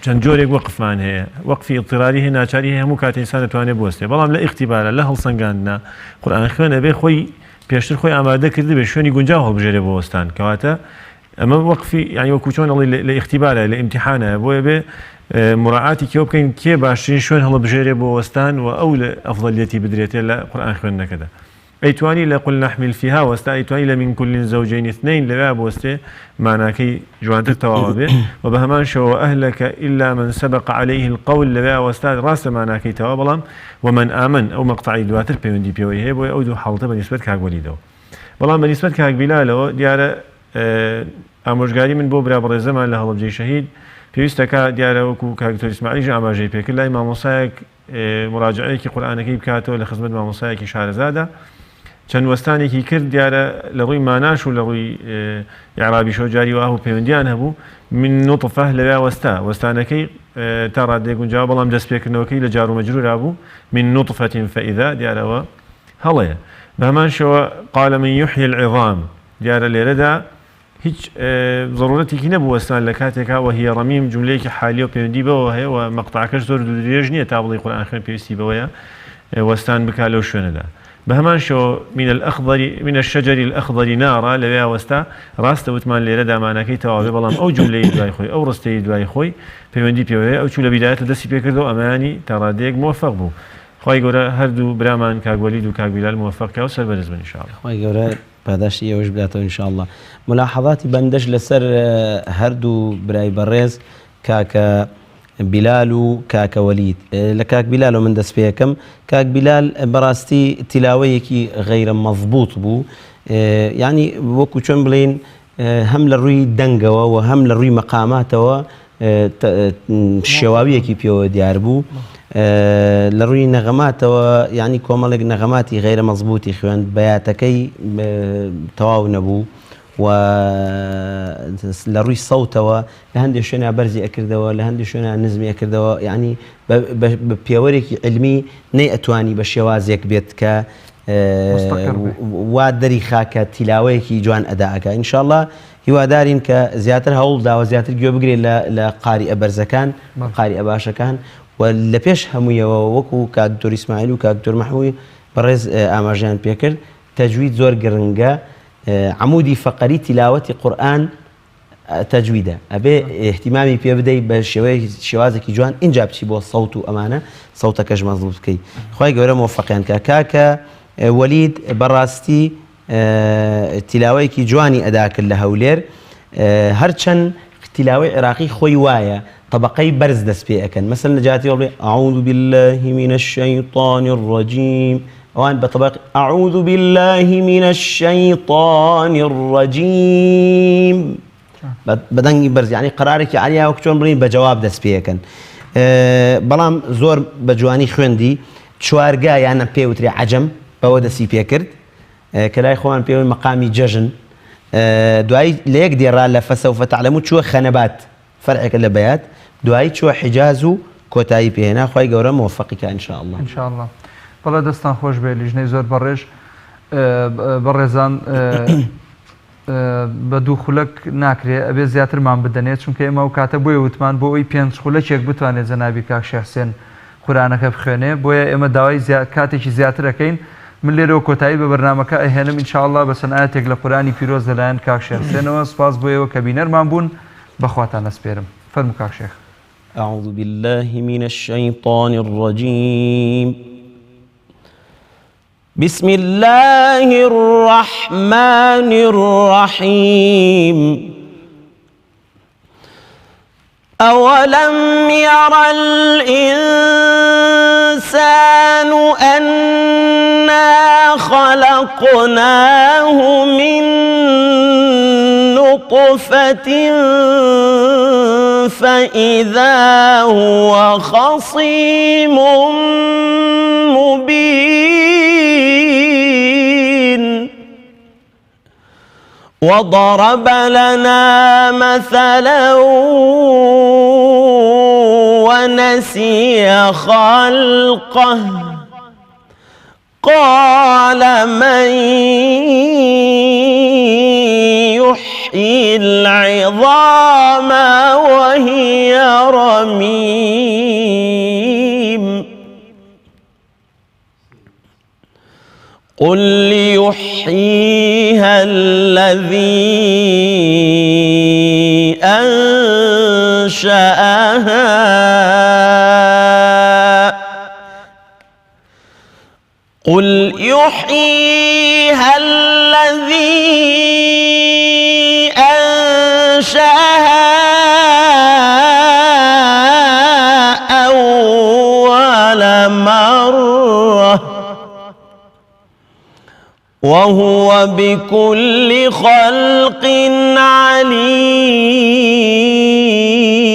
چەند جۆرێک وەقفمان هەیە وەقفی ئیضطراری هەیە ناچاری هەیە هەموو کاتێک ئینسان دەتوانێت بوەستێ بەڵام لە ئیختیبارە لە هەڵسەنگاندنا قورئان خوێنە بێ خۆی پێشتر خۆی ئامادە کردی بێ شوێنی گونجاو هەڵبژێرێ بۆ وەستان کەواتە ئەمە وەقفی یعنی وەکو چۆن ئەڵێ لە ئیختیبارە لە ئیمتیحانە بۆیە بێ مراعاتی کێوە بکەین کێ باشترین شوێن هەڵبژێرێ بۆ وەستان و ئەو لە ئەفضەلیەتی بدرێتێ لە قورئان خوێندنەکەدا ئەیتوانی لە قل نحمل فيها وەستا ئەیتوانی لە من كل زوجين اثنين لەوێ بوەستێ معناکەی جوانتر تەواوە بێ و بە هەمان شەوە ئەهلەکە إلا من سبق عليه القول لەوێ وەستا ڕاستە معناکەی تەواو بەڵام ومن آمن ئەو مەقطعی دواتر پەیوەندی پێوەی هەیە بۆیە ئەو دوو حاڵەتە بەنسبەت کاک وەلیدەوە بەڵام بەنسبەت کاک بیلالەوە دیارە ئامۆژگاری من بۆ برا بەڕێزەمان لە هەڵبجەی شەهید پێویستەکە دیارە وەکو کاک دکتۆر ئیسماعیلیش ئاماژەی پێکرد لای مامۆسایەک مراجعەیەکی قورئانەکەی بکاتەوە لە خزمەت مامۆسایەکی شارەزادا چەند وەستانێکی کرد دیارە لە ڕووی ماناش و لە ڕووی ئیعرابی شەوجاری واه و پەیوەندیان هەبوو من نوطفە لەوێ وەستانەکەی تا ڕادێک گونجاو بەڵام دەستپێکردنەوەکەی لە جار و مەجرورا بوو من نوطفة فإذا دیارەوە هەڵەیە بە هەمان شێوە قال من يحيي العظام دیارە لێرەدا هیچ ضرورەتێکی نەبوو وەستان لە کاتێکا وهي ڕەمیم جملەیەکی حالی و پەیوەندی بەوە هەیە و مەقطعەکەش زۆر درێژ نییە تا بڵێ قورئان خوێن پێویستی بەوەیە وەستان بکا لەو شوێنەدا بە هەمان شەوە من الشجر الأخضر نارا لەوێ وەستا ڕاستە وتمان لێرە دامانەکەی تەواوێ بەڵام ئەو جملەی دوای خۆی ئەو ڕستەی دوای خۆی پەیوەندی پێوەیە ئەو چوو لە بیدایەتە دەستی پێکردەوە ئەمانی تا ڕادەیەک موفق بوو خوای گەورە هەردوو برامان کاک وەلید و کاک بیلال موفقکە و سەربەرز بن ئینشاءالله خوای گەورە پاداشتی ئێوەش بداتەوە ئینشاءالله ملاحەظاتی بەندەش لەسەر هەردوو برای بەڕێز کاکە بلال و کاکە وەلید لە کاک بلال و من دەست پێەکەم کاک بلال بەڕاستی تیلاوەیەکی غەیرە مەضبوط بوو یعنی وەکو چۆن بڵێن هەم لە ڕووی دەنگەوە و هەم لە ڕووی مەقاماتەوە شێواویەکی پێوە دیار بوو لە ڕووی نەغەماتەوە یعنی کۆمەڵێک نەغەماتی غەیرە مەضبوطی خوێند بەیاتەکەی تەواو نەبوو و لە ڕووی سەوتەوە لە هەندێک شوێنە بەرزی ئەکردەوە لە هەندێک شوێنە نزمی ئەکردەوە یعنی بە پێوەرێکی علمی نەی ئەتوانی بە شێوازێک بێت کە وا دەری خاکە تیلاوەیەکی جوان ئەداەکە ئینشاءالله هیوادارین کە زیاتر هەوڵ داوە زیاتر گوێ بگرێت لە قاریئە بەرزەکان قاریئە باشەکان و لە پێش هەموویەوە وەکو کاک دکتۆر ئیسماعیل و کاک دکتۆر مەحموود بەڕێز ئاماژیان پێکرد تەجوید زۆر گرنگە عمودی فەقەری تیلاوەتی قورئان تەجویدە ئەبێ احتیمامی پێ بدەیت بە شێوازێکی جوان اینجا بچی بۆ سەوت و ئەمانە سەوتەکەش مەزبوط بکەیت خی گەورە مۆفەقیان کاکە وەلید بەڕاستی تیلاوەیەکی جوانی ئەدا کرد لە هەولێر هەرچەند تیلاوەی عێراقی خۆی وایە طبقەی بەرز دەست پێ ئەکەن مەسەڵەن نەجاتی وڵێ أعوذ بالله من الشيطان الرجيم ئەوان بە طبق أعوذ بالله من الشيطان الرجيم بەدەنگی بەرز یعنی قرارێکی عالیا وەک چۆن بڵین بە جواب دەست پێ ئەکەن بەڵام زۆر بە جوانی خوێندی چوارگا یانە پێوتری عەجەم بەوە دەستی پێ کرد کە لای خۆیان پێوە مەقامی جەژن دوایی لە یەک دێڕا لە فەسەوفە تەعلەمون چووە خەنەبات فەرعێکە لە بەیات دوایی چووە حیجاز و کۆتایی پێهێنا خی گەورە مۆفەقیکە ئینشاءالله ئینشاءالله بەڵێ دەستان خۆش بێ لیژنەی زۆر بەڕێژ بەڕێزان بە دوو خولەک ناکرێت ئەبێ زیاترمان بدەنێت چونکە ئێمە و کاتە بۆیە وتمان بۆ ئەوی 5 خولەکێک بتوانێت جەنابی کاک شێخ حوسێن قورئانەکە بخوێنێ بۆیە ئێمە داوای کاتێکی زیاتر ئەەکەین من لێرەوە کۆتایی بە بەرنامەکە ئەهێنم ئینشاءالله بە سەنایەتێک لە قورئانی پیرۆز لەلایەن کاک شێخ حوسێنەوە سپاس بۆیەوە کە بینەرمان بوون بەخواتان ئەسپێرم فەرموو کاک شێخ أعوذ بالله من الشيطان الرجيم بسم الله الرحمن الرحيم أولم ير الإنسان أنا خلقناه من نطفة فإذا هو خصيم مبين وضرب لنا مثلا ونسي خلقه قال من يحيي العظام وهي رميم قل يحييها الذي أنشأها قل يحييها الذي أنشأها أول مرة وهو بكل خلق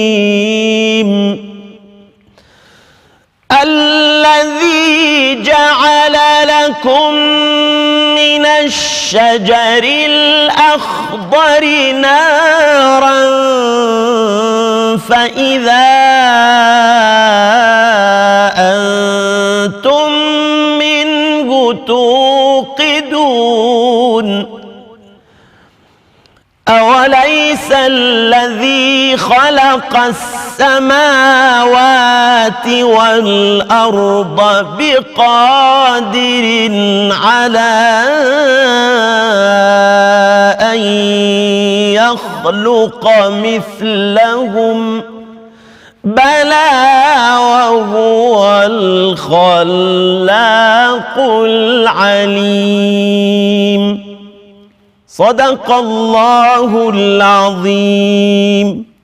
عليم الذي جعل لكم من الشجر الأخضر نارا فإذا أنتم منه توقدون أوليس الذي خلق السماوات والأرض بقادر على أن يخلق مثلهم بلى وهو الخلاق العليم صدق الله العظيم.